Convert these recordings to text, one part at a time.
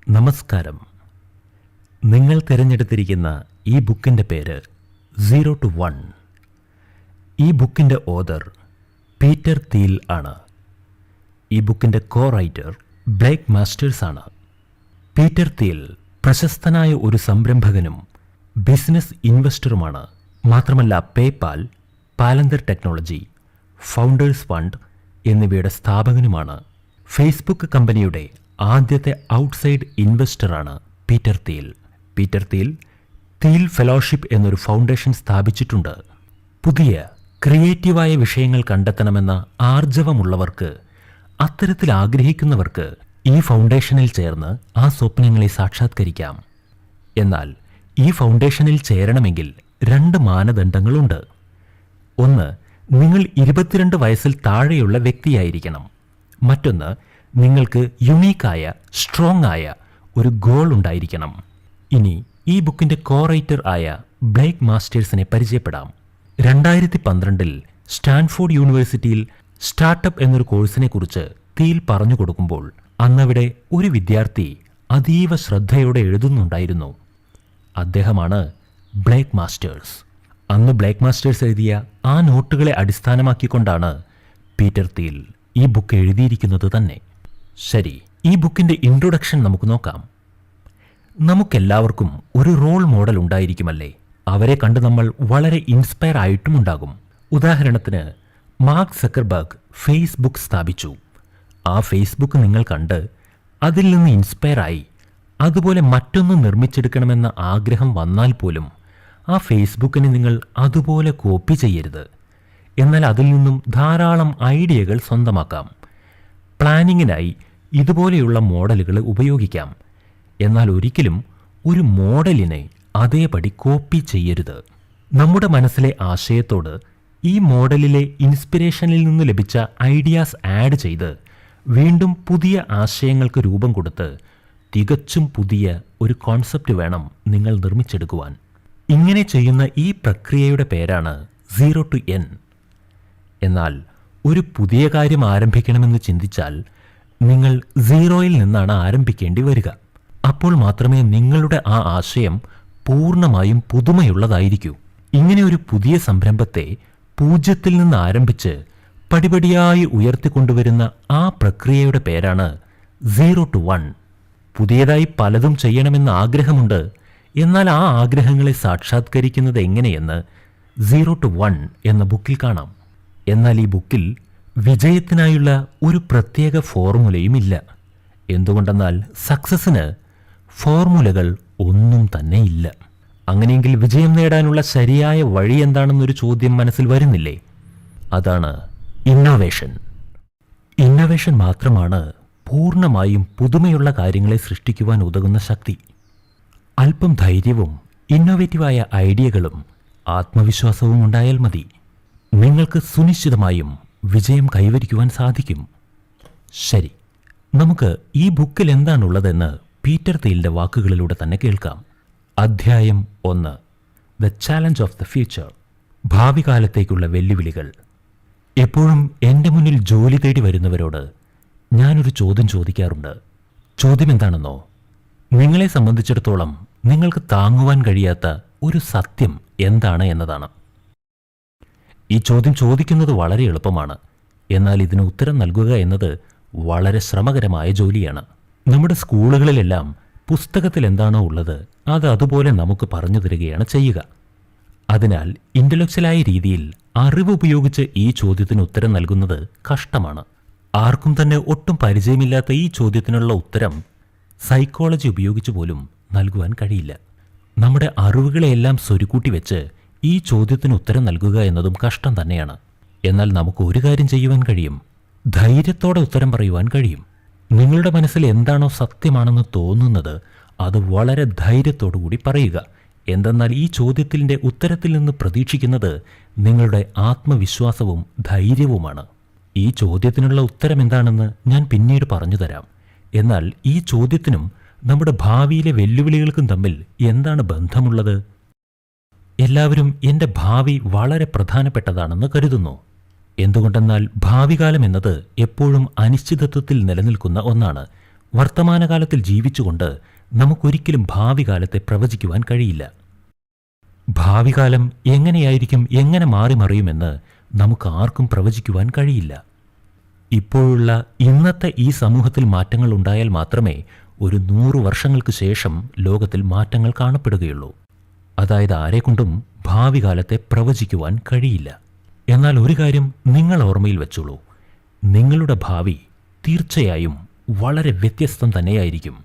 നമസ്കാരം. നിങ്ങൾ തിരഞ്ഞെടുത്തിരിക്കുന്ന ഈ ബുക്കിൻ്റെ പേര് 0 to 1. ഈ ബുക്കിൻ്റെ ഓഥർ പീറ്റർ തീൽ ആണ്. ഈ ബുക്കിൻ്റെ കോ റൈറ്റർ ബ്ലേക്ക് മാസ്റ്റേഴ്സ് ആണ്. പീറ്റർ തീൽ പ്രശസ്തനായ ഒരു സംരംഭകനും ബിസിനസ് ഇൻവെസ്റ്ററുമാണ്. മാത്രമല്ല പേപാൽ, പാലന്തർ ടെക്നോളജി, ഫൗണ്ടേഴ്സ് ഫണ്ട് എന്നിവയുടെ സ്ഥാപകനുമാണ്. ഫേസ്ബുക്ക് കമ്പനിയുടെ ആദ്യത്തെ ഔട്ട്സൈഡ് ഇൻവെസ്റ്ററാണ് പീറ്റർ തീൽ. പീറ്റർ തീൽ തീൽ ഫെലോഷിപ്പ് എന്നൊരു ഫൗണ്ടേഷൻ സ്ഥാപിച്ചിട്ടുണ്ട്. പുതിയ ക്രിയേറ്റീവായ വിഷയങ്ങൾ കണ്ടെത്തണമെന്ന ആർജവമുള്ളവർക്ക്, അത്തരത്തിൽ ആഗ്രഹിക്കുന്നവർക്ക് ഈ ഫൗണ്ടേഷനിൽ ചേർന്ന് ആ സ്വപ്നങ്ങളെ സാക്ഷാത്കരിക്കാം. എന്നാൽ ഈ ഫൗണ്ടേഷനിൽ ചേരണമെങ്കിൽ 2 മാനദണ്ഡങ്ങളുണ്ട്. ഒന്ന്, നിങ്ങൾ 22 വയസ്സിൽ താഴെയുള്ള വ്യക്തിയായിരിക്കണം. മറ്റൊന്ന്, നിങ്ങൾക്ക് യുണീക്കായ, സ്ട്രോങ് ആയ ഒരു ഗോൾ ഉണ്ടായിരിക്കണം. ഇനി ഈ ബുക്കിൻ്റെ കോ റൈറ്റർ ആയ ബ്ലേക്ക് മാസ്റ്റേഴ്സിനെ പരിചയപ്പെടാം. 2012 സ്റ്റാൻഫോർഡ് യൂണിവേഴ്സിറ്റിയിൽ സ്റ്റാർട്ടപ്പ് എന്നൊരു കോഴ്സിനെ കുറിച്ച് തീൽ പറഞ്ഞു കൊടുക്കുമ്പോൾ അന്നവിടെ ഒരു വിദ്യാർത്ഥി അതീവ ശ്രദ്ധയോടെ എഴുതുന്നുണ്ടായിരുന്നു. അദ്ദേഹമാണ് ബ്ലേക്ക് മാസ്റ്റേഴ്സ്. അന്ന് ബ്ലേക്ക് മാസ്റ്റേഴ്സ് എഴുതിയ ആ നോട്ടുകളെ അടിസ്ഥാനമാക്കിക്കൊണ്ടാണ് പീറ്റർ തീൽ ഈ ബുക്ക് എഴുതിയിരിക്കുന്നത് തന്നെ. ശരി, ഈ ബുക്കിൻ്റെ ഇൻട്രൊഡക്ഷൻ നമുക്ക് നോക്കാം. നമുക്കെല്ലാവർക്കും ഒരു റോൾ മോഡൽ ഉണ്ടായിരിക്കുമല്ലേ? അവരെ കണ്ട് നമ്മൾ വളരെ ഇൻസ്പയർ ആയിട്ടുമുണ്ടാകും. ഉദാഹരണത്തിന്, മാർക്ക് സക്കർബർഗ് ഫേസ്ബുക്ക് സ്ഥാപിച്ചു. ആ ഫേസ്ബുക്ക് നിങ്ങൾ കണ്ട് അതിൽ നിന്ന് ഇൻസ്പയറായി അതുപോലെ മറ്റൊന്ന് നിർമ്മിച്ചെടുക്കണമെന്ന ആഗ്രഹം വന്നാൽ പോലും ആ ഫേസ്ബുക്കിനെ നിങ്ങൾ അതുപോലെ കോപ്പി ചെയ്യരുത്. എന്നാൽ അതിൽ നിന്നും ധാരാളം ഐഡിയകൾ സ്വന്തമാക്കാം. പ്ലാനിങ്ങിനായി ഇതുപോലെയുള്ള മോഡലുകൾ ഉപയോഗിക്കാം. എന്നാൽ ഒരിക്കലും ഒരു മോഡലിനെ അതേപടി കോപ്പി ചെയ്യരുത്. നമ്മുടെ മനസ്സിലെ ആശയത്തോട് ഈ മോഡലിലെ ഇൻസ്പിറേഷനിൽ നിന്ന് ലഭിച്ച ഐഡിയാസ് ആഡ് ചെയ്ത് വീണ്ടും പുതിയ ആശയങ്ങൾക്ക് രൂപം കൊടുത്ത് തികച്ചും പുതിയ ഒരു കോൺസെപ്റ്റ് വേണം നിങ്ങൾ നിർമ്മിച്ചെടുക്കുവാൻ. ഇങ്ങനെ ചെയ്യുന്ന ഈ പ്രക്രിയയുടെ പേരാണ് 0 to N. എന്നാൽ ഒരു പുതിയ കാര്യം ആരംഭിക്കണമെന്ന് ചിന്തിച്ചാൽ നിങ്ങൾ 0യിൽ നിന്നാണ് ആരംഭിക്കേണ്ടി വരിക. അപ്പോൾ മാത്രമേ നിങ്ങളുടെ ആ ആശയം പൂർണ്ണമായും പുതുമയുള്ളതായിരിക്കൂ. ഇങ്ങനെ ഒരു പുതിയ സംരംഭത്തെ 0ത്തിൽ നിന്ന് ആരംഭിച്ച് പടിപടിയായി ഉയർത്തിക്കൊണ്ടുവരുന്ന ആ പ്രക്രിയയുടെ പേരാണ് 0 to 1. പുതിയതായി പലതും ചെയ്യണമെന്ന് ആഗ്രഹമുണ്ട്. എന്നാൽ ആ ആഗ്രഹങ്ങളെ സാക്ഷാത്കരിക്കുന്നത് എങ്ങനെയെന്ന് 0 to 1 എന്ന ബുക്കിൽ കാണാം. എന്നാൽ ഈ ബുക്കിൽ വിജയത്തിനായുള്ള ഒരു പ്രത്യേക ഫോർമുലയും ഇല്ല. എന്തുകൊണ്ടെന്നാൽ സക്സസിന് ഫോർമുലകൾ ഒന്നും തന്നെ ഇല്ല. അങ്ങനെയെങ്കിൽ വിജയം നേടാനുള്ള ശരിയായ വഴി എന്താണെന്നൊരു ചോദ്യം മനസ്സിൽ വരുന്നില്ലേ? അതാണ് ഇന്നോവേഷൻ. ഇന്നോവേഷൻ മാത്രമാണ് പൂർണ്ണമായും പുതുമയുള്ള കാര്യങ്ങളെ സൃഷ്ടിക്കുവാൻ ഉതകുന്ന ശക്തി. അല്പം ധൈര്യവും ഇന്നോവേറ്റീവായ ഐഡിയകളും ആത്മവിശ്വാസവും ഉണ്ടായാൽ മതി. നിങ്ങൾക്ക് സുനിശ്ചിതമായും വിജയം കൈവരിക്കുവാൻ സാധിക്കും. ശരി, നമുക്ക് ഈ ബുക്കിൽ എന്താണുള്ളതെന്ന് പീറ്റർ തീലിൻ്റെ വാക്കുകളിലൂടെ തന്നെ കേൾക്കാം. അധ്യായം 1, the challenge of the future. ഭാവി കാലത്തേക്കുള്ള വെല്ലുവിളികൾ. എപ്പോഴും എൻ്റെ മുന്നിൽ ജോലി തേടി വരുന്നവരോട് ഞാനൊരു ചോദ്യം ചോദിക്കാറുണ്ട്. ചോദ്യം എന്താണെന്നോ? നിങ്ങളെ സംബന്ധിച്ചിടത്തോളം നിങ്ങൾക്ക് താങ്ങുവാൻ കഴിയാത്ത ഒരു സത്യം എന്താണ് എന്നതാണ്. ഈ ചോദ്യം ചോദിക്കുന്നത് വളരെ എളുപ്പമാണ്. എന്നാൽ ഇതിന് ഉത്തരം നൽകുക എന്നത് വളരെ ശ്രമകരമായ ജോലിയാണ്. നമ്മുടെ സ്കൂളുകളിലെല്ലാം പുസ്തകത്തിൽ എന്താണോ ഉള്ളത് അത് അതുപോലെ നമുക്ക് പറഞ്ഞു തരികയാണ് ചെയ്യുക. അതിനാൽ ഇൻ്റലക്ച്വലായ രീതിയിൽ അറിവ് ഉപയോഗിച്ച് ഈ ചോദ്യത്തിന് ഉത്തരം നൽകുന്നത് കഷ്ടമാണ്. ആർക്കും തന്നെ ഒട്ടും പരിചയമില്ലാത്ത ഈ ചോദ്യത്തിനുള്ള ഉത്തരം സൈക്കോളജി ഉപയോഗിച്ച് പോലും നൽകുവാൻ കഴിയില്ല. നമ്മുടെ അറിവുകളെയെല്ലാം സ്വരുക്കൂട്ടി വെച്ച് ഈ ചോദ്യത്തിന് ഉത്തരം നൽകുക എന്നതും കഷ്ടം തന്നെയാണ്. എന്നാൽ നമുക്ക് ഒരു കാര്യം ചെയ്യുവാൻ കഴിയും. ധൈര്യത്തോടെ ഉത്തരം പറയുവാൻ കഴിയും. നിങ്ങളുടെ മനസ്സിൽ എന്താണോ സത്യമാണെന്ന് തോന്നുന്നത് അത് വളരെ ധൈര്യത്തോടു കൂടി പറയുക. എന്തെന്നാൽ ഈ ചോദ്യത്തിൻ്റെ ഉത്തരത്തിൽ നിന്ന് പ്രതീക്ഷിക്കുന്നത് നിങ്ങളുടെ ആത്മവിശ്വാസവും ധൈര്യവുമാണ്. ഈ ചോദ്യത്തിനുള്ള ഉത്തരം എന്താണെന്ന് ഞാൻ പിന്നീട് പറഞ്ഞു തരാം. എന്നാൽ ഈ ചോദ്യത്തിനും നമ്മുടെ ഭാവിയിലെ വെല്ലുവിളികൾക്കും തമ്മിൽ എന്താണ് ബന്ധമുള്ളത്? എല്ലാവരും എൻ്റെ ഭാവി വളരെ പ്രധാനപ്പെട്ടതാണെന്ന് കരുതുന്നു. എന്തുകൊണ്ടെന്നാൽ ഭാവികാലം എന്നത് എപ്പോഴും അനിശ്ചിതത്വത്തിൽ നിലനിൽക്കുന്ന ഒന്നാണ്. വർത്തമാനകാലത്തിൽ ജീവിച്ചുകൊണ്ട് നമുക്കൊരിക്കലും ഭാവി കാലത്തെ പ്രവചിക്കുവാൻ കഴിയില്ല. ഭാവി കാലം എങ്ങനെയായിരിക്കും, എങ്ങനെ മാറി മറിയുമെന്ന് നമുക്ക് ആർക്കും പ്രവചിക്കുവാൻ കഴിയില്ല. ഇപ്പോഴുള്ള ഇന്നത്തെ ഈ സമൂഹത്തിൽ മാറ്റങ്ങൾ ഉണ്ടായാൽ മാത്രമേ ഒരു 100 വർഷങ്ങൾക്ക് ശേഷം ലോകത്തിൽ മാറ്റങ്ങൾ കാണപ്പെടുകയുള്ളൂ. അതായത് ആരെക്കൊണ്ടും ഭാവി കാലത്തെ പ്രവചിക്കുവാൻ കഴിയില്ല. എന്നാൽ ഒരു കാര്യം നിങ്ങൾ ഓർമ്മയിൽ വെച്ചോളൂ, നിങ്ങളുടെ ഭാവി തീർച്ചയായും വളരെ വ്യത്യസ്തം തന്നെയായിരിക്കും.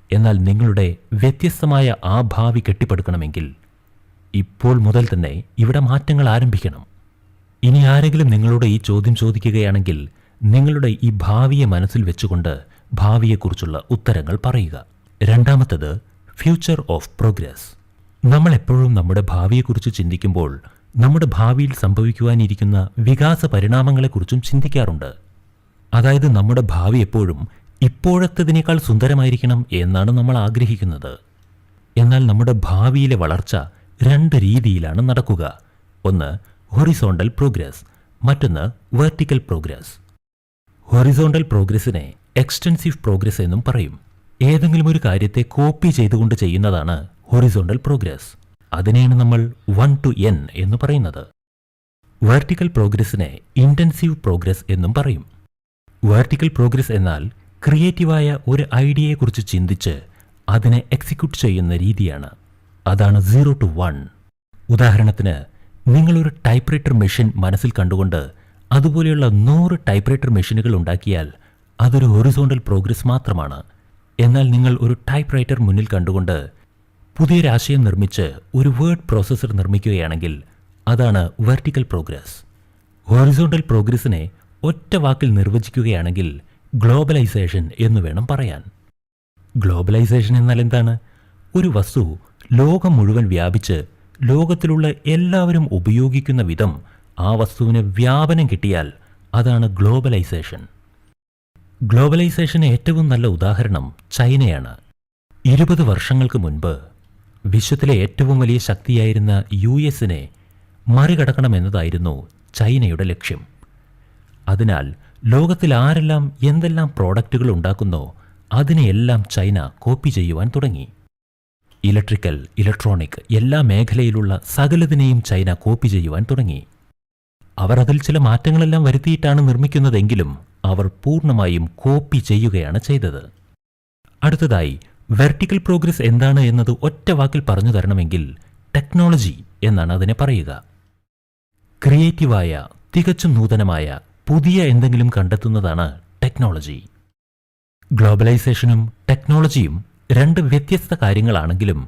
എന്നാൽ നിങ്ങളുടെ വ്യത്യസ്തമായ ആ ഭാവി കെട്ടിപ്പടുക്കണമെങ്കിൽ ഇപ്പോൾ മുതൽ തന്നെ ഇവിടെ മാറ്റങ്ങൾ ആരംഭിക്കണം. ഇനി ആരെങ്കിലും നിങ്ങളോട് ഈ ചോദ്യം ചോദിക്കുകയാണെങ്കിൽ നിങ്ങളുടെ ഈ ഭാവിയെ മനസ്സിൽ വെച്ചുകൊണ്ട് ഭാവിയെക്കുറിച്ചുള്ള ഉത്തരങ്ങൾ പറയുക. രണ്ടാമത്തത് ഫ്യൂച്ചർ ഓഫ് പ്രോഗ്രസ്. നമ്മൾ എപ്പോഴും നമ്മുടെ ഭാവിയെക്കുറിച്ച് ചിന്തിക്കുമ്പോൾ നമ്മുടെ ഭാവിയിൽ സംഭവിക്കുവാനിരിക്കുന്ന വികാസ പരിണാമങ്ങളെക്കുറിച്ചും ചിന്തിക്കാറുണ്ട്. അതായത് നമ്മുടെ ഭാവി എപ്പോഴും ഇപ്പോഴത്തേതിനേക്കാൾ സുന്ദരമായിരിക്കണം എന്നാണ് നമ്മൾ ആഗ്രഹിക്കുന്നത്. എന്നാൽ നമ്മുടെ ഭാവിയിലെ വളർച്ച 2 രീതിയിലാണ് നടക്കുക. ഒന്ന് ഹൊറിസോണ്ടൽ പ്രോഗ്രസ്, മറ്റൊന്ന് വെർട്ടിക്കൽ പ്രോഗ്രസ്. ഹൊറിസോണ്ടൽ പ്രോഗ്രസിനെ എക്സ്റ്റൻസീവ് പ്രോഗ്രസ് എന്നും പറയും. ഏതെങ്കിലും ഒരു കാര്യത്തെ കോപ്പി ചെയ്തുകൊണ്ട് ചെയ്യുന്നതാണ് ഹൊറിസോണ്ടൽ പ്രോഗ്രസ്. അതിനെയാണ് നമ്മൾ 1 to n എന്ന് പറയുന്നത്. വെർട്ടിക്കൽ പ്രോഗ്രസിനെ ഇൻറ്റൻസീവ് പ്രോഗ്രസ് എന്നും പറയും. വെർട്ടിക്കൽ പ്രോഗ്രസ് എന്നാൽ ക്രിയേറ്റീവായ ഒരു ഐഡിയയെക്കുറിച്ച് ചിന്തിച്ച് അതിനെ എക്സിക്യൂട്ട് ചെയ്യുന്ന രീതിയാണ്. അതാണ് 0 to 1. ഉദാഹരണത്തിന്, നിങ്ങളൊരു ടൈപ്പ്റൈറ്റർ മെഷീൻ മനസ്സിൽ കണ്ടുകൊണ്ട് അതുപോലെയുള്ള 100 ടൈപ്പ്റൈറ്റർ മെഷീനുകൾ ഉണ്ടാക്കിയാൽ അതൊരു ഹൊറിസോണ്ടൽ പ്രോഗ്രസ് മാത്രമാണ്. എന്നാൽ നിങ്ങൾ ഒരു ടൈപ്പ്റൈറ്റർ മുന്നിൽ കണ്ടുകൊണ്ട് പുതിയൊരാശയം നിർമ്മിച്ച് ഒരു വേർഡ് പ്രോസസ്സർ നിർമ്മിക്കുകയാണെങ്കിൽ അതാണ് വെർട്ടിക്കൽ പ്രോഗ്രസ്. ഹൊറിസോണ്ടൽ പ്രോഗ്രസിനെ ഒറ്റ വാക്കിൽ നിർവചിക്കുകയാണെങ്കിൽ ഗ്ലോബലൈസേഷൻ എന്ന് വേണം പറയാൻ. ഗ്ലോബലൈസേഷൻ എന്നാൽ എന്താണ്? ഒരു വസ്തു ലോകം മുഴുവൻ വ്യാപിച്ച് ലോകത്തിലുള്ള എല്ലാവരും ഉപയോഗിക്കുന്ന വിധം ആ വസ്തുവിന് വ്യാപനം കിട്ടിയാൽ അതാണ് ഗ്ലോബലൈസേഷൻ. ഗ്ലോബലൈസേഷന് ഏറ്റവും നല്ല ഉദാഹരണം ചൈനയാണ്. 20 വർഷങ്ങൾക്ക് മുൻപ് വിശ്വത്തിലെ ഏറ്റവും വലിയ ശക്തിയായിരുന്ന US-നെ മറികടക്കണമെന്നതായിരുന്നു ചൈനയുടെ ലക്ഷ്യം. അതിനാൽ ലോകത്തിൽ ആരെല്ലാം എന്തെല്ലാം പ്രോഡക്റ്റുകൾ ഉണ്ടാക്കുന്നോ അതിനെയെല്ലാം ചൈന കോപ്പി ചെയ്യുവാൻ തുടങ്ങി. ഇലക്ട്രിക്കൽ, ഇലക്ട്രോണിക് എല്ലാ മേഖലയിലുള്ള സകലതിനെയും ചൈന കോപ്പി ചെയ്യുവാൻ തുടങ്ങി. അവർ അതിൽ ചില മാറ്റങ്ങളെല്ലാം വരുത്തിയിട്ടാണ് നിർമ്മിക്കുന്നതെങ്കിലും അവർ പൂർണ്ണമായും കോപ്പി ചെയ്യുകയാണ് ചെയ്തത്. അടുത്തതായി വെർട്ടിക്കൽ പ്രോഗ്രസ് എന്താണ് എന്നത് ഒറ്റ വാക്കിൽ പറഞ്ഞു തരണമെങ്കിൽ ടെക്നോളജി എന്നാണ് അതിനെ പറയുക. ക്രിയേറ്റീവായ, തികച്ചും നൂതനമായ പുതിയ എന്തെങ്കിലും കണ്ടെത്തുന്നതാണ് ടെക്നോളജി. ഗ്ലോബലൈസേഷനും ടെക്നോളജിയും 2 വ്യത്യസ്ത കാര്യങ്ങളാണെങ്കിലും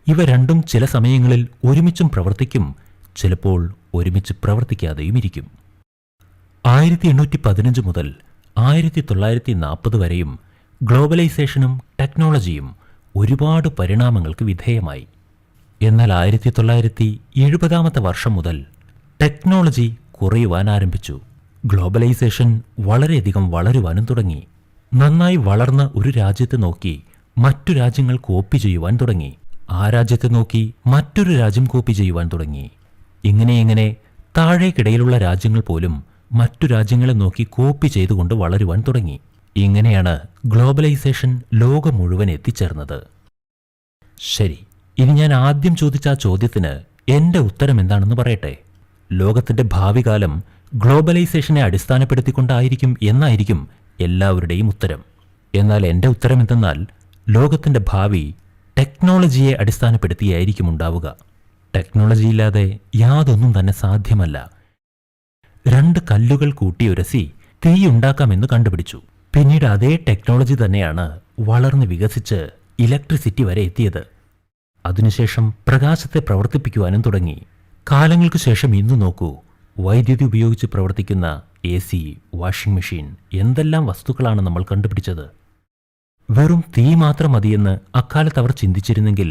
ഇവ രണ്ടും ചില സമയങ്ങളിൽ ഒരുമിച്ചും പ്രവർത്തിക്കും, ചിലപ്പോൾ ഒരുമിച്ച് പ്രവർത്തിക്കാതെയും ഇരിക്കും. 1815 മുതൽ 1940 വരെയും ഗ്ലോബലൈസേഷനും ടെക്നോളജിയും ഒരുപാട് പരിണാമങ്ങൾക്ക് വിധേയമായി. എന്നാൽ 1970 വർഷം മുതൽ ടെക്നോളജി കുറയുവാൻ ആരംഭിച്ചു. ഗ്ലോബലൈസേഷൻ വളരെയധികം വളരുവാനും തുടങ്ങി. നന്നായി വളർന്ന ഒരു രാജ്യത്തെ നോക്കി മറ്റു രാജ്യങ്ങൾ കോപ്പി ചെയ്യുവാൻ തുടങ്ങി. ആ രാജ്യത്തെ നോക്കി മറ്റൊരു രാജ്യം കോപ്പി ചെയ്യുവാൻ തുടങ്ങി. ഇങ്ങനെ താഴേക്കിടയിലുള്ള രാജ്യങ്ങൾ പോലും മറ്റു രാജ്യങ്ങളെ നോക്കി കോപ്പി ചെയ്തുകൊണ്ട് വളരുവാൻ തുടങ്ങി. ഇങ്ങനെയാണ് ഗ്ലോബലൈസേഷൻ ലോകം മുഴുവൻ എത്തിച്ചേർന്നത്. ശരി, ഇനി ഞാൻ ആദ്യം ചോദിച്ച ആ ചോദ്യത്തിന് എൻ്റെ ഉത്തരം എന്താണെന്ന് പറയട്ടെ. ലോകത്തിൻ്റെ ഭാവി കാലം ഗ്ലോബലൈസേഷനെ അടിസ്ഥാനപ്പെടുത്തിക്കൊണ്ടായിരിക്കും എന്നായിരിക്കും എല്ലാവരുടെയും ഉത്തരം. എന്നാൽ എൻ്റെ ഉത്തരം എന്തെന്നാൽ ലോകത്തിൻ്റെ ഭാവി ടെക്നോളജിയെ അടിസ്ഥാനപ്പെടുത്തിയായിരിക്കും ഉണ്ടാവുക. ടെക്നോളജിയില്ലാതെ യാതൊന്നും തന്നെ സാധ്യമല്ല. 2 കല്ലുകൾ കൂട്ടിയുരസി തീയുണ്ടാക്കാമെന്ന് കണ്ടുപിടിച്ചു. പിന്നീട് അതേ ടെക്നോളജി തന്നെയാണ് വളർന്ന് വികസിച്ച് ഇലക്ട്രിസിറ്റി വരെ എത്തിയത്. അതിനുശേഷം പ്രകാശത്തെ പ്രവർത്തിപ്പിക്കുവാനും തുടങ്ങി. കാലങ്ങൾക്ക് ശേഷം ഇന്ന് നോക്കൂ, വൈദ്യുതി ഉപയോഗിച്ച് പ്രവർത്തിക്കുന്ന AC, വാഷിംഗ് മെഷീൻ, എന്തെല്ലാം വസ്തുക്കളാണ് നമ്മൾ കണ്ടുപിടിച്ചത്. വെറും തീ മാത്രം മതിയെന്ന് അക്കാലത്ത് അവർ ചിന്തിച്ചിരുന്നെങ്കിൽ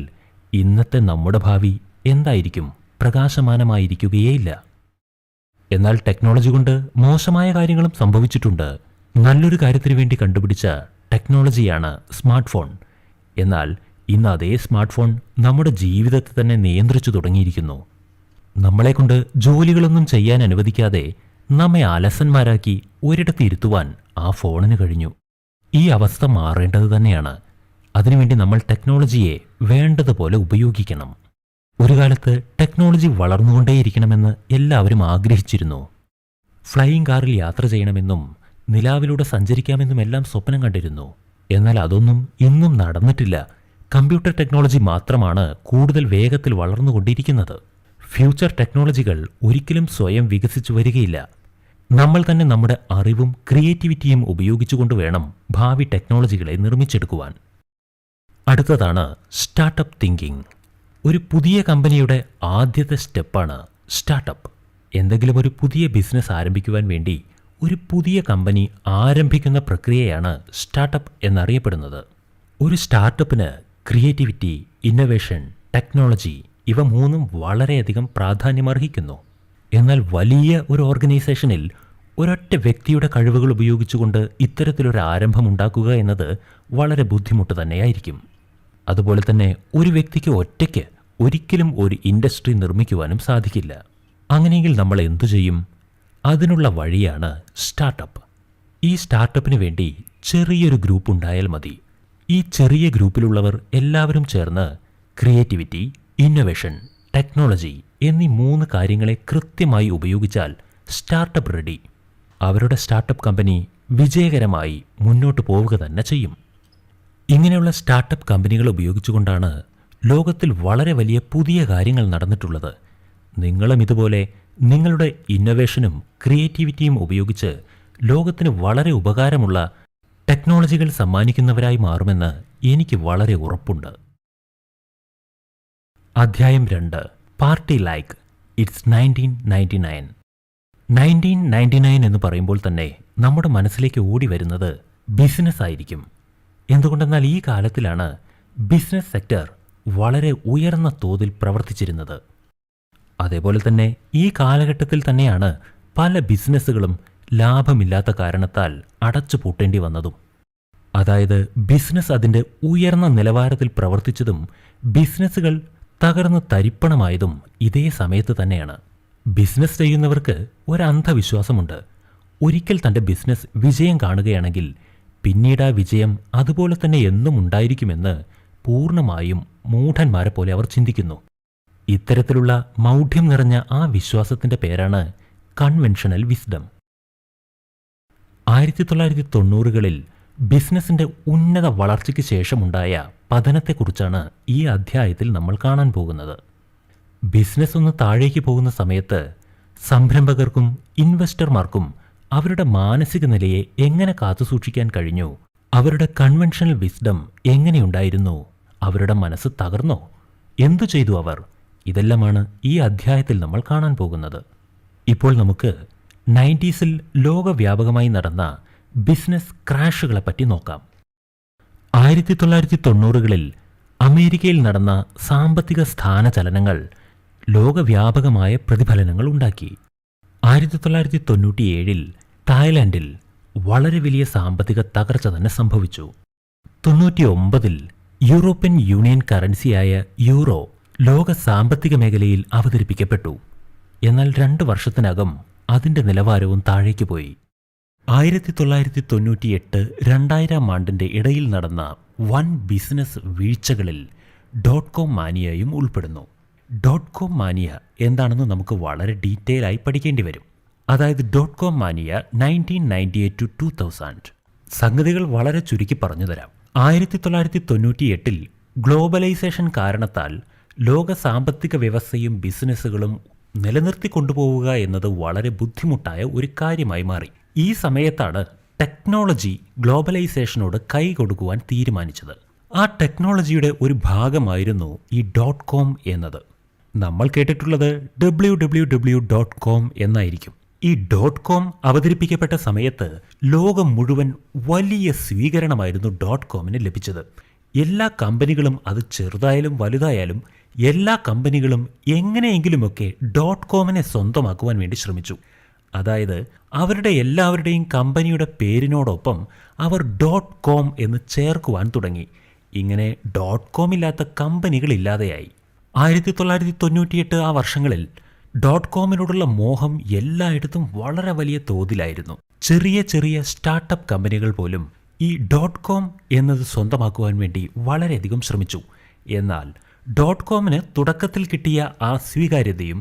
ഇന്നത്തെ നമ്മുടെ ഭാവി എന്തായിരിക്കും? പ്രകാശമാനമായിരിക്കുകയേയില്ല. എന്നാൽ ടെക്നോളജി കൊണ്ട് മോശമായ കാര്യങ്ങളും സംഭവിച്ചിട്ടുണ്ട്. നല്ലൊരു കാര്യത്തിനു വേണ്ടി കണ്ടുപിടിച്ച ടെക്നോളജിയാണ് സ്മാർട്ട് ഫോൺ. എന്നാൽ ഇന്ന് അതേ സ്മാർട്ട് ഫോൺ നമ്മുടെ ജീവിതത്തെ തന്നെ നിയന്ത്രിച്ചു തുടങ്ങിയിരിക്കുന്നു. നമ്മളെക്കൊണ്ട് ജോലികളൊന്നും ചെയ്യാൻ അനുവദിക്കാതെ നമ്മെ അലസന്മാരാക്കി ഒരിടത്ത് ഇരുത്തുവാൻ ആ ഫോണിന് കഴിഞ്ഞു. ഈ അവസ്ഥ മാറേണ്ടത് തന്നെയാണ്. അതിനുവേണ്ടി നമ്മൾ ടെക്നോളജിയെ വേണ്ടതുപോലെ ഉപയോഗിക്കണം. ഒരു കാലത്ത് ടെക്നോളജി വളർന്നുകൊണ്ടേയിരിക്കണമെന്ന് എല്ലാവരും ആഗ്രഹിച്ചിരുന്നു. ഫ്ലൈയിങ് കാറിൽ യാത്ര ചെയ്യണമെന്നും നിലാവിലൂടെ സഞ്ചരിക്കാമെന്നുമെല്ലാം സ്വപ്നം കണ്ടിരുന്നു. എന്നാൽ അതൊന്നും ഇന്നും നടന്നിട്ടില്ല. കമ്പ്യൂട്ടർ ടെക്നോളജി മാത്രമാണ് കൂടുതൽ വേഗത്തിൽ വളർന്നുകൊണ്ടിരിക്കുന്നത്. ഫ്യൂച്ചർ ടെക്നോളജികൾ ഒരിക്കലും സ്വയം വികസിച്ചു വരികയില്ല. നമ്മൾ തന്നെ നമ്മുടെ അറിവും ക്രിയേറ്റിവിറ്റിയും ഉപയോഗിച്ചുകൊണ്ട് വേണം ഭാവി ടെക്നോളജികളെ നിർമ്മിച്ചെടുക്കുവാൻ. അടുത്തതാണ് സ്റ്റാർട്ടപ്പ് തിങ്കിങ്. ഒരു പുതിയ കമ്പനിയുടെ ആദ്യത്തെ സ്റ്റെപ്പാണ് സ്റ്റാർട്ടപ്പ്. എന്തെങ്കിലും ഒരു പുതിയ ബിസിനസ് ആരംഭിക്കുവാൻ വേണ്ടി ഒരു പുതിയ കമ്പനി ആരംഭിക്കുന്ന പ്രക്രിയയാണ് സ്റ്റാർട്ടപ്പ് എന്നറിയപ്പെടുന്നത്. ഒരു സ്റ്റാർട്ടപ്പിന് ക്രിയേറ്റിവിറ്റി, ഇന്നൊവേഷൻ, ടെക്നോളജി ഇവ മൂന്നും വളരെയധികം പ്രാധാന്യമർഹിക്കുന്നു. എന്നാൽ വലിയ ഒരു ഓർഗനൈസേഷനിൽ ഒരൊറ്റ വ്യക്തിയുടെ കഴിവുകൾ ഉപയോഗിച്ചുകൊണ്ട് ഇത്തരത്തിലൊരു ആരംഭം ഉണ്ടാക്കുക എന്നത് വളരെ ബുദ്ധിമുട്ട് തന്നെയായിരിക്കും. അതുപോലെ തന്നെ ഒരു വ്യക്തിക്ക് ഒറ്റയ്ക്ക് ഒരിക്കലും ഒരു ഇൻഡസ്ട്രി നിർമ്മിക്കുവാനും സാധിക്കില്ല. അങ്ങനെയെങ്കിൽ നമ്മൾ എന്തു ചെയ്യും? അതിനുള്ള വഴിയാണ് സ്റ്റാർട്ടപ്പ്. ഈ സ്റ്റാർട്ടപ്പിന് വേണ്ടി ചെറിയൊരു ഗ്രൂപ്പ് ഉണ്ടായാൽ മതി. ഈ ചെറിയ ഗ്രൂപ്പിലുള്ളവർ എല്ലാവരും ചേർന്ന് ക്രിയേറ്റിവിറ്റി, ഇന്നൊവേഷൻ, ടെക്നോളജി എന്നീ 3 കാര്യങ്ങളെ കൃത്യമായി ഉപയോഗിച്ചാൽ സ്റ്റാർട്ടപ്പ് റെഡി. അവരുടെ സ്റ്റാർട്ടപ്പ് കമ്പനി വിജയകരമായി മുന്നോട്ട് പോവുക തന്നെ ചെയ്യും. ഇങ്ങനെയുള്ള സ്റ്റാർട്ടപ്പ് കമ്പനികൾ ഉപയോഗിച്ചുകൊണ്ടാണ് ലോകത്തിൽ വളരെ വലിയ പുതിയ കാര്യങ്ങൾ നടന്നിട്ടുള്ളത്. നിങ്ങളും ഇതുപോലെ നിങ്ങളുടെ ഇന്നൊവേഷനും ക്രിയേറ്റിവിറ്റിയും ഉപയോഗിച്ച് ലോകത്തിന് വളരെ ഉപകാരമുള്ള ടെക്നോളജികൾ സമ്മാനിക്കുന്നവരായി മാറുമെന്ന് എനിക്ക് വളരെ ഉറപ്പുണ്ട്. അധ്യായം 2. Party like it's 1999. 1999 എന്ന് പറയുമ്പോൾ തന്നെ നമ്മുടെ മനസ്സിലേക്ക് ഓടി വരുന്നത് ബിസിനസ് ആയിരിക്കും. എന്തുകൊണ്ടെന്നാൽ ഈ കാലത്തിലാണ് ബിസിനസ് സെക്ടർ വളരെ ഉയർന്ന തോതിൽ പ്രവർത്തിച്ചിരുന്നത്. അതേപോലെ തന്നെ ഈ കാലഘട്ടത്തിൽ തന്നെയാണ് പല ബിസിനസ്സുകളും ലാഭമില്ലാത്ത കാരണത്താൽ അടച്ചു പൂട്ടേണ്ടി വന്നതും. അതായത് ബിസിനസ് അതിൻ്റെ ഉയർന്ന നിലവാരത്തിൽ പ്രവർത്തിച്ചതും ബിസിനസ്സുകൾ തകർന്ന് തരിപ്പണമായതും ഇതേ സമയത്ത് തന്നെയാണ്. ബിസിനസ് ചെയ്യുന്നവർക്ക് ഒരു അന്ധവിശ്വാസമുണ്ട്. ഒരിക്കൽ തൻ്റെ ബിസിനസ് വിജയം കാണുകയാണെങ്കിൽ പിന്നീട് ആ വിജയം അതുപോലെ തന്നെ എന്നും ഉണ്ടായിരിക്കുമെന്ന് പൂർണ്ണമായും മൂഢന്മാരെ പോലെ അവർ ചിന്തിക്കുന്നു. ഇത്തരത്തിലുള്ള മൗഢ്യം നിറഞ്ഞ ആ വിശ്വാസത്തിൻ്റെ പേരാണ് കൺവെൻഷണൽ വിസ്ഡം. 1990കളിൽ ബിസിനസിൻ്റെ ഉന്നത വളർച്ചയ്ക്ക് ശേഷമുണ്ടായ പതനത്തെക്കുറിച്ചാണ് ഈ അധ്യായത്തിൽ നമ്മൾ കാണാൻ പോകുന്നത്. ബിസിനസ് ഒന്ന് താഴേക്ക് പോകുന്ന സമയത്ത് സംരംഭകർക്കും ഇൻവെസ്റ്റർമാർക്കും അവരുടെ മാനസിക നിലയെ എങ്ങനെ കാത്തുസൂക്ഷിക്കാൻ കഴിഞ്ഞു? അവരുടെ കൺവെൻഷണൽ വിസ്ഡം എങ്ങനെയുണ്ടായിരുന്നു? അവരുടെ മനസ്സ് തകർന്നോ? എന്തു ചെയ്തു അവർ? ഇതെല്ലാമാണ് ഈ അധ്യായത്തിൽ നമ്മൾ കാണാൻ പോകുന്നത്. ഇപ്പോൾ നമുക്ക് 90s ലോകവ്യാപകമായി നടന്ന ബിസിനസ് ക്രാഷുകളെപ്പറ്റി നോക്കാം. 1990കളിൽ അമേരിക്കയിൽ നടന്ന സാമ്പത്തിക സ്ഥാനചലനങ്ങൾ ലോകവ്യാപകമായ പ്രതിഫലനങ്ങൾ ഉണ്ടാക്കി. 1997ൽ തായ്ലാൻഡിൽ വളരെ വലിയ സാമ്പത്തിക തകർച്ച തന്നെ സംഭവിച്ചു. 99ൽ യൂറോപ്യൻ യൂണിയൻ കറൻസിയായ യൂറോ ലോക സാമ്പത്തിക മേഖലയിൽ അവതരിപ്പിക്കപ്പെട്ടു. എന്നാൽ 2 വർഷത്തിനകം അതിൻ്റെ നിലവാരവും താഴേക്ക് പോയി. 1998-2000 ആണ്ടിൻ്റെ ഇടയിൽ നടന്ന വൻ ബിസിനസ് വീഴ്ചകളിൽ .com മാനിയയും ഉൾപ്പെടുന്നു. .com മാനിയ എന്താണെന്ന് നമുക്ക് വളരെ ഡീറ്റെയിൽ ആയി പഠിക്കേണ്ടി വരും. അതായത് .com മാനിയ 1998-2000. സംഗതികൾ വളരെ ചുരുക്കി പറഞ്ഞു തരാം. 1998ൽ ഗ്ലോബലൈസേഷൻ കാരണത്താൽ ലോക സാമ്പത്തിക വ്യവസ്ഥയും ബിസിനസ്സുകളും നിലനിർത്തി കൊണ്ടുപോവുക എന്നത് വളരെ ബുദ്ധിമുട്ടായ ഒരു കാര്യമായി മാറി. ഈ സമയത്താണ് ടെക്നോളജി ഗ്ലോബലൈസേഷനോട് കൈ കൊടുക്കുവാൻ തീരുമാനിച്ചത്. ആ ടെക്നോളജിയുടെ ഒരു ഭാഗമായിരുന്നു ഈ .com എന്നത്. നമ്മൾ കേട്ടിട്ടുള്ളത് www.com എന്നായിരിക്കും. ഈ .com അവതരിപ്പിക്കപ്പെട്ട സമയത്ത് ലോകം മുഴുവൻ വലിയ സ്വീകരണമായിരുന്നു .comന് ലഭിച്ചത്. എല്ലാ കമ്പനികളും, അത് ചെറുതായാലും വലുതായാലും എല്ലാ കമ്പനികളും എങ്ങനെയെങ്കിലുമൊക്കെ .comനെ സ്വന്തമാക്കുവാൻ വേണ്ടി ശ്രമിച്ചു. അതായത് അവരുടെ എല്ലാവരുടെയും കമ്പനിയുടെ പേരിനോടൊപ്പം അവർ .com എന്ന് ചേർക്കുവാൻ തുടങ്ങി. ഇങ്ങനെ .com ഇല്ലാത്ത കമ്പനികളില്ലാതെയായി. 1998 ആ വർഷങ്ങളിൽ .comനോടുള്ള മോഹം എല്ലായിടത്തും വളരെ വലിയ തോതിലായിരുന്നു. ചെറിയ ചെറിയ സ്റ്റാർട്ടപ്പ് കമ്പനികൾ പോലും .com എന്നത് സ്വന്തമാക്കുവാൻ വേണ്ടി വളരെയധികം ശ്രമിച്ചു. എന്നാൽ .comന് തുടക്കത്തിൽ കിട്ടിയ ആ സ്വീകാര്യതയും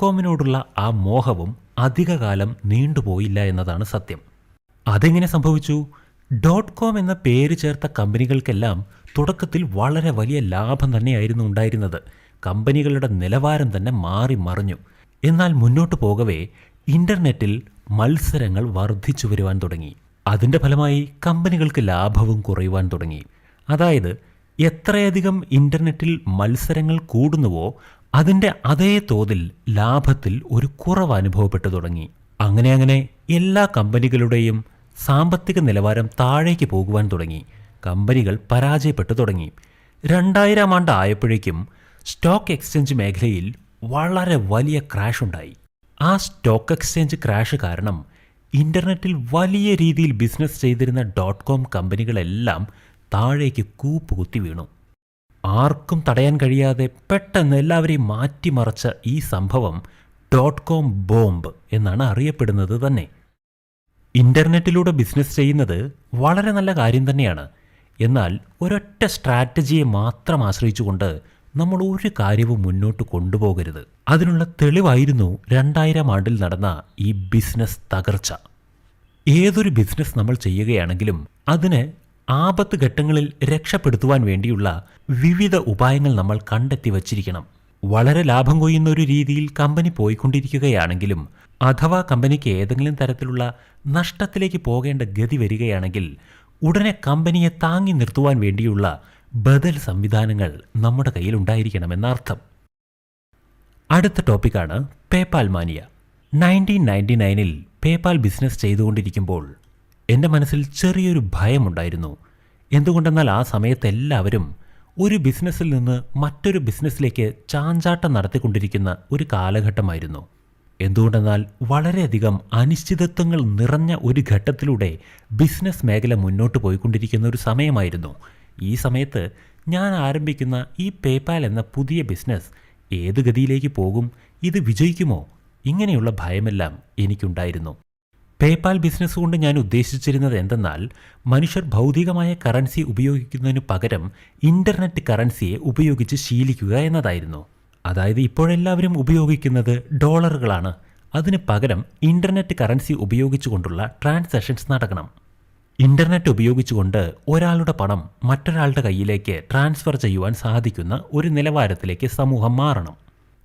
.comനോടുള്ള ആ മോഹവും അധികകാലം നീണ്ടുപോയില്ല എന്നതാണ് സത്യം. അതെങ്ങനെ സംഭവിച്ചു? .com എന്ന പേര് ചേർത്ത കമ്പനികൾക്കെല്ലാം തുടക്കത്തിൽ വളരെ വലിയ ലാഭം തന്നെയായിരുന്നു ഉണ്ടായിരുന്നത്. കമ്പനികളുടെ നിലവാരം തന്നെ മാറി മറിഞ്ഞു. എന്നാൽ മുന്നോട്ട് പോകവേ ഇൻ്റർനെറ്റിൽ മത്സരങ്ങൾ വർദ്ധിച്ചു വരുവാൻ തുടങ്ങി. അതിൻ്റെ ഫലമായി കമ്പനികൾക്ക് ലാഭവും കുറയുവാൻ തുടങ്ങി. അതായത് എത്രയധികം ഇൻ്റർനെറ്റിൽ മത്സരങ്ങൾ കൂടുന്നുവോ അതിൻ്റെ അതേ തോതിൽ ലാഭത്തിൽ ഒരു കുറവ് അനുഭവപ്പെട്ടു തുടങ്ങി. അങ്ങനെ എല്ലാ കമ്പനികളുടെയും സാമ്പത്തിക നിലവാരം താഴേക്ക് പോകുവാൻ തുടങ്ങി. കമ്പനികൾ പരാജയപ്പെട്ടു തുടങ്ങി. 2000 ആയപ്പോഴേക്കും സ്റ്റോക്ക് എക്സ്ചേഞ്ച് മേഖലയിൽ വളരെ വലിയ ക്രാഷ് ഉണ്ടായി. ആ സ്റ്റോക്ക് എക്സ്ചേഞ്ച് ക്രാഷ് കാരണം ഇൻ്റർനെറ്റിൽ വലിയ രീതിയിൽ ബിസിനസ് ചെയ്തിരുന്ന .com കമ്പനികളെല്ലാം താഴേക്ക് കൂപ്പുകുത്തി വീണു. ആർക്കും തടയാൻ കഴിയാതെ പെട്ടെന്ന് എല്ലാവരെയും മാറ്റിമറിച്ച ഈ സംഭവം .com ബോംബ് എന്നാണ് അറിയപ്പെടുന്നത് തന്നെ. ഇൻ്റർനെറ്റിലൂടെ ബിസിനസ് ചെയ്യുന്നത് വളരെ നല്ല കാര്യം തന്നെയാണ്. എന്നാൽ ഒരൊറ്റ സ്ട്രാറ്റജിയെ മാത്രം ആശ്രയിച്ചുകൊണ്ട് നമ്മൾ ഒരു കാര്യവും മുന്നോട്ട് കൊണ്ടുപോകരുത്. അതിനുള്ള തെളിവായിരുന്നു 2000 നടന്ന ഈ ബിസിനസ് തകർച്ച. ഏതൊരു ബിസിനസ് നമ്മൾ ചെയ്യുകയാണെങ്കിലും അതിന് ആപത്ത് ഘട്ടങ്ങളിൽ രക്ഷപ്പെടുത്തുവാൻ വേണ്ടിയുള്ള വിവിധ ഉപായങ്ങൾ നമ്മൾ കണ്ടെത്തി വച്ചിരിക്കണം. വളരെ ലാഭം കൊയ്യുന്ന ഒരു രീതിയിൽ കമ്പനി പോയിക്കൊണ്ടിരിക്കുകയാണെങ്കിലും അഥവാ കമ്പനിക്ക് ഏതെങ്കിലും തരത്തിലുള്ള നഷ്ടത്തിലേക്ക് പോകേണ്ട ഗതി വരികയാണെങ്കിൽ ഉടനെ കമ്പനിയെ താങ്ങി നിർത്തുവാൻ വേണ്ടിയുള്ള ബദൽ സംവിധാനങ്ങൾ നമ്മുടെ കയ്യിൽ ഉണ്ടായിരിക്കണമെന്നർത്ഥം. അടുത്ത ടോപ്പിക്കാണ് പേപാൽ മാനിയ. 1999 പേപാൽ ബിസിനസ് ചെയ്തുകൊണ്ടിരിക്കുമ്പോൾ എൻ്റെ മനസ്സിൽ ചെറിയൊരു ഭയമുണ്ടായിരുന്നു. എന്തുകൊണ്ടെന്നാൽ ആ സമയത്ത് എല്ലാവരും ഒരു ബിസിനസ്സിൽ നിന്ന് മറ്റൊരു ബിസിനസ്സിലേക്ക് ചാഞ്ചാട്ടം നടത്തിക്കൊണ്ടിരിക്കുന്ന ഒരു കാലഘട്ടമായിരുന്നു. എന്തുകൊണ്ടെന്നാൽ വളരെയധികം അനിശ്ചിതത്വങ്ങൾ നിറഞ്ഞ ഒരു ഘട്ടത്തിലൂടെ ബിസിനസ് മേഖല മുന്നോട്ട് പോയിക്കൊണ്ടിരിക്കുന്ന ഒരു സമയമായിരുന്നു. ഈ സമയത്ത് ഞാൻ ആരംഭിക്കുന്ന ഈ പേപാൽ എന്ന പുതിയ ബിസിനസ് ഏത് ഗതിയിലേക്ക് പോകും, ഇത് വിജയിക്കുമോ, ഇങ്ങനെയുള്ള ഭയമെല്ലാം എനിക്കുണ്ടായിരുന്നു. പേപാൽ ബിസിനസ് കൊണ്ട് ഞാൻ ഉദ്ദേശിച്ചിരുന്നത് എന്തെന്നാൽ മനുഷ്യർ ഭൗതികമായ കറൻസി ഉപയോഗിക്കുന്നതിന് പകരം ഇൻ്റർനെറ്റ് കറൻസിയെ ഉപയോഗിച്ച് ശീലിക്കുക എന്നതായിരുന്നു. അതായത് ഇപ്പോഴെല്ലാവരും ഉപയോഗിക്കുന്നത് ഡോളറുകളാണ്. അതിന് പകരം ഇൻ്റർനെറ്റ് കറൻസി ഉപയോഗിച്ചുകൊണ്ടുള്ള ട്രാൻസാക്ഷൻസ് നടക്കണം. ഇൻ്റർനെറ്റ് ഉപയോഗിച്ചുകൊണ്ട് ഒരാളുടെ പണം മറ്റൊരാളുടെ കയ്യിലേക്ക് ട്രാൻസ്ഫർ ചെയ്യുവാൻ സാധിക്കുന്ന ഒരു നിലവാരത്തിലേക്ക് സമൂഹം മാറണം.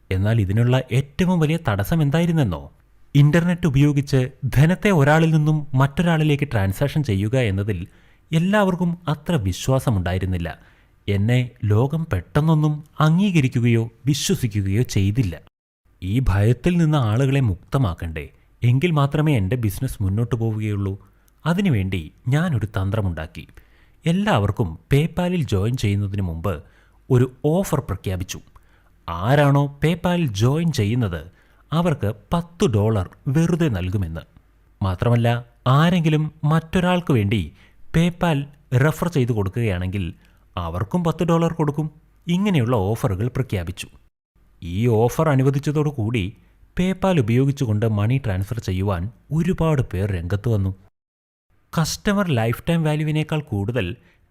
എന്നാൽ ഇതിനുള്ള ഏറ്റവും വലിയ തടസ്സം എന്തായിരുന്നെന്നോ? ഇൻ്റർനെറ്റ് ഉപയോഗിച്ച് ധനത്തെ ഒരാളിൽ നിന്നും മറ്റൊരാളിലേക്ക് ട്രാൻസാക്ഷൻ ചെയ്യുക എന്നതിൽ എല്ലാവർക്കും അത്ര വിശ്വാസമുണ്ടായിരുന്നില്ല. എന്നെ ലോകം പെട്ടെന്നൊന്നും അംഗീകരിക്കുകയോ വിശ്വസിക്കുകയോ ചെയ്തില്ല. ഈ ഭയത്തിൽ നിന്ന് ആളുകളെ മുക്തമാക്കണ്ടേ, എങ്കിൽ മാത്രമേ എൻ്റെ ബിസിനസ് മുന്നോട്ട് പോവുകയുള്ളൂ. അതിനുവേണ്ടി ഞാനൊരു തന്ത്രമുണ്ടാക്കി. എല്ലാവർക്കും പേപാലിൽ ജോയിൻ ചെയ്യുന്നതിന് മുമ്പ് ഒരു ഓഫർ പ്രഖ്യാപിച്ചു. ആരാണോ പേപാലിൽ ജോയിൻ ചെയ്യുന്നത് അവർക്ക് $10 വെറുതെ നൽകുമെന്ന്. മാത്രമല്ല ആരെങ്കിലും മറ്റൊരാൾക്ക് വേണ്ടി പേപാൽ റെഫർ ചെയ്തു കൊടുക്കുകയാണെങ്കിൽ അവർക്കും $10 കൊടുക്കും. ഇങ്ങനെയുള്ള ഓഫറുകൾ പ്രഖ്യാപിച്ചു. ഈ ഓഫർ അനുവദിച്ചതോടുകൂടി പേപാൽ ഉപയോഗിച്ചുകൊണ്ട് മണി ട്രാൻസ്ഫർ ചെയ്യുവാൻ ഒരുപാട് പേർ രംഗത്ത് വന്നു. കസ്റ്റമർ ലൈഫ് ടൈം വാല്യൂവിനേക്കാൾ കൂടുതൽ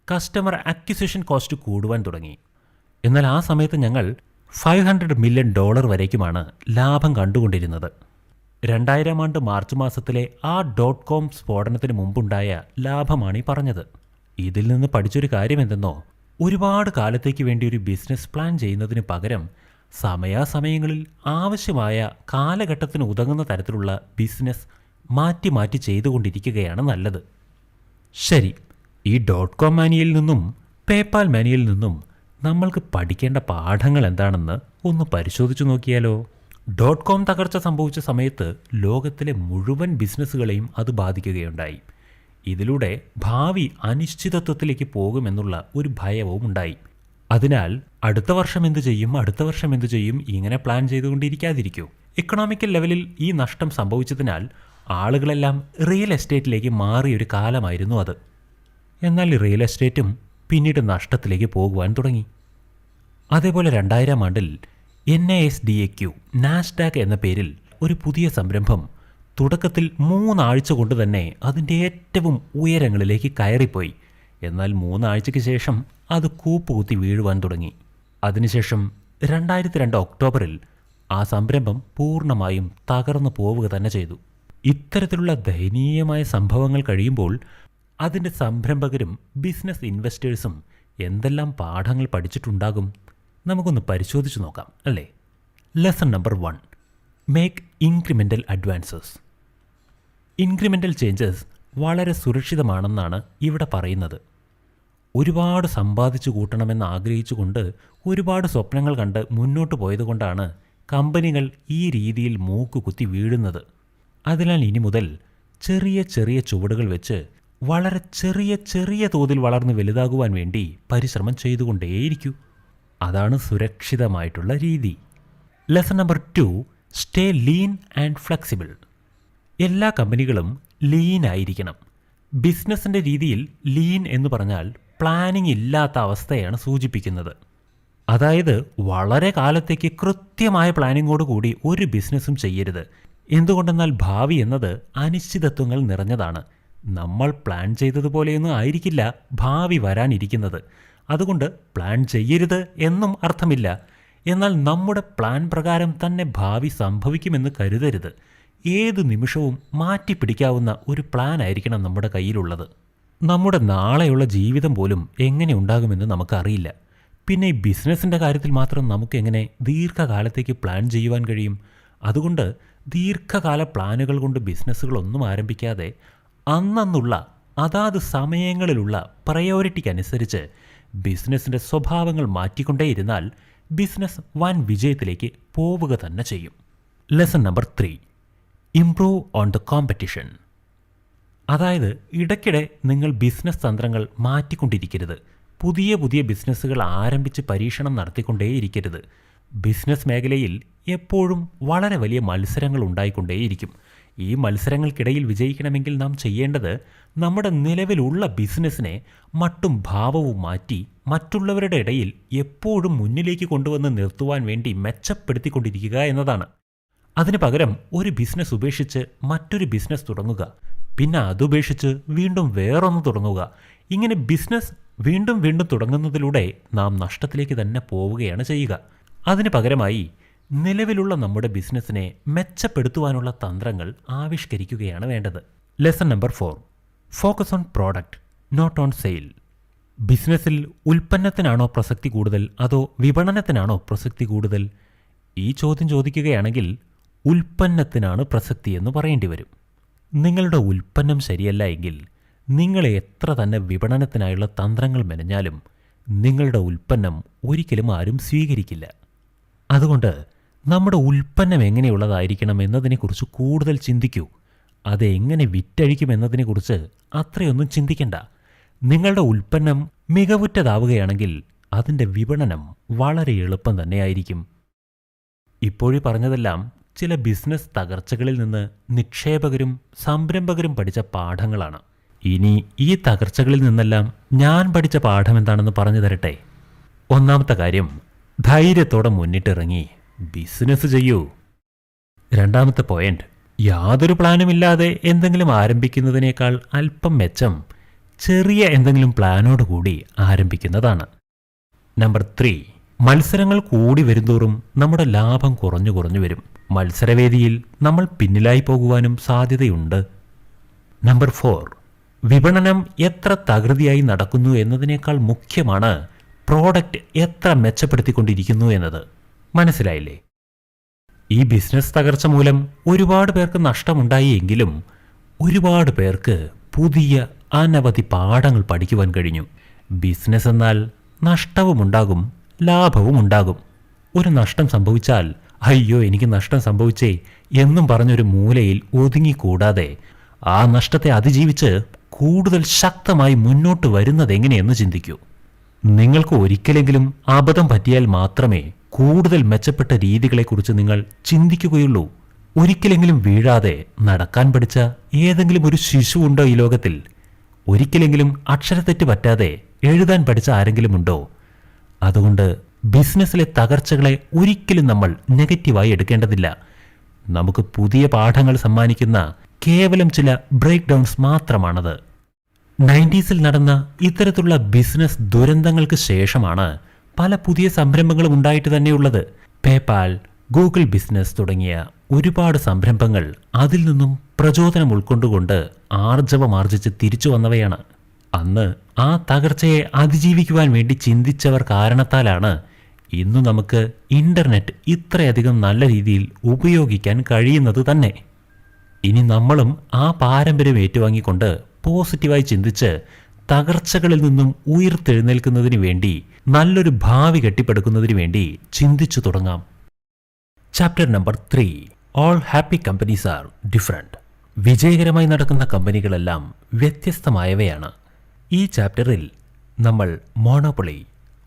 കസ്റ്റമർ അക്വിസിഷൻ കോസ്റ്റ് കൂടുവാൻ തുടങ്ങി. എന്നാൽ ആ സമയത്ത് ഞങ്ങൾ $500 മില്യൺ വരേക്കുമാണ് ലാഭം കണ്ടുകൊണ്ടിരുന്നത്. 2000 മാർച്ച് മാസത്തിലെ ആ .com സ്ഫോടനത്തിന് മുമ്പുണ്ടായ ലാഭമാണ് ഈ പറഞ്ഞത്. ഇതിൽ നിന്ന് പഠിച്ചൊരു കാര്യം എന്തെന്നോ, ഒരുപാട് കാലത്തേക്ക് വേണ്ടി ഒരു ബിസിനസ് പ്ലാൻ ചെയ്യുന്നതിന് പകരം സമയാസമയങ്ങളിൽ ആവശ്യമായ കാലഘട്ടത്തിന് ഉതകുന്ന തരത്തിലുള്ള ബിസിനസ് മാറ്റി മാറ്റി ചെയ്തുകൊണ്ടിരിക്കുകയാണ് നല്ലത്. ശരി, ഈ .com മാനിയയിൽ നിന്നും പേപാൽ മാനിയയിൽ നിന്നും നമ്മൾക്ക് പഠിക്കേണ്ട പാഠങ്ങൾ എന്താണെന്ന് ഒന്ന് പരിശോധിച്ചു നോക്കിയാലോ? .com തകർച്ച സംഭവിച്ച സമയത്ത് ലോകത്തിലെ മുഴുവൻ ബിസിനസ്സുകളെയും അത് ബാധിക്കുകയുണ്ടായി. ഇതിലൂടെ ഭാവി അനിശ്ചിതത്വത്തിലേക്ക് പോകുമെന്നുള്ള ഒരു ഭയവും ഉണ്ടായി. അതിനാൽ അടുത്ത വർഷം എന്തു ചെയ്യും ഇങ്ങനെ പ്ലാൻ ചെയ്തുകൊണ്ടിരിക്കാതിരിക്കൂ. ഇക്കണോമിക്കൽ ലെവലിൽ ഈ നഷ്ടം സംഭവിച്ചതിനാൽ ആളുകളെല്ലാം റിയൽ എസ്റ്റേറ്റിലേക്ക് മാറിയൊരു കാലമായിരുന്നു അത്. എന്നാൽ റിയൽ എസ്റ്റേറ്റും പിന്നീട് നഷ്ടത്തിലേക്ക് പോകുവാൻ തുടങ്ങി. അതേപോലെ 2000 NASDAQ നാസ്ഡാക്ക് എന്ന പേരിൽ ഒരു പുതിയ സംരംഭം തുടക്കത്തിൽ 3 ആഴ്ച കൊണ്ട് തന്നെ അതിൻ്റെ ഏറ്റവും ഉയരങ്ങളിലേക്ക് കയറിപ്പോയി. എന്നാൽ 3 ആഴ്ചയ്ക്ക് ശേഷം അത് കൂപ്പുകുത്തി വീഴുവാൻ തുടങ്ങി. അതിനുശേഷം 2002 ഒക്ടോബറിൽ ആ സംരംഭം പൂർണ്ണമായും തകർന്നു പോവുക തന്നെ ചെയ്തു. ഇത്തരത്തിലുള്ള ദയനീയമായ സംഭവങ്ങൾ കഴിയുമ്പോൾ അതിൻ്റെ സംരംഭകരും ബിസിനസ് ഇൻവെസ്റ്റേഴ്സും എന്തെല്ലാം പാഠങ്ങൾ പഠിച്ചിട്ടുണ്ടാകും? നമുക്കൊന്ന് പരിശോധിച്ചു നോക്കാം, അല്ലേ? Lesson number 1, make incremental advances. Incremental changes വളരെ സുരക്ഷിതമാണെന്നാണ് ഇവിടെ പറയുന്നത്. ഒരുപാട് സമ്പാദിച്ചു കൂട്ടണമെന്ന് ആഗ്രഹിച്ചുകൊണ്ട് ഒരുപാട് സ്വപ്നങ്ങൾ കണ്ട് മുന്നോട്ട് പോയതുകൊണ്ടാണ് കമ്പനികൾ ഈ രീതിയിൽ മൂക്കുകുത്തി വീഴുന്നത്. അതിനാൽ ഇനി മുതൽ ചെറിയ ചെറിയ ചുവടുകൾ വെച്ച് വളരെ ചെറിയ ചെറിയ തോതിൽ വളർന്ന് വലുതാകുവാൻ വേണ്ടി പരിശ്രമം ചെയ്തുകൊണ്ടേയിരിക്കൂ. അതാണ് സുരക്ഷിതമായിട്ടുള്ള രീതി. Lesson number 2, stay lean and flexible. എല്ലാ കമ്പനികളും ലീൻ ആയിരിക്കണം. ബിസിനസ്സിൻ്റെ രീതിയിൽ ലീൻ എന്ന് പറഞ്ഞാൽ പ്ലാനിംഗ് ഇല്ലാത്ത അവസ്ഥയാണ് സൂചിപ്പിക്കുന്നത്. അതായത് വളരെ കാലത്തേക്ക് കൃത്യമായ പ്ലാനിങ്ങോട് കൂടി ഒരു ബിസിനസ്സും ചെയ്യരുത്. എന്തുകൊണ്ടെന്നാൽ ഭാവി എന്നത് അനിശ്ചിതത്വങ്ങൾ നിറഞ്ഞതാണ്. നമ്മൾ പ്ലാൻ ചെയ്തതുപോലെയൊന്നും ആയിരിക്കില്ല ഭാവി വരാനിരിക്കുന്നത്. അതുകൊണ്ട് പ്ലാൻ ചെയ്യരുത് എന്നും അർത്ഥമില്ല. എന്നാൽ നമ്മുടെ പ്ലാൻ പ്രകാരം തന്നെ ഭാവി സംഭവിക്കുമെന്ന് കരുതരുത്. ഏതു നിമിഷവും മാറ്റിപ്പിടിക്കാവുന്ന ഒരു പ്ലാൻ ആയിരിക്കണം നമ്മുടെ കയ്യിലുള്ളത്. നമ്മുടെ നാളെയുള്ള ജീവിതം പോലും എങ്ങനെ ഉണ്ടാകുമെന്ന് നമുക്കറിയില്ല. പിന്നെ ഈ ബിസിനസ്സിൻ്റെ കാര്യത്തിൽ മാത്രം നമുക്കെങ്ങനെ ദീർഘകാലത്തേക്ക് പ്ലാൻ ചെയ്യുവാൻ കഴിയും? അതുകൊണ്ട് ദീർഘകാല പ്ലാനുകൾ കൊണ്ട് ബിസിനസ്സുകളൊന്നും ആരംഭിക്കാതെ അന്നുള്ള അതാത് സമയങ്ങളിലുള്ള പ്രയോറിറ്റിക്കനുസരിച്ച് ബിസിനസ്സിൻ്റെ സ്വഭാവങ്ങൾ മാറ്റിക്കൊണ്ടേയിരുന്നാൽ ബിസിനസ് വൻ വിജയത്തിലേക്ക് പോവുക തന്നെ ചെയ്യും. Lesson number 3, improve on the competition. അതായത് ഇടയ്ക്കിടെ നിങ്ങൾ ബിസിനസ് തന്ത്രങ്ങൾ മാറ്റിക്കൊണ്ടിരിക്കരുത്. പുതിയ പുതിയ ബിസിനസ്സുകൾ ആരംഭിച്ച് പരീക്ഷണം നടത്തിക്കൊണ്ടേയിരിക്കരുത്. ബിസിനസ് മേഖലയിൽ എപ്പോഴും വളരെ വലിയ മത്സരങ്ങൾ ഉണ്ടായിക്കൊണ്ടേയിരിക്കും. ഈ മത്സരങ്ങൾക്കിടയിൽ വിജയിക്കണമെങ്കിൽ നാം ചെയ്യേണ്ടത് നമ്മുടെ നിലവിലുള്ള ബിസിനസ്സിനെ മട്ടും ഭാവവും മാറ്റി മറ്റുള്ളവരുടെ ഇടയിൽ എപ്പോഴും മുന്നിലേക്ക് കൊണ്ടുവന്ന് നിർത്തുവാൻ വേണ്ടി മെച്ചപ്പെടുത്തിക്കൊണ്ടിരിക്കുക എന്നതാണ്. അതിന് പകരം ഒരു ബിസിനസ് ഉപേക്ഷിച്ച് മറ്റൊരു ബിസിനസ് തുടങ്ങുക, പിന്നെ അതുപേക്ഷിച്ച് വീണ്ടും വേറൊന്ന് തുടങ്ങുക. ഇങ്ങനെ ബിസിനസ് വീണ്ടും വീണ്ടും തുടങ്ങുന്നതിലൂടെ നാം നഷ്ടത്തിലേക്ക് തന്നെ പോവുകയാണ് ചെയ്യുക. അതിന് പകരമായി നിലവിലുള്ള നമ്മുടെ ബിസിനസ്സിനെ മെച്ചപ്പെടുത്തുവാനുള്ള തന്ത്രങ്ങൾ ആവിഷ്കരിക്കുകയാണ് വേണ്ടത്. Lesson number 4, focus on product not on sale. ബിസിനസ്സിൽ ഉൽപ്പന്നത്തിനാണോ പ്രസക്തി കൂടുതൽ അതോ വിപണനത്തിനാണോ പ്രസക്തി കൂടുതൽ? ഈ ചോദ്യം ചോദിക്കുകയാണെങ്കിൽ ഉൽപ്പന്നത്തിനാണ് പ്രസക്തി എന്ന് പറയേണ്ടി വരും. നിങ്ങളുടെ ഉൽപ്പന്നം ശരിയല്ല എങ്കിൽ നിങ്ങൾ എത്ര തന്നെ വിപണനത്തിനായുള്ള തന്ത്രങ്ങൾ മെനഞ്ഞാലും നിങ്ങളുടെ ഉൽപ്പന്നം ഒരിക്കലും ആരും സ്വീകരിക്കില്ല. അതുകൊണ്ട് നമ്മുടെ ഉൽപ്പന്നം എങ്ങനെയുള്ളതായിരിക്കണം എന്നതിനെക്കുറിച്ച് കൂടുതൽ ചിന്തിക്കൂ. അതെങ്ങനെ വിറ്റഴിക്കുമെന്നതിനെക്കുറിച്ച് അത്രയൊന്നും ചിന്തിക്കണ്ട. നിങ്ങളുടെ ഉൽപ്പന്നം മികവുറ്റതാവുകയാണെങ്കിൽ അതിൻ്റെ വിപണനം വളരെ എളുപ്പം തന്നെയായിരിക്കും. ഇപ്പോഴീ പറഞ്ഞതെല്ലാം ചില ബിസിനസ് തകർച്ചകളിൽ നിന്ന് നിക്ഷേപകരും സംരംഭകരും പഠിച്ച പാഠങ്ങളാണ്. ഇനി ഈ തകർച്ചകളിൽ നിന്നെല്ലാം ഞാൻ പഠിച്ച പാഠം എന്താണെന്ന് പറഞ്ഞു തരട്ടെ. ഒന്നാമത്തെ കാര്യം, ധൈര്യത്തോടെ മുന്നിട്ടിറങ്ങി ബിസിനസ് ചെയ്യൂ. രണ്ടാമത്തെ പോയിന്റ്, യാതൊരു പ്ലാനുമില്ലാതെ എന്തെങ്കിലും ആരംഭിക്കുന്നതിനേക്കാൾ അല്പം മെച്ചം ചെറിയ എന്തെങ്കിലും പ്ലാനോടുകൂടി ആരംഭിക്കുന്നതാണ്. നമ്പർ 3, മത്സരങ്ങൾ കൂടി വരുന്തോറും നമ്മുടെ ലാഭം കുറഞ്ഞു കുറഞ്ഞു വരും. മത്സരവേദിയിൽ നമ്മൾ പിന്നിലായി പോകുവാനും സാധ്യതയുണ്ട്. നമ്പർ 4, വിപണനം എത്ര തകൃതിയായി നടക്കുന്നു എന്നതിനേക്കാൾ മുഖ്യമാണ് പ്രോഡക്റ്റ് എത്ര മെച്ചപ്പെടുത്തിക്കൊണ്ടിരിക്കുന്നു എന്നത്. മനസ്സിലായില്ലേ? ഈ ബിസിനസ് തകർച്ച മൂലം ഒരുപാട് പേർക്ക് നഷ്ടമുണ്ടായി എങ്കിലും ഒരുപാട് പേർക്ക് പുതിയ അനവധി പാഠങ്ങൾ പഠിക്കുവാൻ കഴിഞ്ഞു. ബിസിനസ് എന്നാൽ നഷ്ടവുമുണ്ടാകും ലാഭവും ഉണ്ടാകും. ഒരു നഷ്ടം സംഭവിച്ചാൽ അയ്യോ എനിക്ക് നഷ്ടം സംഭവിച്ചേ എന്നും പറഞ്ഞൊരു മൂലയിൽ ഒതുങ്ങിക്കൂടാതെ ആ നഷ്ടത്തെ അതിജീവിച്ച് കൂടുതൽ ശക്തമായി മുന്നോട്ട് വരുന്നതെങ്ങനെയെന്ന് ചിന്തിക്കൂ. നിങ്ങൾക്ക് ഒരിക്കലെങ്കിലും അബദ്ധം പറ്റിയാൽ മാത്രമേ കൂടുതൽ മെച്ചപ്പെട്ട രീതികളെക്കുറിച്ച് നിങ്ങൾ ചിന്തിക്കുകയുള്ളൂ. ഒരിക്കലെങ്കിലും വീഴാതെ നടക്കാൻ പഠിച്ച ഏതെങ്കിലും ഒരു ശിശു ഉണ്ടോ ഈ ലോകത്തിൽ? ഒരിക്കലെങ്കിലും അക്ഷരത്തെറ്റ് പറ്റാതെ എഴുതാൻ പഠിച്ച ആരെങ്കിലും ഉണ്ടോ? അതുകൊണ്ട് ബിസിനസ്സിലെ തകർച്ചകളെ ഒരിക്കലും നമ്മൾ നെഗറ്റീവായി എടുക്കേണ്ടതില്ല. നമുക്ക് പുതിയ പാഠങ്ങൾ സമ്മാനിക്കുന്ന കേവലം ചില ബ്രേക്ക് ഡൗൺസ് മാത്രമാണത്. 90s നടന്ന ഇത്തരത്തിലുള്ള ബിസിനസ് ദുരന്തങ്ങൾക്ക് ശേഷമാണ് പല പുതിയ സംരംഭങ്ങളും ഉണ്ടായിട്ട് തന്നെയുള്ളത്. പേപാൽ, ഗൂഗിൾ ബിസിനസ് തുടങ്ങിയ ഒരുപാട് സംരംഭങ്ങൾ അതിൽ നിന്നും പ്രചോദനം ഉൾക്കൊണ്ടുകൊണ്ട് ആർജവമാർജിച്ച് തിരിച്ചു വന്നവയാണ്. അന്ന് ആ തകർച്ചയെ അതിജീവിക്കുവാൻ വേണ്ടി ചിന്തിച്ചവർ കാരണത്താലാണ് ഇന്നു നമുക്ക് ഇൻ്റർനെറ്റ് ഇത്രയധികം നല്ല രീതിയിൽ ഉപയോഗിക്കാൻ കഴിയുന്നത് തന്നെ. ഇനി നമ്മളും ആ പാരമ്പര്യം ഏറ്റുവാങ്ങിക്കൊണ്ട് പോസിറ്റീവായി ചിന്തിച്ച് തകർച്ചകളിൽ നിന്നും ഉയർത്തെഴുന്നേൽക്കുന്നതിന് വേണ്ടി, നല്ലൊരു ഭാവി കെട്ടിപ്പടുക്കുന്നതിന് വേണ്ടി ചിന്തിച്ചു തുടങ്ങാം. Chapter number 3. All happy companies are different. വിജയകരമായി നടക്കുന്ന കമ്പനികളെല്ലാം വ്യത്യസ്തമായവയാണ്. ഈ ചാപ്റ്ററിൽ നമ്മൾ മോണോപ്പൊളി,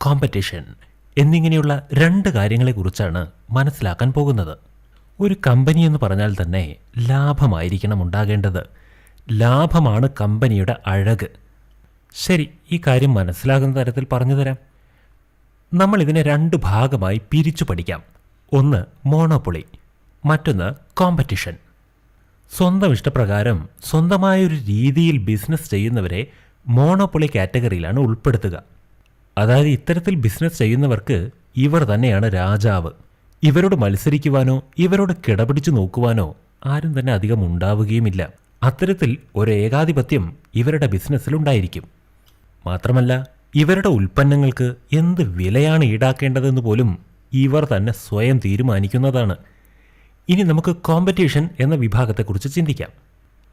കോമ്പറ്റീഷൻ എന്നിങ്ങനെയുള്ള 2 കാര്യങ്ങളെക്കുറിച്ചാണ് മനസ്സിലാക്കാൻ പോകുന്നത്. ഒരു കമ്പനി എന്ന് പറഞ്ഞാൽ തന്നെ ലാഭമായിരിക്കണം ഉണ്ടാകേണ്ടത്. ലാഭമാണ് കമ്പനിയുടെ അഴക്. ശരി, ഈ കാര്യം മനസ്സിലാകുന്ന തരത്തിൽ പറഞ്ഞു തരാം. നമ്മൾ ഇതിനെ 2 ഭാഗമായി പിരിച്ചു പഠിക്കാം. ഒന്ന് മോണോപ്പൊളി, മറ്റൊന്ന് കോമ്പറ്റീഷൻ. സ്വന്തം ഇഷ്ടപ്രകാരം സ്വന്തമായൊരു രീതിയിൽ ബിസിനസ് ചെയ്യുന്നവരെ മോണോപ്പൊളി കാറ്റഗറിയിലാണ് ഉൾപ്പെടുത്തുക. അതായത് ഇത്തരത്തിൽ ബിസിനസ് ചെയ്യുന്നവർക്ക് ഇവർ തന്നെയാണ് രാജാവ്. ഇവരോട് മത്സരിക്കുവാനോ ഇവരോട് കിടപിടിച്ചു നോക്കുവാനോ ആരും തന്നെ അധികം ഉണ്ടാവുകയുമില്ല. അത്തരത്തിൽ ഒരു ഏകാധിപത്യം ഇവരുടെ ബിസിനസ്സിലുണ്ടായിരിക്കും. മാത്രമല്ല ഇവരുടെ ഉൽപ്പന്നങ്ങൾക്ക് എന്ത് വിലയാണ് ഈടാക്കേണ്ടതെന്ന് പോലും ഇവർ തന്നെ സ്വയം തീരുമാനിക്കുന്നതാണ്. ഇനി നമുക്ക് കോമ്പറ്റീഷൻ എന്ന വിഭാഗത്തെക്കുറിച്ച് ചിന്തിക്കാം.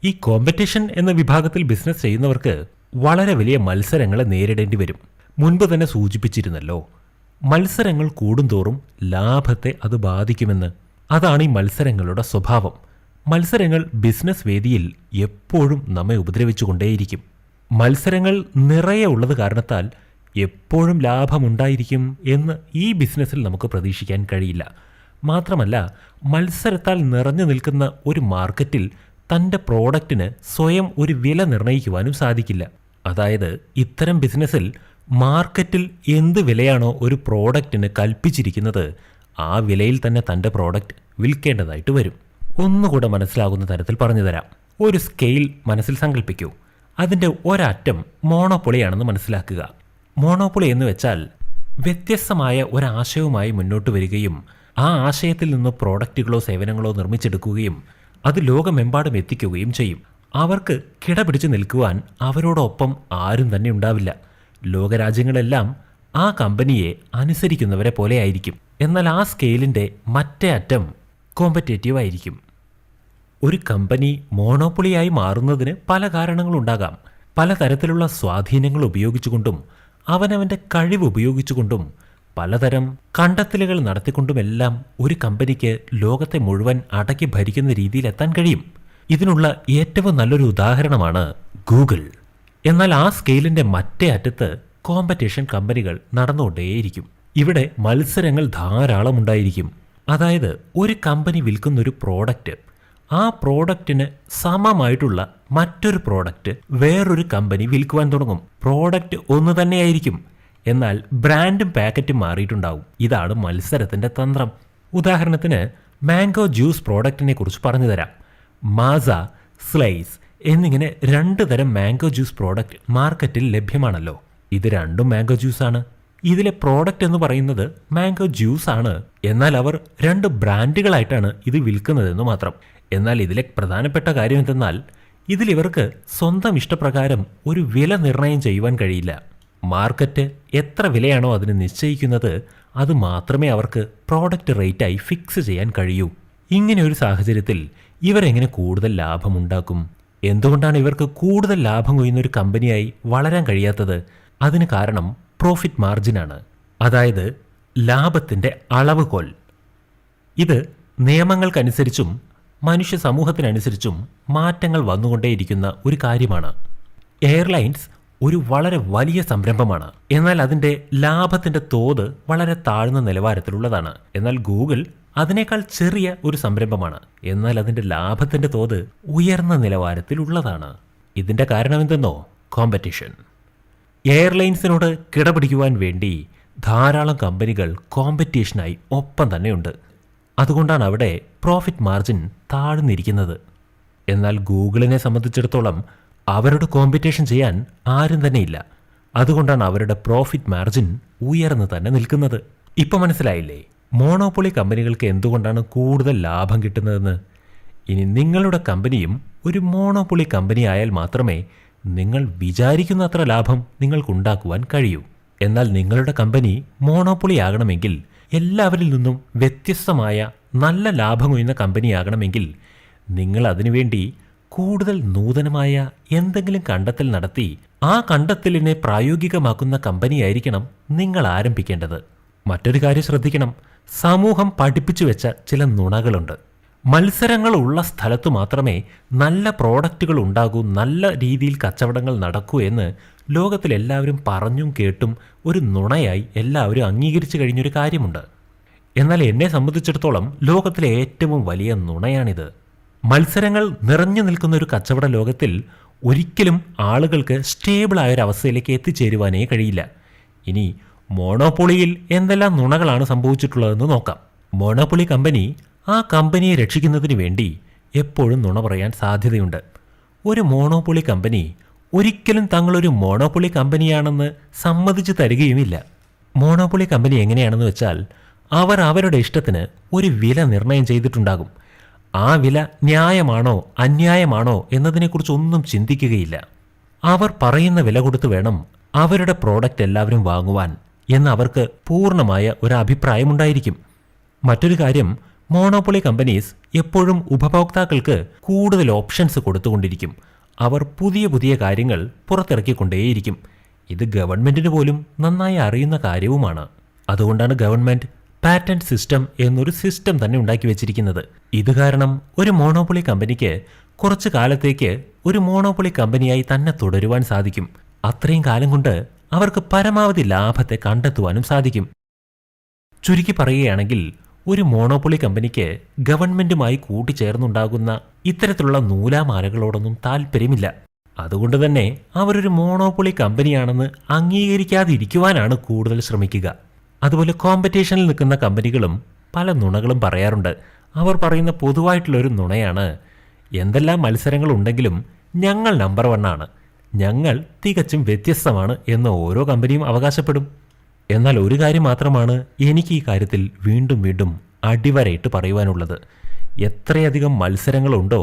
ഈ കോമ്പറ്റീഷൻ എന്ന വിഭാഗത്തിൽ ബിസിനസ് ചെയ്യുന്നവർക്ക് വളരെ വലിയ മത്സരങ്ങളെ നേരിടേണ്ടി വരും. മുൻപ് തന്നെ സൂചിപ്പിച്ചിരുന്നല്ലോ, മത്സരങ്ങൾ കൂടുന്തോറും ലാഭത്തെ അത് ബാധിക്കുമെന്ന്. അതാണ് ഈ മത്സരങ്ങളുടെ സ്വഭാവം. മത്സരങ്ങൾ ബിസിനസ് വേദിയിൽ എപ്പോഴും നമ്മെ ഉപദ്രവിച്ചുകൊണ്ടേയിരിക്കും. മത്സരങ്ങൾ നിറയെ ഉള്ളത് കാരണത്താൽ എപ്പോഴും ലാഭമുണ്ടായിരിക്കും എന്ന് ഈ ബിസിനസ്സിൽ നമുക്ക് പ്രതീക്ഷിക്കാൻ കഴിയില്ല. മാത്രമല്ല മത്സരത്താൽ നിറഞ്ഞു നിൽക്കുന്ന ഒരു മാർക്കറ്റിൽ തൻ്റെ പ്രോഡക്റ്റിന് സ്വയം ഒരു വില നിർണ്ണയിക്കുവാനും സാധിക്കില്ല. അതായത് ഇത്തരം ബിസിനസ്സിൽ മാർക്കറ്റിൽ എന്ത് വിലയാണോ ഒരു പ്രോഡക്റ്റിന് കൽപ്പിച്ചിരിക്കുന്നത് ആ വിലയിൽ തന്നെ തൻ്റെ പ്രോഡക്റ്റ് വിൽക്കേണ്ടതായിട്ട് വരും. ഒന്നുകൂടെ മനസ്സിലാകുന്ന തരത്തിൽ പറഞ്ഞു തരാം. ഒരു സ്കെയിൽ മനസ്സിൽ സങ്കല്പിക്കൂ. അതിൻ്റെ ഒരറ്റം മോണോപ്പൊളിയാണെന്ന് മനസ്സിലാക്കുക. മോണോപ്പൊളി എന്ന് വെച്ചാൽ വ്യത്യസ്തമായ ഒരാശയവുമായി മുന്നോട്ട് വരികയും ആ ആശയത്തിൽ നിന്ന് പ്രോഡക്റ്റുകളോ സേവനങ്ങളോ നിർമ്മിച്ചെടുക്കുകയും അത് ലോകമെമ്പാടും എത്തിക്കുകയും ചെയ്യും. അവർക്ക് കിടപിടിച്ച് നിൽക്കുവാൻ അവരോടൊപ്പം ആരും തന്നെ ഉണ്ടാവില്ല. ലോകരാജ്യങ്ങളെല്ലാം ആ കമ്പനിയെ അനുസരിക്കുന്നവരെ പോലെ ആയിരിക്കും. എന്നാൽ ആ സ്കെയിലിൻ്റെ മറ്റേ അറ്റം കോമ്പറ്റേറ്റീവ് ആയിരിക്കും. ഒരു കമ്പനി മോണോപ്പൊളിയായി മാറുന്നതിന് പല കാരണങ്ങളുണ്ടാകാം. പലതരത്തിലുള്ള സ്വാധീനങ്ങൾ ഉപയോഗിച്ചുകൊണ്ടും അവനവൻ്റെ കഴിവ് ഉപയോഗിച്ചുകൊണ്ടും പലതരം കണ്ടെത്തലുകൾ നടത്തിക്കൊണ്ടുമെല്ലാം ഒരു കമ്പനിക്ക് ലോകത്തെ മുഴുവൻ അടക്കി ഭരിക്കുന്ന രീതിയിലെത്താൻ കഴിയും. ഇതിനുള്ള ഏറ്റവും നല്ലൊരു ഉദാഹരണമാണ് ഗൂഗിൾ. എന്നാൽ ആ സ്കെയിലിൻ്റെ മറ്റേ അറ്റത്ത് കോമ്പറ്റീഷൻ കമ്പനികൾ നടന്നുകൊണ്ടേയിരിക്കും. ഇവിടെ മത്സരങ്ങൾ ധാരാളം ഉണ്ടായിരിക്കും. അതായത് ഒരു കമ്പനി വിൽക്കുന്നൊരു പ്രോഡക്റ്റ്, ആ പ്രോഡക്റ്റിന് സമമായിട്ടുള്ള മറ്റൊരു പ്രോഡക്റ്റ് വേറൊരു കമ്പനി വിൽക്കുവാൻ തുടങ്ങും. പ്രോഡക്റ്റ് ഒന്ന് തന്നെയായിരിക്കും, എന്നാൽ ബ്രാൻഡും പാക്കറ്റും മാറിയിട്ടുണ്ടാവും. ഇതാണ് മത്സരത്തിൻ്റെ തന്ത്രം. ഉദാഹരണത്തിന് മാംഗോ ജ്യൂസ് പ്രോഡക്റ്റിനെ കുറിച്ച് പറഞ്ഞു തരാം. മാസ, സ്ലൈസ് എന്നിങ്ങനെ 2 തരം മാംഗോ ജ്യൂസ് പ്രോഡക്റ്റ് മാർക്കറ്റിൽ ലഭ്യമാണല്ലോ. ഇത് രണ്ടും മാംഗോ ജ്യൂസാണ്. ഇതിലെ പ്രോഡക്റ്റ് എന്ന് പറയുന്നത് മാംഗോ ജ്യൂസ് ആണ്. എന്നാൽ അവർ 2 ബ്രാൻഡുകളായിട്ടാണ് ഇത് വിൽക്കുന്നതെന്ന് മാത്രം. എന്നാൽ ഇതിലെ പ്രധാനപ്പെട്ട കാര്യം എന്തെന്നാൽ ഇതിലിവർക്ക് സ്വന്തം ഇഷ്ടപ്രകാരം ഒരു വില നിർണ്ണയം ചെയ്യുവാൻ കഴിയില്ല. മാർക്കറ്റ് എത്ര വിലയാണോ അതിന് നിശ്ചയിക്കുന്നത് അത് മാത്രമേ അവർക്ക് പ്രോഡക്റ്റ് റേറ്റായി ഫിക്സ് ചെയ്യാൻ കഴിയൂ. ഇങ്ങനെ ഒരു സാഹചര്യത്തിൽ ഇവരെങ്ങനെ കൂടുതൽ ലാഭമുണ്ടാക്കും? എന്തുകൊണ്ടാണ് ഇവർക്ക് കൂടുതൽ ലാഭം കൊയ്യുന്നൊരു കമ്പനിയായി വളരാൻ കഴിയാത്തത്? അതിന് കാരണം പ്രോഫിറ്റ് മാർജിനാണ്. അതായത് ലാഭത്തിൻ്റെ അളവുകോൽ. ഇത് നിയമങ്ങൾക്കനുസരിച്ചും മനുഷ്യ സമൂഹത്തിനനുസരിച്ചും മാറ്റങ്ങൾ വന്നുകൊണ്ടേയിരിക്കുന്ന ഒരു കാര്യമാണ്. എയർലൈൻസ് ഒരു വളരെ വലിയ സംരംഭമാണ്. എന്നാൽ അതിൻ്റെ ലാഭത്തിൻ്റെ തോത് വളരെ താഴ്ന്ന നിലവാരത്തിലുള്ളതാണ്. എന്നാൽ ഗൂഗിൾ അതിനേക്കാൾ ചെറിയ ഒരു സംരംഭമാണ്. എന്നാൽ അതിൻ്റെ ലാഭത്തിൻ്റെ തോത് ഉയർന്ന നിലവാരത്തിലുള്ളതാണ്. ഇതിൻ്റെ കാരണം എന്തെന്നോ? കോമ്പറ്റീഷൻ. എയർലൈൻസിനോട് കിടപിടിക്കുവാൻ വേണ്ടി ധാരാളം കമ്പനികൾ കോമ്പറ്റീഷനായി ഒപ്പം തന്നെയുണ്ട്. അതുകൊണ്ടാണ് അവിടെ പ്രോഫിറ്റ് മാർജിൻ താഴ്ന്നിരിക്കുന്നത്. എന്നാൽ ഗൂഗിളിനെ സംബന്ധിച്ചിടത്തോളം അവരുടെ കോമ്പറ്റീഷൻ ചെയ്യാൻ ആരും തന്നെ ഇല്ല. അതുകൊണ്ടാണ് അവരുടെ പ്രോഫിറ്റ് മാർജിൻ ഉയർന്നു തന്നെ നിൽക്കുന്നത്. ഇപ്പം മനസ്സിലായില്ലേ മോണോപ്പൊളി കമ്പനികൾക്ക് എന്തുകൊണ്ടാണ് കൂടുതൽ ലാഭം കിട്ടുന്നതെന്ന്? ഇനി നിങ്ങളുടെ കമ്പനിയും ഒരു മോണോപ്പൊളി കമ്പനി ആയാൽ മാത്രമേ നിങ്ങൾ വിചാരിക്കുന്ന അത്ര ലാഭം നിങ്ങൾക്കുണ്ടാക്കുവാൻ കഴിയൂ. എന്നാൽ നിങ്ങളുടെ കമ്പനി മോണോപ്പൊളി ആകണമെങ്കിൽ, എല്ലാവരിൽ നിന്നും വ്യത്യസ്തമായ നല്ല ലാഭം ഉയർന്ന കമ്പനിയാകണമെങ്കിൽ നിങ്ങൾ അതിനുവേണ്ടി കൂടുതൽ നൂതനമായ എന്തെങ്കിലും കണ്ടെത്തൽ നടത്തി ആ കണ്ടെത്തലിനെ പ്രായോഗികമാക്കുന്ന കമ്പനിയായിരിക്കണം നിങ്ങൾ ആരംഭിക്കേണ്ടത്. മറ്റൊരു കാര്യം ശ്രദ്ധിക്കണം. സമൂഹം പഠിപ്പിച്ചു വെച്ച ചില നുണകളുണ്ട്. മത്സരങ്ങൾ ഉള്ള സ്ഥലത്ത് മാത്രമേ നല്ല പ്രോഡക്റ്റുകൾ ഉണ്ടാകൂ, നല്ല രീതിയിൽ കച്ചവടങ്ങൾ നടക്കൂ എന്ന് ലോകത്തിലെല്ലാവരും പറഞ്ഞും കേട്ടും ഒരു നുണയായി എല്ലാവരും അംഗീകരിച്ചു കഴിഞ്ഞൊരു കാര്യമുണ്ട്. എന്നാൽ എന്നെ സംബന്ധിച്ചിടത്തോളം ലോകത്തിലെ ഏറ്റവും വലിയ നുണയാണിത്. മത്സരങ്ങൾ നിറഞ്ഞു നിൽക്കുന്ന ഒരു കച്ചവട ലോകത്തിൽ ഒരിക്കലും ആളുകൾക്ക് സ്റ്റേബിളായൊരവസ്ഥയിലേക്ക് എത്തിച്ചേരുവാനേ കഴിയില്ല. ഇനി മോണോപ്പൊളിയിൽ എന്തെല്ലാം നുണകളാണ് സംഭവിച്ചിട്ടുള്ളതെന്ന് നോക്കാം. മോണോപ്പൊളി കമ്പനി ആ കമ്പനിയെ രക്ഷിക്കുന്നതിന് വേണ്ടി എപ്പോഴും നുണ പറയാൻ സാധ്യതയുണ്ട്. ഒരു മോണോപ്പൊളി കമ്പനി ഒരിക്കലും തങ്ങളൊരു മോണോപ്പൊളി കമ്പനിയാണെന്ന് സമ്മതിച്ചു തരികയുമില്ല. മോണോപ്പൊളി കമ്പനി എങ്ങനെയാണെന്ന് വെച്ചാൽ അവർ അവരുടെ ഇഷ്ടത്തിന് ഒരു വില നിർണ്ണയം ചെയ്തിട്ടുണ്ടാകും. ആ വില ന്യായമാണോ അന്യായമാണോ എന്നതിനെക്കുറിച്ച് ഒന്നും ചിന്തിക്കുകയില്ല. അവർ പറയുന്ന വില കൊടുത്ത് വേണം അവരുടെ പ്രോഡക്റ്റ് എല്ലാവരും വാങ്ങുവാൻ എന്ന് അവർക്ക് പൂർണ്ണമായ ഒരു അഭിപ്രായമുണ്ടായിരിക്കും. മറ്റൊരു കാര്യം, മോണോപ്പൊളി കമ്പനീസ് എപ്പോഴും ഉപഭോക്താക്കൾക്ക് കൂടുതൽ ഓപ്ഷൻസ് കൊടുത്തുകൊണ്ടിരിക്കും. അവർ പുതിയ പുതിയ കാര്യങ്ങൾ പുറത്തിറക്കിക്കൊണ്ടേയിരിക്കും. ഇത് ഗവൺമെൻറ്റിന് പോലും നന്നായി അറിയുന്ന കാര്യവുമാണ്. അതുകൊണ്ടാണ് ഗവൺമെൻറ് പാറ്റന്റ് സിസ്റ്റം എന്നൊരു സിസ്റ്റം തന്നെ ഉണ്ടാക്കി വെച്ചിരിക്കുന്നത്. ഇത് കാരണം ഒരു മോണോപ്പൊളി കമ്പനിക്ക് കുറച്ചു കാലത്തേക്ക് ഒരു മോണോപ്പൊളി കമ്പനിയായി തന്നെ തുടരുവാൻ സാധിക്കും. അത്രയും കാലം കൊണ്ട് അവർക്ക് പരമാവധി ലാഭത്തെ കണ്ടെത്തുവാനും സാധിക്കും. ചുരുക്കി പറയുകയാണെങ്കിൽ ഒരു മോണോപ്പൊളി കമ്പനിക്ക് ഗവൺമെന്റുമായി കൂട്ടിച്ചേർന്നുണ്ടാകുന്ന ഇത്തരത്തിലുള്ള നൂലാമാലകളോടൊന്നും താല്പര്യമില്ല. അതുകൊണ്ട് തന്നെ അവരൊരു മോണോപ്പൊളി കമ്പനിയാണെന്ന് അംഗീകരിക്കാതിരിക്കുവാനാണ് കൂടുതൽ ശ്രമിക്കുക. അതുപോലെ കോമ്പറ്റീഷനിൽ നിൽക്കുന്ന കമ്പനികളും പല നുണകളും പറയാറുണ്ട്. അവർ പറയുന്ന പൊതുവായിട്ടുള്ളൊരു നുണയാണ്, എന്തെല്ലാം മത്സരങ്ങളുണ്ടെങ്കിലും ഞങ്ങൾ നമ്പർ 1 ആണ്, ഞങ്ങൾ തികച്ചും വ്യത്യസ്തമാണ് എന്ന് ഓരോ കമ്പനിയും അവകാശപ്പെടും. എന്നാൽ ഒരു കാര്യം മാത്രമാണ് എനിക്ക് ഈ കാര്യത്തിൽ വീണ്ടും വീണ്ടും അടിവരയിട്ട് പറയുവാനുള്ളത്. എത്രയധികം മത്സരങ്ങളുണ്ടോ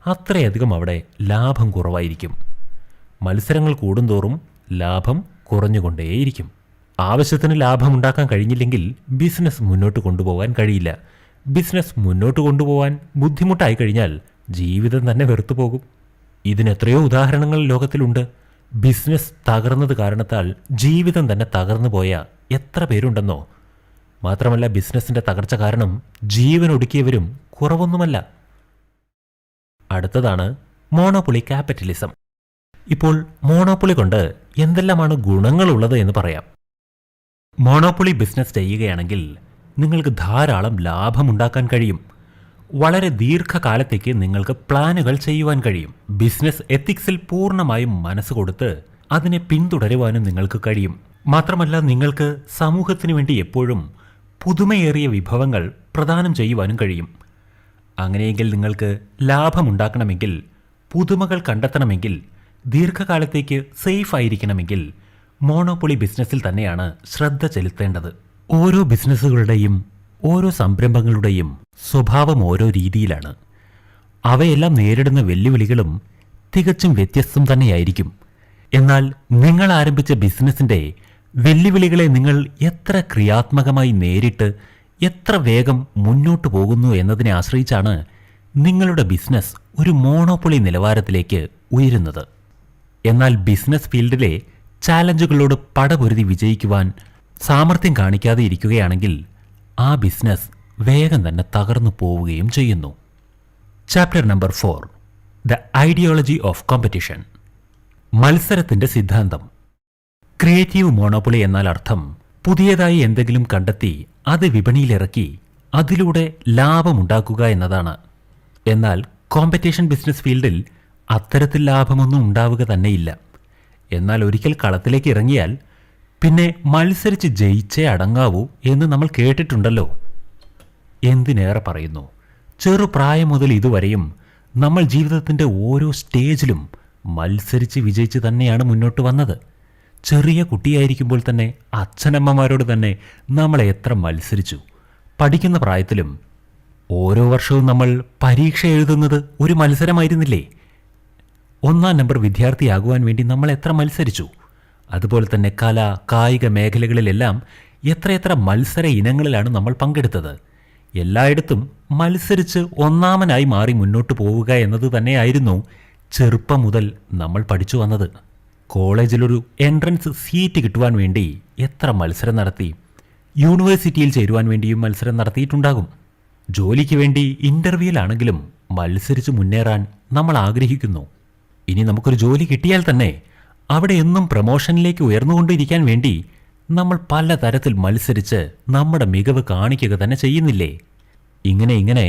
അത്രയധികം അവിടെ ലാഭം കുറവായിരിക്കും. മത്സരങ്ങൾ കൂടുന്തോറും ലാഭം കുറഞ്ഞുകൊണ്ടേയിരിക്കും. ആവശ്യത്തിന് ലാഭമുണ്ടാക്കാൻ കഴിഞ്ഞില്ലെങ്കിൽ ബിസിനസ് മുന്നോട്ട് കൊണ്ടുപോകാൻ കഴിയില്ല. ബിസിനസ് മുന്നോട്ട് കൊണ്ടുപോകാൻ ബുദ്ധിമുട്ടായി കഴിഞ്ഞാൽ ജീവിതം തന്നെ വെറുത്തു പോകും. ഇതിനെത്രയോ ഉദാഹരണങ്ങൾ ലോകത്തിലുണ്ട്. ബിസിനസ് തകർന്നത് കാരണത്താൽ ജീവിതം തന്നെ തകർന്നു പോയ എത്ര പേരുണ്ടെന്നോ. മാത്രമല്ല, ബിസിനസിന്റെ തകർച്ച കാരണം ജീവൻ ഒടുക്കിയവരും കുറവൊന്നുമല്ല. അടുത്തതാണ് മോണോപ്പൊളി ക്യാപിറ്റലിസം. ഇപ്പോൾ മോണോപ്പൊളി കൊണ്ട് എന്തെല്ലാമാണ് ഗുണങ്ങളുള്ളത് എന്ന് പറയാം. മോണോപ്പൊളി ബിസിനസ് ചെയ്യുകയാണെങ്കിൽ നിങ്ങൾക്ക് ധാരാളം ലാഭമുണ്ടാക്കാൻ കഴിയും. വളരെ ദീർഘകാലത്തേക്ക് നിങ്ങൾക്ക് പ്ലാനുകൾ ചെയ്യുവാൻ കഴിയും. ബിസിനസ് എത്തിക്സിൽ പൂർണ്ണമായും മനസ്സ് കൊടുത്ത് അതിനെ പിന്തുടരുവാനും നിങ്ങൾക്ക് കഴിയും. മാത്രമല്ല, നിങ്ങൾക്ക് സമൂഹത്തിനു വേണ്ടി എപ്പോഴും പുതുമയേറിയ വിഭവങ്ങൾ പ്രദാനം ചെയ്യുവാനും കഴിയും. അങ്ങനെയെങ്കിൽ നിങ്ങൾക്ക് ലാഭമുണ്ടാക്കണമെങ്കിൽ, പുതുമകൾ കണ്ടെത്തണമെങ്കിൽ, ദീർഘകാലത്തേക്ക് സേഫ് ആയിരിക്കണമെങ്കിൽ മോണോപ്പൊളി ബിസിനസ്സിൽ തന്നെയാണ് ശ്രദ്ധ ചെലുത്തേണ്ടത്. ഓരോ ബിസിനസ്സുകളുടെയും ഓരോ സംരംഭങ്ങളുടെയും സ്വഭാവം ഓരോ രീതിയിലാണ്. അവയെല്ലാം നേരിടുന്ന വെല്ലുവിളികളും തികച്ചും വ്യത്യസ്തം തന്നെയായിരിക്കും. എന്നാൽ നിങ്ങൾ ആരംഭിച്ച ബിസിനസ്സിൻ്റെ വെല്ലുവിളികളെ നിങ്ങൾ എത്ര ക്രിയാത്മകമായി നേരിട്ട് എത്ര വേഗം മുന്നോട്ടു പോകുന്നു എന്നതിനെ ആശ്രയിച്ചാണ് നിങ്ങളുടെ ബിസിനസ് ഒരു മോണോപ്പൊളി നിലവാരത്തിലേക്ക് ഉയരുന്നത്. എന്നാൽ ബിസിനസ് ഫീൽഡിലെ ചാലഞ്ചുകളോട് പടപൊരുതി വിജയിക്കുവാൻ സാമർഥ്യം കാണിക്കാതെ ഇരിക്കുകയാണെങ്കിൽ ആ ബിസിനസ് വേഗം തന്നെ തകർന്നു പോവുകയും ചെയ്യുന്നു. Chapter number 4, the ideology of competition. മത്സരത്തിന്റെ സിദ്ധാന്തം. ക്രിയേറ്റീവ് മോണോപ്പൊളി എന്നാൽ അർത്ഥം പുതിയതായി എന്തെങ്കിലും കണ്ടെത്തി അത് വിപണിയിലിറക്കി അതിലൂടെ ലാഭമുണ്ടാക്കുക എന്നതാണ്. എന്നാൽ കോമ്പറ്റീഷൻ ബിസിനസ് ഫീൽഡിൽ അത്തരത്തിൽ ലാഭമൊന്നും ഉണ്ടാവുക തന്നെയില്ല. എന്നാൽ ഒരിക്കൽ കളത്തിലേക്ക് ഇറങ്ങിയാൽ പിന്നെ മത്സരിച്ച് ജയിച്ചേ അടങ്ങാവൂ എന്ന് നമ്മൾ കേട്ടിട്ടുണ്ടല്ലോ. എന്തിനേറെ പറയുന്നു, ചെറുപ്രായം മുതൽ ഇതുവരെയും നമ്മൾ ജീവിതത്തിൻ്റെ ഓരോ സ്റ്റേജിലും മത്സരിച്ച് വിജയിച്ച് തന്നെയാണ് മുന്നോട്ട് വന്നത്. ചെറിയ കുട്ടിയായിരിക്കുമ്പോൾ തന്നെ അച്ഛനമ്മമാരോട് തന്നെ നമ്മൾ എത്ര മത്സരിച്ചു. പഠിക്കുന്ന പ്രായത്തിലും ഓരോ വർഷവും നമ്മൾ പരീക്ഷ എഴുതുന്നത് ഒരു മത്സരമായിരുന്നില്ലേ? 1-ാം നമ്പർ വിദ്യാർത്ഥിയാകുവാൻ വേണ്ടി നമ്മൾ എത്ര മത്സരിച്ചു. അതുപോലെ തന്നെ കല, കായിക മേഖലകളിലെല്ലാം എത്രയെത്ര മത്സര ഇനങ്ങളിലാണ് നമ്മൾ പങ്കെടുത്തത്. എല്ലായിടത്തും മത്സരിച്ച് ഒന്നാമനായി മാറി മുന്നോട്ട് പോവുക എന്നത് തന്നെയായിരുന്നു ചെറുപ്പം മുതൽ നമ്മൾ പഠിച്ചു വന്നത്. കോളേജിലൊരു എൻട്രൻസ് സീറ്റ് കിട്ടുവാൻ വേണ്ടി എത്ര മത്സരം നടത്തി. യൂണിവേഴ്സിറ്റിയിൽ ചേരുവാൻ വേണ്ടിയും മത്സരം നടത്തിയിട്ടുണ്ടാകും. ജോലിക്ക് വേണ്ടി ഇൻ്റർവ്യൂവിലാണെങ്കിലും മത്സരിച്ച് മുന്നേറാൻ നമ്മൾ ആഗ്രഹിക്കുന്നു. ഇനി നമുക്കൊരു ജോലി കിട്ടിയാൽ തന്നെ അവിടെ എന്നും പ്രമോഷനിലേക്ക് ഉയർന്നുകൊണ്ടിരിക്കാൻ വേണ്ടി നമ്മൾ പലതരത്തിൽ മത്സരിച്ച് നമ്മുടെ മികവ് കാണിക്കുക തന്നെ ചെയ്യുന്നില്ലേ? ഇങ്ങനെ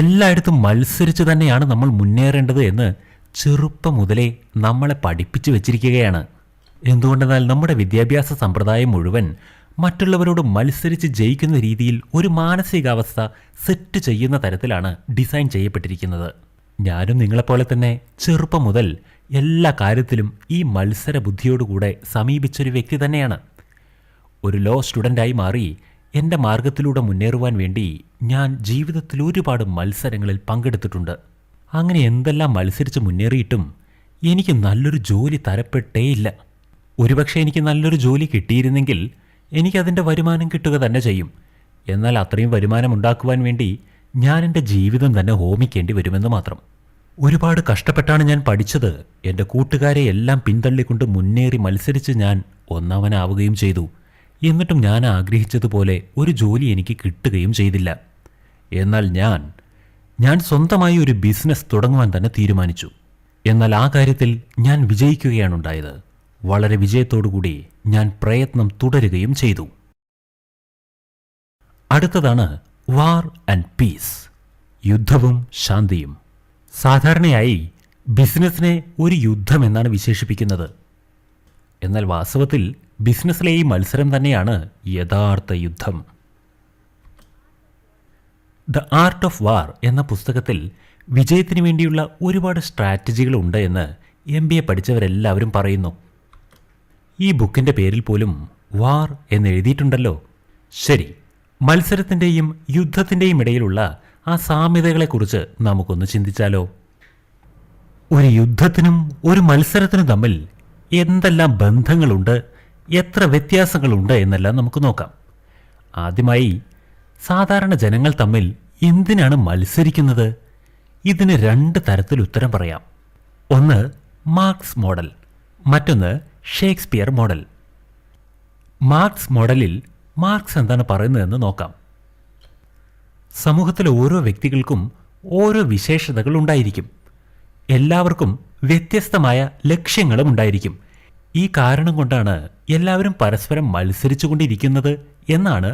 എല്ലായിടത്തും മത്സരിച്ച് തന്നെയാണ് നമ്മൾ മുന്നേറേണ്ടത് എന്ന് ചെറുപ്പം മുതലേ നമ്മളെ പഠിപ്പിച്ചു വച്ചിരിക്കുകയാണ്. എന്തുകൊണ്ടെന്നാൽ നമ്മുടെ വിദ്യാഭ്യാസ സമ്പ്രദായം മുഴുവൻ മറ്റുള്ളവരോട് മത്സരിച്ച് ജയിക്കുന്ന രീതിയിൽ ഒരു മാനസികാവസ്ഥ സെറ്റ് ചെയ്യുന്ന തരത്തിലാണ് ഡിസൈൻ ചെയ്യപ്പെട്ടിരിക്കുന്നത്. ഞാനും നിങ്ങളെപ്പോലെ തന്നെ ചെറുപ്പം മുതൽ എല്ലാ കാര്യത്തിലും ഈ മത്സര ബുദ്ധിയോടുകൂടെ സമീപിച്ചൊരു വ്യക്തി തന്നെയാണ്. ഒരു ലോ സ്റ്റുഡൻ്റായി മാറി എൻ്റെ മാർഗത്തിലൂടെ മുന്നേറുവാൻ വേണ്ടി ഞാൻ ജീവിതത്തിൽ ഒരുപാട് മത്സരങ്ങളിൽ പങ്കെടുത്തിട്ടുണ്ട്. അങ്ങനെ എന്തെല്ലാം മത്സരിച്ച് മുന്നേറിയിട്ടും എനിക്ക് നല്ലൊരു ജോലി തരപ്പെട്ടേയില്ല. ഒരുപക്ഷെ എനിക്ക് നല്ലൊരു ജോലി കിട്ടിയിരുന്നെങ്കിൽ എനിക്കതിൻ്റെ വരുമാനം കിട്ടുക തന്നെ ചെയ്യും. എന്നാൽ അത്രയും വരുമാനം ഉണ്ടാക്കുവാൻ വേണ്ടി ഞാൻ എൻ്റെ ജീവിതം തന്നെ ഹോമിക്കേണ്ടി വരുമെന്ന് മാത്രം. ഒരുപാട് കഷ്ടപ്പെട്ടാണ് ഞാൻ പഠിച്ചത്. എൻ്റെ കൂട്ടുകാരെ എല്ലാം പിന്തള്ളിക്കൊണ്ട് മുന്നേറി മത്സരിച്ച് ഞാൻ ഒന്നാമനാവുകയും ചെയ്തു. എന്നിട്ടും ഞാൻ ആഗ്രഹിച്ചതുപോലെ ഒരു ജോലി എനിക്ക് കിട്ടുകയും ചെയ്തില്ല. എന്നാൽ ഞാൻ സ്വന്തമായി ഒരു ബിസിനസ് തുടങ്ങുവാൻ തന്നെ തീരുമാനിച്ചു. എന്നാൽ ആ കാര്യത്തിൽ ഞാൻ വിജയിക്കുകയാണുണ്ടായത്. വളരെ വിജയത്തോടുകൂടി ഞാൻ പ്രയത്നം തുടരുകയും ചെയ്തു. അടുത്തതാണ് വാർ ആൻഡ് പീസ്, യുദ്ധവും ശാന്തിയും. സാധാരണയായി ബിസിനസ്സിനെ ഒരു യുദ്ധം എന്നാണ് വിശേഷിപ്പിക്കുന്നത്. എന്നാൽ വാസ്തവത്തിൽ ബിസിനസ്സിലെ ഈ മത്സരം തന്നെയാണ് യഥാർത്ഥ യുദ്ധം. ദ ആർട്ട് ഓഫ് വാർ എന്ന പുസ്തകത്തിൽ വിജയത്തിന് വേണ്ടിയുള്ള ഒരുപാട് സ്ട്രാറ്റജികളുണ്ട് എന്ന് MBA പഠിച്ചവരെല്ലാവരും പറയുന്നു. ഈ ബുക്കിൻ്റെ പേരിൽ പോലും വാർ എന്ന് എഴുതിയിട്ടുണ്ടല്ലോ. ശരി, മത്സരത്തിൻ്റെയും യുദ്ധത്തിൻ്റെയും ഇടയിലുള്ള ആ സാമ്യതകളെക്കുറിച്ച് നമുക്കൊന്ന് ചിന്തിച്ചാലോ? ഒരു യുദ്ധത്തിനും ഒരു മത്സരത്തിനും തമ്മിൽ എന്തെല്ലാം ബന്ധങ്ങളുണ്ട്, എത്ര വ്യത്യാസങ്ങളുണ്ട് എന്നെല്ലാം നമുക്ക് നോക്കാം. ആദ്യമായി, സാധാരണ ജനങ്ങൾ തമ്മിൽ എന്തിനാണ് മത്സരിക്കുന്നത്? ഇതിന് 2 തരത്തിൽ ഉത്തരം പറയാം. ഒന്ന് മാർക്സ് മോഡൽ, മറ്റൊന്ന് ഷേക്സ്പിയർ മോഡൽ. മാർക്സ് മോഡലിൽ മാർക്സ് എന്താണ് പറയുന്നതെന്ന് നോക്കാം. സമൂഹത്തിലെ ഓരോ വ്യക്തികൾക്കും ഓരോ വിശേഷതകൾ ഉണ്ടായിരിക്കും. എല്ലാവർക്കും വ്യത്യസ്തമായ ലക്ഷ്യങ്ങളും ഉണ്ടായിരിക്കും. ഈ കാരണം കൊണ്ടാണ് എല്ലാവരും പരസ്പരം മത്സരിച്ചു കൊണ്ടിരിക്കുന്നത് എന്നാണ്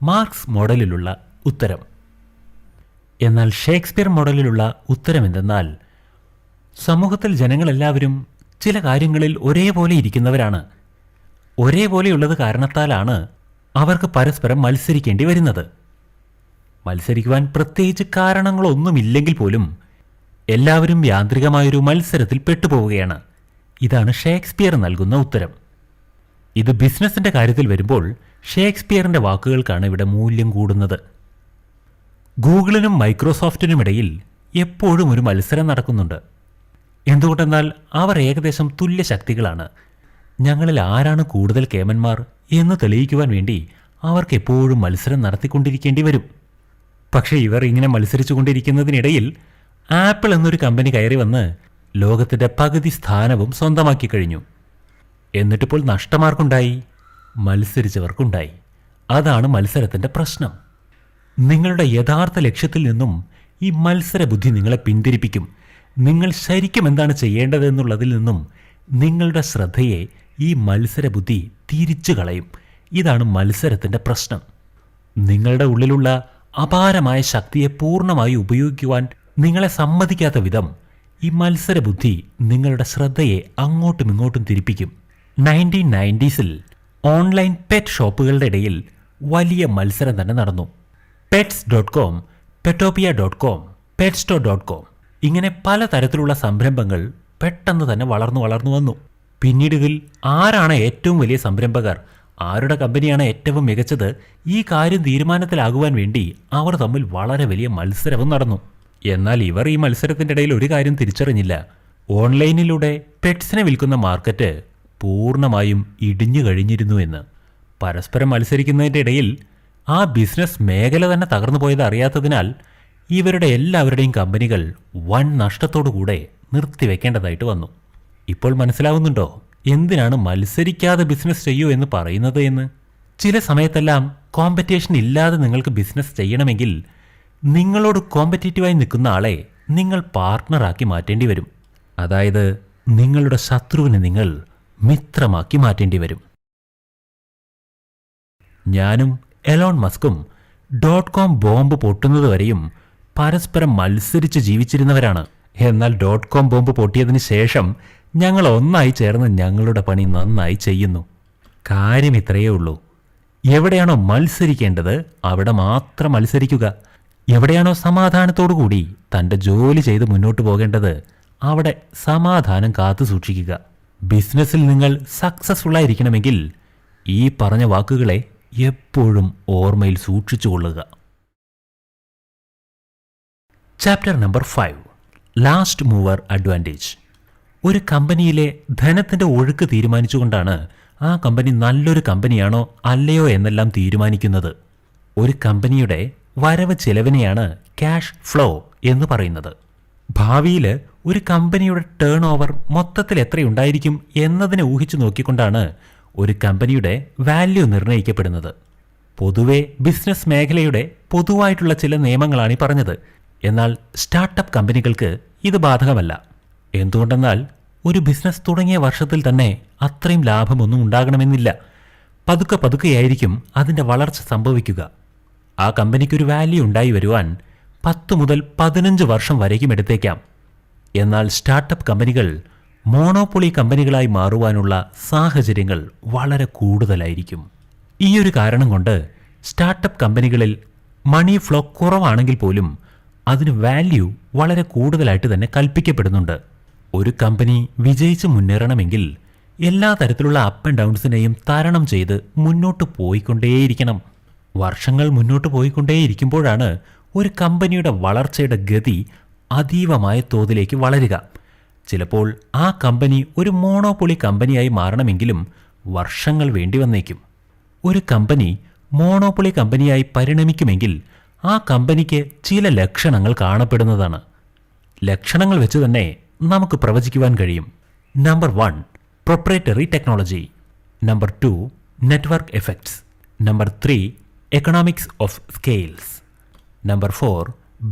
മാർക്സ് മോഡലിലുള്ള ഉത്തരം. എന്നാൽ ഷേക്സ്പിയർ മോഡലിലുള്ള ഉത്തരം എന്തെന്നാൽ, സമൂഹത്തിൽ ജനങ്ങളെല്ലാവരും ചില കാര്യങ്ങളിൽ ഒരേപോലെ ഇരിക്കുന്നവരാണ്. ഒരേപോലെയുള്ളത് കാരണത്താലാണ് അവർക്ക് പരസ്പരം മത്സരിക്കേണ്ടി വരുന്നത്. മത്സരിക്കുവാൻ പ്രത്യേകിച്ച് കാരണങ്ങളൊന്നുമില്ലെങ്കിൽ പോലും എല്ലാവരും യാന്ത്രികമായൊരു മത്സരത്തിൽ പെട്ടുപോവുകയാണ്. ഇതാണ് ഷേക്സ്പിയർ നൽകുന്ന ഉത്തരം. ഇത് ബിസിനസിൻ്റെ കാര്യത്തിൽ വരുമ്പോൾ ഷേക്സ്പിയറിൻ്റെ വാക്കുകൾക്കാണ് ഇവിടെ മൂല്യം കൂടുന്നത്. ഗൂഗിളിനും മൈക്രോസോഫ്റ്റിനുമിടയിൽ എപ്പോഴും ഒരു മത്സരം നടക്കുന്നുണ്ട്. എന്തുകൊണ്ടെന്നാൽ അവർ ഏകദേശം തുല്യ ശക്തികളാണ്. ഞങ്ങളിൽ ആരാണ് കൂടുതൽ കേമന്മാർ എന്ന് തെളിയിക്കുവാൻ വേണ്ടി അവർക്ക് എപ്പോഴും മത്സരം നടത്തിക്കൊണ്ടിരിക്കേണ്ടി വരും. പക്ഷേ ഇവർ ഇങ്ങനെ മത്സരിച്ചു കൊണ്ടിരിക്കുന്നതിനിടയിൽ ആപ്പിൾ എന്നൊരു കമ്പനി കയറി വന്ന് ലോകത്തിൻ്റെ പകുതി സ്ഥാനവും സ്വന്തമാക്കി കഴിഞ്ഞു. എന്നിട്ടിപ്പോൾ നഷ്ടമാർക്കുണ്ടായി? മത്സരിച്ചവർക്കുണ്ടായി. അതാണ് മത്സരത്തിൻ്റെ പ്രശ്നം. നിങ്ങളുടെ യഥാർത്ഥ ലക്ഷ്യത്തിൽ നിന്നും ഈ മത്സര ബുദ്ധി നിങ്ങളെ പിന്തിരിപ്പിക്കും. നിങ്ങൾ ശരിക്കും എന്താണ് ചെയ്യേണ്ടതെന്നുള്ളതിൽ നിന്നും നിങ്ങളുടെ ശ്രദ്ധയെ ഈ മത്സര ബുദ്ധി തിരിച്ചു കളയും. ഇതാണ് മത്സരത്തിൻ്റെ പ്രശ്നം. നിങ്ങളുടെ ഉള്ളിലുള്ള അപാരമായ ശക്തിയെ പൂർണ്ണമായി ഉപയോഗിക്കുവാൻ നിങ്ങളെ സമ്മതിക്കാത്ത വിധം ഈ മത്സര ബുദ്ധി നിങ്ങളുടെ ശ്രദ്ധയെ അങ്ങോട്ടും ഇങ്ങോട്ടും തിരിപ്പിക്കും. 1990s ഓൺലൈൻ പെറ്റ് ഷോപ്പുകളുടെ ഇടയിൽ വലിയ മത്സരം തന്നെ നടന്നു. pets.com, petopia.com, petstore.com ഇങ്ങനെ പലതരത്തിലുള്ള സംരംഭങ്ങൾ പെട്ടെന്ന് തന്നെ വളർന്നു വന്നു. പിന്നീട് ഇതിൽ ആരാണ് ഏറ്റവും വലിയ സംരംഭകർ, ആരുടെ കമ്പനിയാണ് ഏറ്റവും മികച്ചത്, ഈ കാര്യം തീരുമാനത്തിലാകുവാൻ വേണ്ടി അവർ തമ്മിൽ വളരെ വലിയ മത്സരവും നടന്നു. എന്നാൽ ഇവർ ഈ മത്സരത്തിൻ്റെ ഇടയിൽ ഒരു കാര്യം തിരിച്ചറിഞ്ഞില്ല. ഓൺലൈനിലൂടെ പെറ്റ്സിനെ വിൽക്കുന്ന മാർക്കറ്റ് പൂർണ്ണമായും ഇടിഞ്ഞു കഴിഞ്ഞിരുന്നു എന്ന്. പരസ്പരം മത്സരിക്കുന്നതിൻ്റെ ഇടയിൽ ആ ബിസിനസ് മേഖല തന്നെ തകർന്നു പോയത് അറിയാത്തതിനാൽ ഇവരുടെ എല്ലാവരുടെയും കമ്പനികൾ വൻ നഷ്ടത്തോടുകൂടെ നിർത്തിവെക്കേണ്ടതായിട്ട് വന്നു. ഇപ്പോൾ മനസ്സിലാവുന്നുണ്ടോ എന്തിനാണ് മത്സരിക്കാതെ ബിസിനസ് ചെയ്യൂ എന്ന് പറയുന്നത് എന്ന്? ചില സമയത്തെല്ലാം കോമ്പറ്റീഷൻ ഇല്ലാതെ നിങ്ങൾക്ക് ബിസിനസ് ചെയ്യണമെങ്കിൽ നിങ്ങളോട് കോമ്പറ്റീറ്റീവായി നിൽക്കുന്ന ആളെ നിങ്ങൾ പാർട്ട്ണറാക്കി മാറ്റേണ്ടി വരും. അതായത് നിങ്ങളുടെ ശത്രുവിനെ നിങ്ങൾ മിത്രമാക്കി മാറ്റേണ്ടി വരും. ഞാനും എലോൺ മസ്കും .com ബോംബ് പൊട്ടുന്നത് വരെയും പരസ്പരം മത്സരിച്ച് ജീവിച്ചിരുന്നവരാണ്. എന്നാൽ .com ബോംബ് പൊട്ടിയതിന് ശേഷം ഞങ്ങൾ ഒന്നായി ചേർന്ന് ഞങ്ങളുടെ പണി നന്നായി ചെയ്യുന്നു. കാര്യം ഇത്രയേ ഉള്ളൂ. എവിടെയാണോ മത്സരിക്കേണ്ടത് അവിടെ മാത്രം മത്സരിക്കുക. എവിടെയാണോ സമാധാനത്തോടുകൂടി തൻ്റെ ജോലി ചെയ്ത് മുന്നോട്ട് പോകേണ്ടത് അവിടെ സമാധാനം കാത്തു സൂക്ഷിക്കുക. ബിസിനസ്സിൽ നിങ്ങൾ സക്സസ്ഫുള്ളായിരിക്കണമെങ്കിൽ ഈ പറഞ്ഞ വാക്കുകളെ എപ്പോഴും ഓർമ്മയിൽ സൂക്ഷിച്ചുകൊള്ളുക. Chapter number 5, last mover advantage. ഒരു കമ്പനിയിലെ ധനത്തിൻ്റെ ഒഴുക്ക് തീരുമാനിച്ചുകൊണ്ടാണ് ആ കമ്പനി നല്ലൊരു കമ്പനിയാണോ അല്ലയോ എന്നെല്ലാം തീരുമാനിക്കുന്നത്. ഒരു കമ്പനിയുടെ വരവ് ചെലവിനെയാണ് ക്യാഷ് ഫ്ലോ എന്ന് പറയുന്നത്. ഭാവിയിൽ ഒരു കമ്പനിയുടെ ടേൺ ഓവർ മൊത്തത്തിൽ എത്രയുണ്ടായിരിക്കും എന്നതിനെ ഊഹിച്ചു നോക്കിക്കൊണ്ടാണ് ഒരു കമ്പനിയുടെ വാല്യൂ നിർണ്ണയിക്കപ്പെടുന്നത്. പൊതുവെ ബിസിനസ് മേഖലയുടെ പൊതുവായിട്ടുള്ള ചില നിയമങ്ങളാണ് ഈ പറഞ്ഞത്. എന്നാൽ സ്റ്റാർട്ടപ്പ് കമ്പനികൾക്ക് ഇത് ബാധകമല്ല. എന്തുകൊണ്ടെന്നാൽ ഒരു ബിസിനസ് തുടങ്ങിയ വർഷത്തിൽ തന്നെ അത്രയും ലാഭമൊന്നും ഉണ്ടാകണമെന്നില്ല. പതുക്കെയായിരിക്കും അതിൻ്റെ വളർച്ച സംഭവിക്കുക. ആ കമ്പനിക്കൊരു വാല്യൂ ഉണ്ടായി വരുവാൻ 10 മുതൽ 15 വർഷം വരേക്കും എടുത്തേക്കാം. എന്നാൽ സ്റ്റാർട്ടപ്പ് കമ്പനികൾ മോണോപ്പൊളി കമ്പനികളായി മാറുവാനുള്ള സാഹചര്യങ്ങൾ വളരെ കൂടുതലായിരിക്കും. ഈയൊരു കാരണം കൊണ്ട് സ്റ്റാർട്ടപ്പ് കമ്പനികളിൽ മണി ഫ്ലോ കുറവാണെങ്കിൽ പോലും അതിന് വാല്യൂ വളരെ കൂടുതലായിട്ട് തന്നെ കൽപ്പിക്കപ്പെടുന്നുണ്ട്. ഒരു കമ്പനി വിജയിച്ച് മുന്നേറണമെങ്കിൽ എല്ലാ തരത്തിലുള്ള അപ്പ് ആൻഡ് ഡൗൺസിനെയും തരണം ചെയ്ത് മുന്നോട്ട് പോയിക്കൊണ്ടേയിരിക്കണം. വർഷങ്ങൾ മുന്നോട്ട് പോയിക്കൊണ്ടേയിരിക്കുമ്പോഴാണ് ഒരു കമ്പനിയുടെ വളർച്ചയുടെ ഗതി അതീവമായ തോതിലേക്ക് വളരുക. ചിലപ്പോൾ ആ കമ്പനി ഒരു മോണോപ്പൊളി കമ്പനിയായി മാറണമെങ്കിലും വർഷങ്ങൾ വേണ്ടി വന്നേക്കും. ഒരു കമ്പനി മോണോപ്പൊളി കമ്പനിയായി പരിണമിക്കുമെങ്കിൽ ആ കമ്പനിക്ക് ചില ലക്ഷണങ്ങൾ കാണപ്പെടുന്നതാണ്. ലക്ഷണങ്ങൾ വെച്ച് തന്നെ നമുക്ക് പ്രവചിക്കുവാൻ കഴിയും. Number 1, proprietary technology. Number 2, network effects. Number 3, economics of scales. Number 4,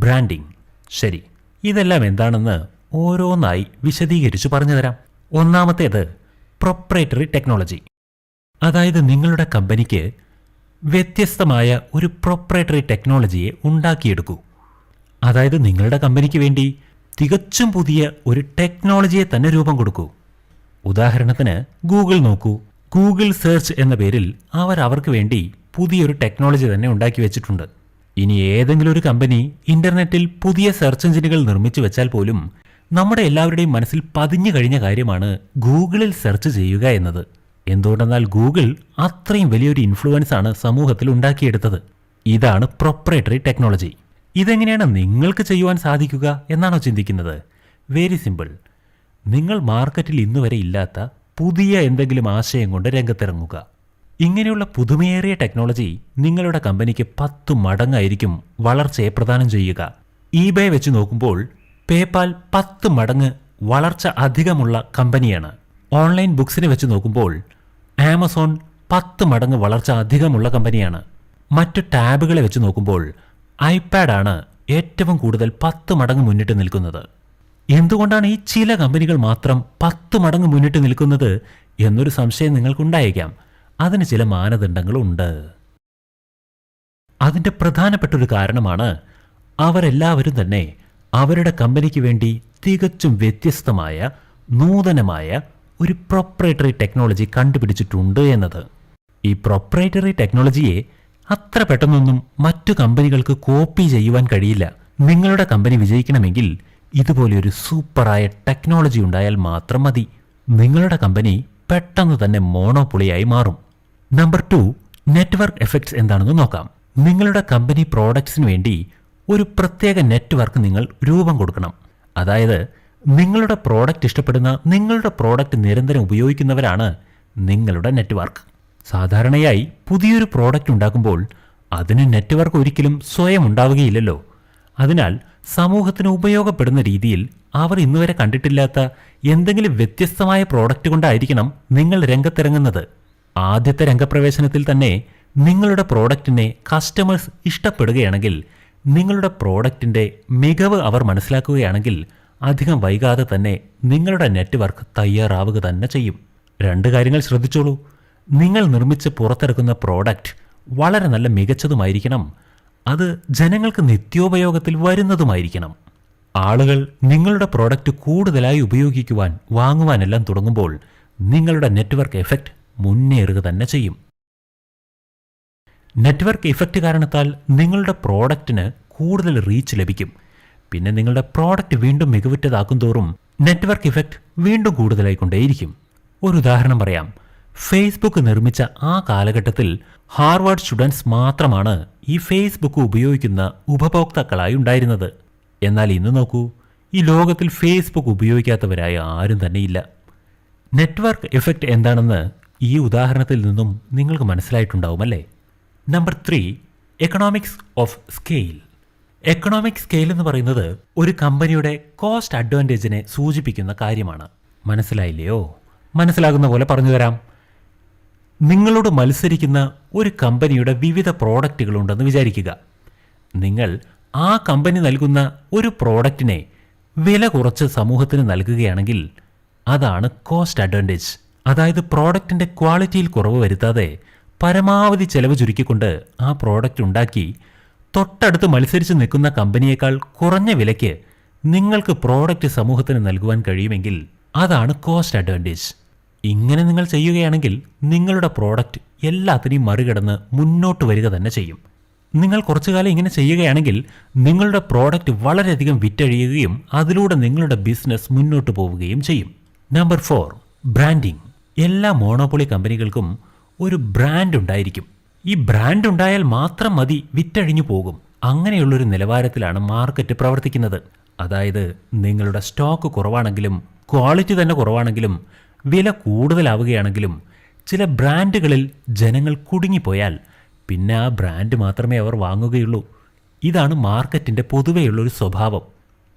branding. ശരി, ഇതെല്ലാം എന്താണെന്ന് ഓരോന്നായി വിശദീകരിച്ചു പറഞ്ഞു തരാം. ഒന്നാമത്തേത് പ്രൊപ്രൈറ്ററി ടെക്നോളജി. അതായത് നിങ്ങളുടെ കമ്പനിക്ക് വ്യത്യസ്തമായ ഒരു പ്രൊപ്രൈറ്ററി ടെക്നോളജിയെ ഉണ്ടാക്കിയെടുക്കൂ. അതായത് നിങ്ങളുടെ കമ്പനിക്ക് വേണ്ടി തികച്ചും പുതിയ ഒരു ടെക്നോളജിയെ തന്നെ രൂപം കൊടുക്കൂ. ഉദാഹരണത്തിന് ഗൂഗിൾ നോക്കൂ. ഗൂഗിൾ സെർച്ച് എന്ന പേരിൽ അവർക്ക് വേണ്ടി പുതിയൊരു ടെക്നോളജി തന്നെ ഉണ്ടാക്കി വെച്ചിട്ടുണ്ട്. ഇനി ഏതെങ്കിലും ഒരു കമ്പനി ഇന്റർനെറ്റിൽ പുതിയ സെർച്ച് എഞ്ചിനുകൾ നിർമ്മിച്ചു വെച്ചാൽ പോലും നമ്മുടെ എല്ലാവരുടെയും മനസ്സിൽ പതിഞ്ഞു കഴിഞ്ഞ കാര്യമാണ് ഗൂഗിളിൽ സെർച്ച് ചെയ്യുക എന്നത്. എന്തുകൊണ്ടെന്നാൽ ഗൂഗിൾ അത്രയും വലിയൊരു ഇൻഫ്ലുവൻസ് ആണ് സമൂഹത്തിൽ ഉണ്ടാക്കിയെടുത്തത്. ഇതാണ് പ്രൊപ്രൈറ്ററി ടെക്നോളജി. ഇതെങ്ങനെയാണ് നിങ്ങൾക്ക് ചെയ്യുവാൻ സാധിക്കുക എന്നാണോ ചിന്തിക്കുന്നത്? Very simple. നിങ്ങൾ മാർക്കറ്റിൽ ഇന്നുവരെ ഇല്ലാത്ത പുതിയ എന്തെങ്കിലും ആശയം കൊണ്ട് രംഗത്തിറങ്ങുക. ഇങ്ങനെയുള്ള പുതുമയേറിയ ടെക്നോളജി നിങ്ങളുടെ കമ്പനിക്ക് 10 മടങ്ങായിരിക്കും വളർച്ചയെ പ്രദാനം ചെയ്യുക. eBay വെച്ച് നോക്കുമ്പോൾ പേപാൽ 10 മടങ്ങ് വളർച്ച അധികമുള്ള കമ്പനിയാണ്. ഓൺലൈൻ ബുക്സിനെ വെച്ച് നോക്കുമ്പോൾ ആമസോൺ 10 മടങ്ങ് വളർച്ച അധികമുള്ള കമ്പനിയാണ്. മറ്റു ടാബുകളെ വെച്ച് നോക്കുമ്പോൾ ഐപാഡാണ് ഏറ്റവും കൂടുതൽ 10 മടങ്ങ് മുന്നിട്ട് നിൽക്കുന്നത്. എന്തുകൊണ്ടാണ് ഈ ചില കമ്പനികൾ മാത്രം 10 മടങ്ങ് മുന്നിട്ട് നിൽക്കുന്നത് എന്നൊരു സംശയം നിങ്ങൾക്കുണ്ടായേക്കാം. അതിന് ചില മാനദണ്ഡങ്ങളുണ്ട്. അതിൻ്റെ പ്രധാനപ്പെട്ടൊരു കാരണമാണ് അവരെല്ലാവരും തന്നെ അവരുടെ കമ്പനിക്ക് വേണ്ടി തികച്ചും വ്യത്യസ്തമായ നൂതനമായ ഒരു പ്രൊപ്രൈറ്ററി ടെക്നോളജി കണ്ടുപിടിച്ചിട്ടുണ്ട് എന്നത്. ഈ പ്രൊപ്രൈറ്ററി ടെക്നോളജിയെ അത്ര പെട്ടെന്നൊന്നും മറ്റു കമ്പനികൾക്ക് കോപ്പി ചെയ്യുവാൻ കഴിയില്ല. നിങ്ങളുടെ കമ്പനി വിജയിക്കണമെങ്കിൽ ഇതുപോലെയൊരു സൂപ്പറായ ടെക്നോളജി ഉണ്ടായാൽ മാത്രം മതി. നിങ്ങളുടെ കമ്പനി പെട്ടെന്ന് തന്നെ മോണോപ്പൊളിയായി മാറും. നമ്പർ 2, നെറ്റ്വർക്ക് എഫക്ട്സ് എന്താണെന്ന് നോക്കാം. നിങ്ങളുടെ കമ്പനി പ്രോഡക്ട്സിന് വേണ്ടി ഒരു പ്രത്യേക നെറ്റ്വർക്ക് നിങ്ങൾ രൂപം കൊടുക്കണം. അതായത് നിങ്ങളുടെ പ്രോഡക്റ്റ് ഇഷ്ടപ്പെടുന്ന, നിങ്ങളുടെ പ്രോഡക്റ്റ് നിരന്തരം ഉപയോഗിക്കുന്നവരാണ് നിങ്ങളുടെ നെറ്റ്വർക്ക്. സാധാരണയായി പുതിയൊരു പ്രോഡക്റ്റ് ഉണ്ടാക്കുമ്പോൾ അതിന് നെറ്റ്വർക്ക് ഒരിക്കലും സ്വയം ഉണ്ടാവുകയില്ലല്ലോ. അതിനാൽ സമൂഹത്തിന് ഉപയോഗപ്പെടുന്ന രീതിയിൽ അവർ ഇന്നുവരെ കണ്ടിട്ടില്ലാത്ത എന്തെങ്കിലും വ്യത്യസ്തമായ പ്രോഡക്റ്റ് കൊണ്ടായിരിക്കണം നിങ്ങൾ രംഗത്തിറങ്ങുന്നത്. ആദ്യത്തെ രംഗപ്രവേശനത്തിൽ തന്നെ നിങ്ങളുടെ പ്രോഡക്റ്റിനെ കസ്റ്റമേഴ്സ് ഇഷ്ടപ്പെടുകയാണെങ്കിൽ, നിങ്ങളുടെ പ്രോഡക്റ്റിൻ്റെ മികവ് അവർ മനസ്സിലാക്കുകയാണെങ്കിൽ അധികം വൈകാതെ തന്നെ നിങ്ങളുടെ നെറ്റ്വർക്ക് തയ്യാറാവുക തന്നെ ചെയ്യും. 2 കാര്യങ്ങൾ ശ്രദ്ധിച്ചോളൂ. നിങ്ങൾ നിർമ്മിച്ച് പുറത്തിറക്കുന്ന പ്രോഡക്റ്റ് വളരെ നല്ല മികച്ചതുമായിരിക്കണം. അത് ജനങ്ങൾക്ക് നിത്യോപയോഗത്തിൽ വരുന്നതുമായിരിക്കണം. ആളുകൾ നിങ്ങളുടെ പ്രോഡക്റ്റ് കൂടുതലായി ഉപയോഗിക്കുവാൻ, വാങ്ങുവാനെല്ലാം തുടങ്ങുമ്പോൾ നിങ്ങളുടെ നെറ്റ്വർക്ക് എഫക്റ്റ് മുന്നേറുക തന്നെ ചെയ്യും. നെറ്റ്വർക്ക് ഇഫക്റ്റ് കാരണത്താൽ നിങ്ങളുടെ പ്രോഡക്റ്റിന് കൂടുതൽ റീച്ച് ലഭിക്കും. പിന്നെ നിങ്ങളുടെ പ്രോഡക്റ്റ് വീണ്ടും മികവുറ്റതാക്കും തോറും നെറ്റ്വർക്ക് ഇഫക്റ്റ് വീണ്ടും കൂടുതലായിക്കൊണ്ടേയിരിക്കും. ഒരു ഉദാഹരണം പറയാം. ഫേസ്ബുക്ക് നിർമ്മിച്ച ആ കാലഘട്ടത്തിൽ ഹാർവാർഡ് സ്റ്റുഡൻസ് മാത്രമാണ് ഈ ഫേസ്ബുക്ക് ഉപയോഗിക്കുന്ന ഉപഭോക്താക്കളായി ഉണ്ടായിരുന്നത്. എന്നാൽ ഇന്ന് നോക്കൂ, ഈ ലോകത്തിൽ ഫേസ്ബുക്ക് ഉപയോഗിക്കാത്തവരായ ആരും തന്നെയില്ല. നെറ്റ്വർക്ക് എഫക്റ്റ് എന്താണെന്ന് ഈ ഉദാഹരണത്തിൽ നിന്നും നിങ്ങൾക്ക് മനസ്സിലായിട്ടുണ്ടാവുമല്ലേ? Number 3, economics of scale. Economic scale എന്ന് പറയുന്നത് ഒരു കമ്പനിയുടെ കോസ്റ്റ് അഡ്വാൻറ്റേജിനെ സൂചിപ്പിക്കുന്ന കാര്യമാണ്. മനസ്സിലായില്ലയോ? മനസ്സിലാകുന്ന പോലെ പറഞ്ഞു തരാം. നിങ്ങളോട് മത്സരിക്കുന്ന ഒരു കമ്പനിയുടെ വിവിധ പ്രോഡക്റ്റുകളുണ്ടെന്ന് വിചാരിക്കുക. നിങ്ങൾ ആ കമ്പനി നൽകുന്ന ഒരു പ്രോഡക്റ്റിനെ വില കുറച്ച് സമൂഹത്തിന് നൽകുകയാണെങ്കിൽ അതാണ് കോസ്റ്റ് അഡ്വാൻറ്റേജ്. അതായത് പ്രോഡക്റ്റിൻ്റെ ക്വാളിറ്റിയിൽ കുറവ് വരുത്താതെ പരമാവധി ചെലവ് ചുരുക്കിക്കൊണ്ട് ആ പ്രോഡക്റ്റ് ഉണ്ടാക്കി തൊട്ടടുത്ത് മത്സരിച്ച് നിൽക്കുന്ന കമ്പനിയേക്കാൾ കുറഞ്ഞ വിലയ്ക്ക് നിങ്ങൾക്ക് പ്രോഡക്റ്റ് സമൂഹത്തിന് നൽകുവാൻ കഴിയുമെങ്കിൽ അതാണ് കോസ്റ്റ് അഡ്വാൻറ്റേജ്. ഇങ്ങനെ നിങ്ങൾ ചെയ്യുകയാണെങ്കിൽ നിങ്ങളുടെ പ്രോഡക്റ്റ് എല്ലാത്തിനെയും മറികടന്ന് മുന്നോട്ട് വരിക തന്നെ ചെയ്യും. നിങ്ങൾ കുറച്ചു കാലം ഇങ്ങനെ ചെയ്യുകയാണെങ്കിൽ നിങ്ങളുടെ പ്രോഡക്റ്റ് വളരെയധികം വിറ്റഴിയുകയും അതിലൂടെ നിങ്ങളുടെ ബിസിനസ് മുന്നോട്ട് പോവുകയും ചെയ്യും. Number 4, branding. എല്ലാ മോണോപ്പൊളി കമ്പനികൾക്കും ഒരു ബ്രാൻഡ് ഉണ്ടായിരിക്കും. ഈ ബ്രാൻഡ് ഉണ്ടായാൽ മാത്രം മതി, വിറ്റഴിഞ്ഞു പോകും. അങ്ങനെയുള്ളൊരു നിലവാരത്തിലാണ് മാർക്കറ്റ് പ്രവർത്തിക്കുന്നത്. അതായത് നിങ്ങളുടെ സ്റ്റോക്ക് കുറവാണെങ്കിലും, ക്വാളിറ്റി തന്നെ കുറവാണെങ്കിലും, വില കൂടുതലാവുകയാണെങ്കിലും ചില ബ്രാൻഡുകളിൽ ജനങ്ങൾ കുടുങ്ങിപ്പോയാൽ പിന്നെ ആ ബ്രാൻഡ് മാത്രമേ അവർ വാങ്ങുകയുള്ളൂ. ഇതാണ് മാർക്കറ്റിൻ്റെ പൊതുവെയുള്ളൊരു സ്വഭാവം.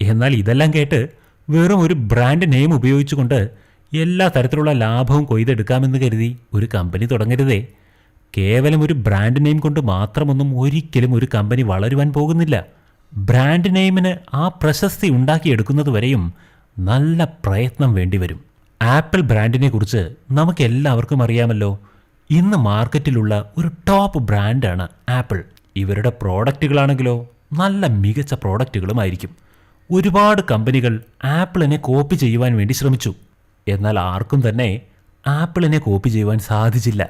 എന്നാൽ ഇതെല്ലാം കേട്ട് വെറും ഒരു ബ്രാൻഡ് നെയിം ഉപയോഗിച്ചുകൊണ്ട് എല്ലാ തരത്തിലുള്ള ലാഭവും കൊയ്തെടുക്കാമെന്ന് കരുതി ഒരു കമ്പനി തുടങ്ങരുതേ. കേവലം ഒരു ബ്രാൻഡ് നെയിം കൊണ്ട് മാത്രമൊന്നും ഒരിക്കലും ഒരു കമ്പനി വളരുവാൻ പോകുന്നില്ല. ബ്രാൻഡ് നെയിമിന് ആ പ്രശസ്തി ഉണ്ടാക്കിയെടുക്കുന്നത് വരെയും നല്ല പ്രയത്നം വേണ്ടിവരും. ആപ്പിൾ ബ്രാൻഡിനെ കുറിച്ച് നമുക്ക് എല്ലാവർക്കും അറിയാമല്ലോ. ഇന്ന് മാർക്കറ്റിലുള്ള ഒരു ടോപ്പ് ബ്രാൻഡാണ് ആപ്പിൾ. ഇവരുടെ പ്രോഡക്റ്റുകളാണെങ്കിലോ നല്ല മികച്ച പ്രോഡക്റ്റുകളുമായിരിക്കും. ഒരുപാട് കമ്പനികൾ ആപ്പിളിനെ കോപ്പി ചെയ്യുവാൻ വേണ്ടി ശ്രമിച്ചു. എന്നാൽ ആർക്കും തന്നെ ആപ്പിളിനെ കോപ്പി ചെയ്യുവാൻ സാധിച്ചില്ല.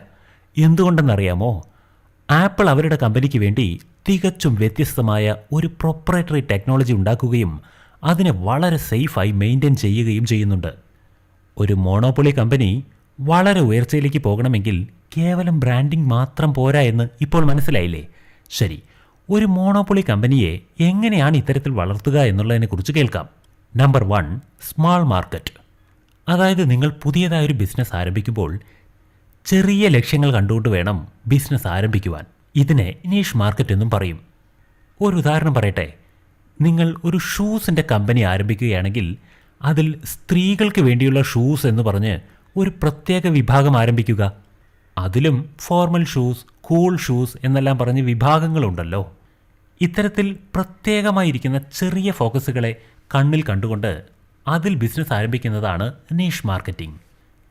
എന്തുകൊണ്ടെന്നറിയാമോ? ആപ്പിൾ അവരുടെ കമ്പനിക്ക് വേണ്ടി തികച്ചും വ്യത്യസ്തമായ ഒരു പ്രൊപ്രൈറ്ററി ടെക്നോളജി ഉണ്ടാക്കുകയും അതിനെ വളരെ സേഫായി മെയിൻറ്റെയിൻ ചെയ്യുകയും ചെയ്യുന്നുണ്ട്. ഒരു മോണോപ്പൊളി കമ്പനി വളരെ ഉയർച്ചയിലേക്ക് പോകണമെങ്കിൽ കേവലം ബ്രാൻഡിംഗ് മാത്രം പോരാ എന്ന് ഇപ്പോൾ മനസ്സിലായില്ലേ? ശരി, ഒരു മോണോപ്പൊളി കമ്പനിയെ എങ്ങനെയാണ് ഇത്തരത്തിൽ വളർത്തുക എന്നുള്ളതിനെക്കുറിച്ച് കേൾക്കാം. Number 1, small market. അതായത് നിങ്ങൾ പുതിയതായൊരു ബിസിനസ് ആരംഭിക്കുമ്പോൾ ചെറിയ ലക്ഷ്യങ്ങൾ കണ്ടുകൊണ്ട് വേണം ബിസിനസ് ആരംഭിക്കുവാൻ. ഇതിനെ നീഷ് മാർക്കറ്റ് എന്നും പറയും. ഒരു ഉദാഹരണം പറയട്ടെ. നിങ്ങൾ ഒരു ഷൂസിൻ്റെ കമ്പനി ആരംഭിക്കുകയാണെങ്കിൽ അതിൽ സ്ത്രീകൾക്ക് വേണ്ടിയുള്ള ഷൂസ് എന്ന് പറഞ്ഞ് ഒരു പ്രത്യേക വിഭാഗം ആരംഭിക്കുക. അതിലും ഫോർമൽ ഷൂസ്, കൂൾ ഷൂസ് എന്നെല്ലാം പറഞ്ഞ് വിഭാഗങ്ങളുണ്ടല്ലോ. ഇത്തരത്തിൽ പ്രത്യേകമായിരിക്കുന്ന ചെറിയ ഫോക്കസുകളെ കണ്ണിൽ കണ്ടുകൊണ്ട് അതിൽ ബിസിനസ് ആരംഭിക്കുന്നതാണ് niche marketing.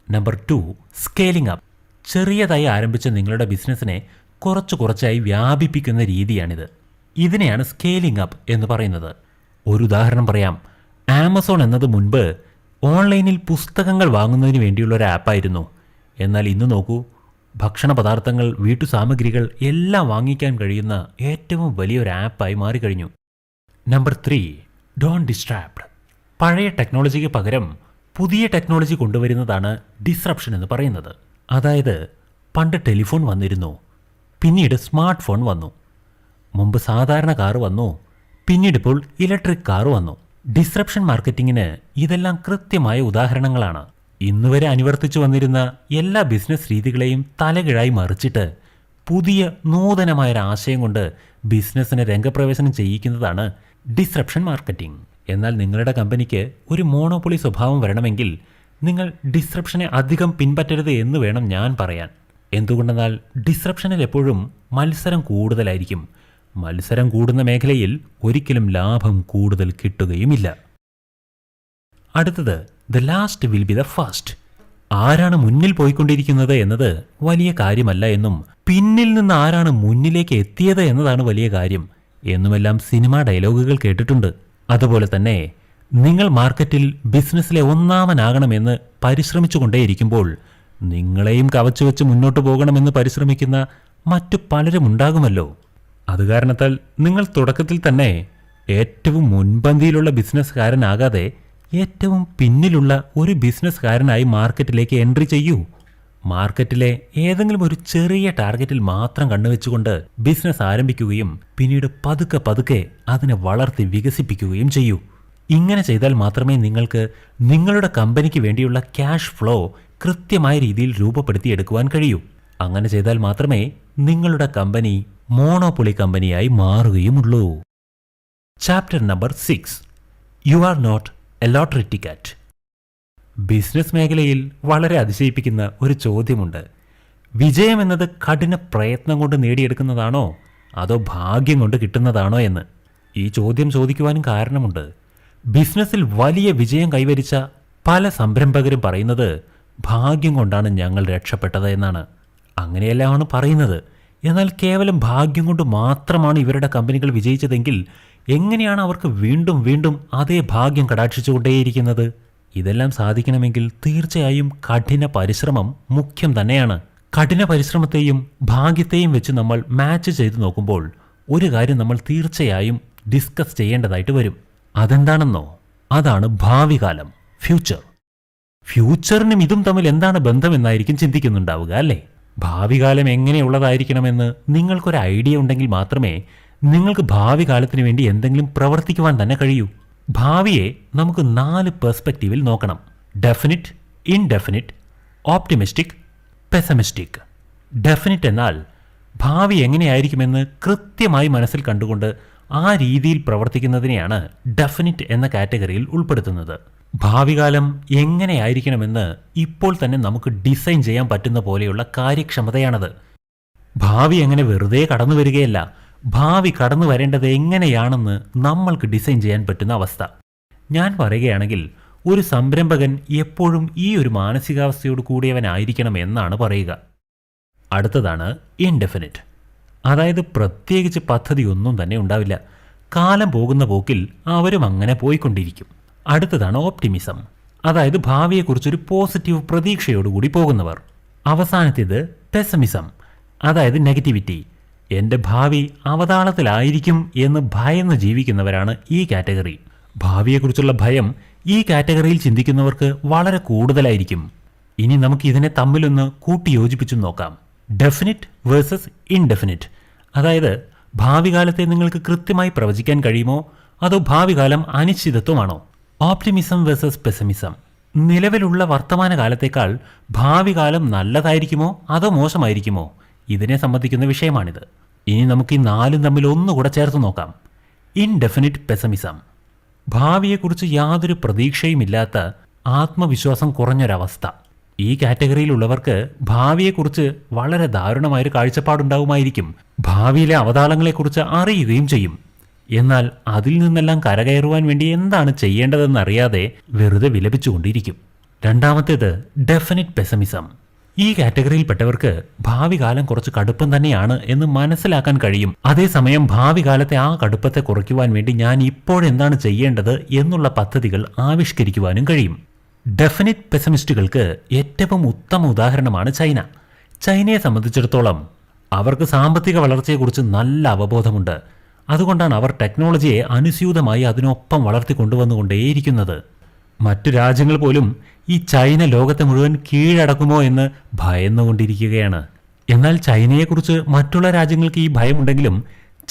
Number 2, scaling up. ചെറിയതായി ആരംഭിച്ച നിങ്ങളുടെ ബിസിനസ്സിനെ കുറച്ചായി വ്യാപിപ്പിക്കുന്ന രീതിയാണിത്. ഇതിനെയാണ് സ്കെയിലിംഗ് അപ്പ് എന്ന് പറയുന്നത്. ഒരു ഉദാഹരണം പറയാം. ആമസോൺ എന്നത് മുൻപ് ഓൺലൈനിൽ പുസ്തകങ്ങൾ വാങ്ങുന്നതിന് വേണ്ടിയുള്ള ഒരു ആപ്പായിരുന്നു. എന്നാൽ ഇന്ന് നോക്കൂ, ഭക്ഷണ പദാർത്ഥങ്ങൾ, വീട്ടുസാമഗ്രികൾ എല്ലാം വാങ്ങിക്കാൻ കഴിയുന്ന ഏറ്റവും വലിയൊരു ആപ്പായി മാറിക്കഴിഞ്ഞു. Number 3, don't disrupt. പഴയ ടെക്നോളജിക്ക് പകരം പുതിയ ടെക്നോളജി കൊണ്ടുവരുന്നതാണ് ഡിസ്റപ്ഷൻ എന്ന് പറയുന്നത്. അതായത് പണ്ട് ടെലിഫോൺ വന്നിരുന്നു, പിന്നീട് സ്മാർട്ട് ഫോൺ വന്നു, മുമ്പ് സാധാരണ കാർ വന്നു, പിന്നീടിപ്പോൾ ഇലക്ട്രിക് കാർ വന്നു. ഡിസ്റപ്ഷൻ മാർക്കറ്റിങ്ങിന് ഇതെല്ലാം കൃത്യമായ ഉദാഹരണങ്ങളാണ്. ഇന്നുവരെ അനുവർത്തിച്ചു വന്നിരുന്ന എല്ലാ ബിസിനസ് രീതികളെയും തലകിഴായി മറിച്ചിട്ട് പുതിയ നൂതനമായൊരാശയം കൊണ്ട് ബിസിനസ്സിന് രംഗപ്രവേശനം ചെയ്യിക്കുന്നതാണ് ഡിസ്റപ്ഷൻ മാർക്കറ്റിംഗ്. എന്നാൽ നിങ്ങളുടെ കമ്പനിക്ക് ഒരു മോണോപ്പൊളി സ്വഭാവം വരണമെങ്കിൽ നിങ്ങൾ ഡിസ്റപ്ഷനെ അധികം പിൻപറ്റരുത് എന്ന് വേണം ഞാൻ പറയാൻ. എന്തുകൊണ്ടെന്നാൽ ഡിസ്റപ്ഷനിൽ എപ്പോഴും മത്സരം കൂടുതലായിരിക്കും. മത്സരം കൂടുന്ന മേഖലയിൽ ഒരിക്കലും ലാഭം കൂടുതൽ കിട്ടുകയുമില്ല. അടുത്തത്, the last will be the first. ആരാണ് മുന്നിൽ പോയിക്കൊണ്ടിരിക്കുന്നത് എന്നത് വലിയ കാര്യമല്ല എന്നും പിന്നിൽ നിന്ന് ആരാണ് മുന്നിലേക്ക് എത്തിയത് എന്നതാണ് വലിയ കാര്യം എന്നുമെല്ലാം സിനിമാ ഡയലോഗുകൾ കേട്ടിട്ടുണ്ട്. അതുപോലെ തന്നെ നിങ്ങൾ മാർക്കറ്റിൽ ബിസിനസ്സിലെ ഒന്നാമനാകണമെന്ന് പരിശ്രമിച്ചുകൊണ്ടേയിരിക്കുമ്പോൾ നിങ്ങളെയും കവച്ചു വെച്ച് മുന്നോട്ട് പോകണമെന്ന് പരിശ്രമിക്കുന്ന മറ്റു പലരും ഉണ്ടാകുമല്ലോ. അത് കാരണത്താൽ നിങ്ങൾ തുടക്കത്തിൽ തന്നെ ഏറ്റവും മുൻപന്തിയിലുള്ള ബിസിനസ്സുകാരനാകാതെ ഏറ്റവും പിന്നിലുള്ള ഒരു ബിസിനസ്സുകാരനായി മാർക്കറ്റിലേക്ക് എൻട്രി ചെയ്യൂ. മാർക്കറ്റിലെ ഏതെങ്കിലും ഒരു ചെറിയ ടാർഗറ്റിൽ മാത്രം കണ്ണുവെച്ചുകൊണ്ട് ബിസിനസ് ആരംഭിക്കുകയും പിന്നീട് പതുക്കെ പതുക്കെ അതിനെ വളർത്തി വികസിപ്പിക്കുകയും ചെയ്യൂ. ഇങ്ങനെ ചെയ്താൽ മാത്രമേ നിങ്ങൾക്ക് നിങ്ങളുടെ കമ്പനിക്ക് വേണ്ടിയുള്ള ക്യാഷ് ഫ്ലോ കൃത്യമായ രീതിയിൽ രൂപപ്പെടുത്തിയെടുക്കുവാൻ കഴിയൂ. അങ്ങനെ ചെയ്താൽ മാത്രമേ നിങ്ങളുടെ കമ്പനി മോണോപ്പൊളി കമ്പനിയായി മാറുകയുമുള്ളൂ. Chapter number 6, you are not a lottery ticket. Business മേഖലയിൽ വളരെ അതിശയിപ്പിക്കുന്ന ഒരു ചോദ്യമുണ്ട്. വിജയം എന്നത് കഠിന പ്രയത്നം കൊണ്ട് നേടിയെടുക്കുന്നതാണോ അതോ ഭാഗ്യം കൊണ്ട് കിട്ടുന്നതാണോ എന്ന്. ഈ ചോദ്യം ചോദിക്കുവാനും കാരണമുണ്ട്. ബിസിനസ്സിൽ വലിയ വിജയം കൈവരിച്ച പല സംരംഭകരും പറയുന്നത് ഭാഗ്യം കൊണ്ടാണ് ഞങ്ങൾ രക്ഷപ്പെട്ടത് എന്നാണ്. അങ്ങനെയെല്ലാമാണ് പറയുന്നത്. എന്നാൽ കേവലം ഭാഗ്യം കൊണ്ട് മാത്രമാണ് ഇവരുടെ കമ്പനികൾ വിജയിച്ചതെങ്കിൽ എങ്ങനെയാണ് അവർക്ക് വീണ്ടും വീണ്ടും അതേ ഭാഗ്യം കടാക്ഷിച്ചുകൊണ്ടേയിരിക്കുന്നത്? ഇതെല്ലാം സാധിക്കണമെങ്കിൽ തീർച്ചയായും കഠിന പരിശ്രമം മുഖ്യം തന്നെയാണ്. കഠിന പരിശ്രമത്തെയും ഭാഗ്യത്തെയും വെച്ച് നമ്മൾ മാച്ച് ചെയ്തു നോക്കുമ്പോൾ ഒരു കാര്യം നമ്മൾ തീർച്ചയായും ഡിസ്കസ് ചെയ്യേണ്ടതായിട്ട് വരും. അതെന്താണെന്നോ? അതാണ് ഭാവി കാലം, ഫ്യൂച്ചർ. ഫ്യൂച്ചറിനും ഇതും തമ്മിൽ എന്താണ് ബന്ധമെന്നായിരിക്കും ചിന്തിക്കുന്നുണ്ടാവുക അല്ലേ? ഭാവി കാലം എങ്ങനെയുള്ളതായിരിക്കണമെന്ന് നിങ്ങൾക്കൊരു ഐഡിയ ഉണ്ടെങ്കിൽ മാത്രമേ നിങ്ങൾക്ക് ഭാവി കാലത്തിന് വേണ്ടി എന്തെങ്കിലും പ്രവർത്തിക്കുവാൻ തന്നെ കഴിയൂ. ഭാവിയെ നമുക്ക് 4 പെർസ്പെക്റ്റീവിൽ നോക്കണം. Definite, indefinite, optimistic, pessimistic. Definite എന്നാൽ ഭാവി എങ്ങനെയായിരിക്കുമെന്ന് കൃത്യമായി മനസ്സിൽ കണ്ടുകൊണ്ട് ആ രീതിയിൽ പ്രവർത്തിക്കുന്നതിനെയാണ് ഡെഫിനിറ്റ് എന്ന കാറ്റഗറിയിൽ ഉൾപ്പെടുത്തുന്നത്. ഭാവി കാലം എങ്ങനെയായിരിക്കണമെന്ന് ഇപ്പോൾ തന്നെ നമുക്ക് ഡിസൈൻ ചെയ്യാൻ പറ്റുന്ന പോലെയുള്ള കാര്യക്ഷമതയാണത്. ഭാവി എങ്ങനെ വെറുതെ കടന്നു വരികയല്ല, ഭാവി കടന്നു വരേണ്ടത് എങ്ങനെയാണെന്ന് നമ്മൾക്ക് ഡിസൈൻ ചെയ്യാൻ പറ്റുന്ന അവസ്ഥ. ഞാൻ പറയുകയാണെങ്കിൽ ഒരു സംരംഭകൻ എപ്പോഴും ഈ ഒരു മാനസികാവസ്ഥയോട് കൂടിയവനായിരിക്കണം എന്നാണ് പറയുക. അടുത്തതാണ് ഇൻഡെഫിനിറ്റ്. അതായത് പ്രത്യേകിച്ച് പദ്ധതിയൊന്നും തന്നെ ഉണ്ടാവില്ല. കാലം പോകുന്ന പോക്കിൽ അവരും അങ്ങനെ പോയിക്കൊണ്ടിരിക്കും. അടുത്തതാണ് ഓപ്റ്റിമിസം. അതായത് ഭാവിയെക്കുറിച്ചൊരു പോസിറ്റീവ് പ്രതീക്ഷയോടുകൂടി പോകുന്നവർ. അവസാനത്തേത് പെസമിസം, അതായത് നെഗറ്റിവിറ്റി. എൻ്റെ ഭാവി അവതാളത്തിലായിരിക്കും എന്ന് ഭയന്ന് ജീവിക്കുന്നവരാണ് ഈ കാറ്റഗറി. ഭാവിയെക്കുറിച്ചുള്ള ഭയം ഈ കാറ്റഗറിയിൽ ചിന്തിക്കുന്നവർക്ക് വളരെ കൂടുതലായിരിക്കും. ഇനി നമുക്ക് ഇതിനെ തമ്മിലൊന്ന് കൂട്ടിയോജിപ്പിച്ചു നോക്കാം. Definite versus indefinite. അതായത് ഭാവി കാലത്തെ നിങ്ങൾക്ക് കൃത്യമായി പ്രവചിക്കാൻ കഴിയുമോ അതോ ഭാവി കാലം അനിശ്ചിതത്വമാണോ? Optimism versus പെസമിസം. നിലവിലുള്ള വർത്തമാന കാലത്തേക്കാൾ ഭാവി കാലം നല്ലതായിരിക്കുമോ അതോ മോശമായിരിക്കുമോ? ഇതിനെ സംബന്ധിക്കുന്ന വിഷയമാണിത്. ഇനി നമുക്ക് ഈ 4 തമ്മിൽ ഒന്നുകൂടെ ചേർത്ത് നോക്കാം. ഇൻഡെഫിനിറ്റ് പെസമിസം. ഭാവിയെക്കുറിച്ച് യാതൊരു പ്രതീക്ഷയുമില്ലാത്ത ആത്മവിശ്വാസം കുറഞ്ഞൊരവസ്ഥ. ഈ കാറ്റഗറിയിലുള്ളവർക്ക് ഭാവിയെക്കുറിച്ച് വളരെ ദാരുണമായൊരു കാഴ്ചപ്പാടുണ്ടാവുമായിരിക്കും. ഭാവിയിലെ അവതാളങ്ങളെക്കുറിച്ച് അറിയുകയും ചെയ്യും. എന്നാൽ അതിൽ നിന്നെല്ലാം കരകയറുവാൻ വേണ്ടി എന്താണ് ചെയ്യേണ്ടതെന്നറിയാതെ വെറുതെ വിലപിച്ചുകൊണ്ടിരിക്കും. രണ്ടാമത്തേത് ഡെഫിനിറ്റ് പെസമിസം. ഈ കാറ്റഗറിയിൽപ്പെട്ടവർക്ക് ഭാവി കാലം കുറച്ച് കടുപ്പം തന്നെയാണ് എന്ന് മനസ്സിലാക്കാൻ കഴിയും. അതേസമയം ഭാവി കാലത്തെ ആ കടുപ്പത്തെ കുറയ്ക്കുവാൻ വേണ്ടി ഞാൻ ഇപ്പോഴെന്താണ് ചെയ്യേണ്ടത് എന്നുള്ള പദ്ധതികൾ ആവിഷ്കരിക്കുവാനും കഴിയും. ഡെഫിനിറ്റ് പെസമിസ്റ്റുകൾക്ക് ഏറ്റവും ഉത്തമ ഉദാഹരണമാണ് ചൈന. ചൈനയെ സംബന്ധിച്ചിടത്തോളം അവർക്ക് സാമ്പത്തിക വളർച്ചയെക്കുറിച്ച് നല്ല അവബോധമുണ്ട്. അതുകൊണ്ടാണ് അവർ ടെക്നോളജിയെ അനുസ്യൂതമായി അതിനൊപ്പം വളർത്തിക്കൊണ്ടുവന്നുകൊണ്ടേയിരിക്കുന്നത്. മറ്റു രാജ്യങ്ങൾ പോലും ഈ ചൈന ലോകത്തെ മുഴുവൻ കീഴടക്കുമോ എന്ന് ഭയന്നുകൊണ്ടിരിക്കുകയാണ്. എന്നാൽ ചൈനയെക്കുറിച്ച് മറ്റുള്ള രാജ്യങ്ങൾക്ക് ഈ ഭയമുണ്ടെങ്കിലും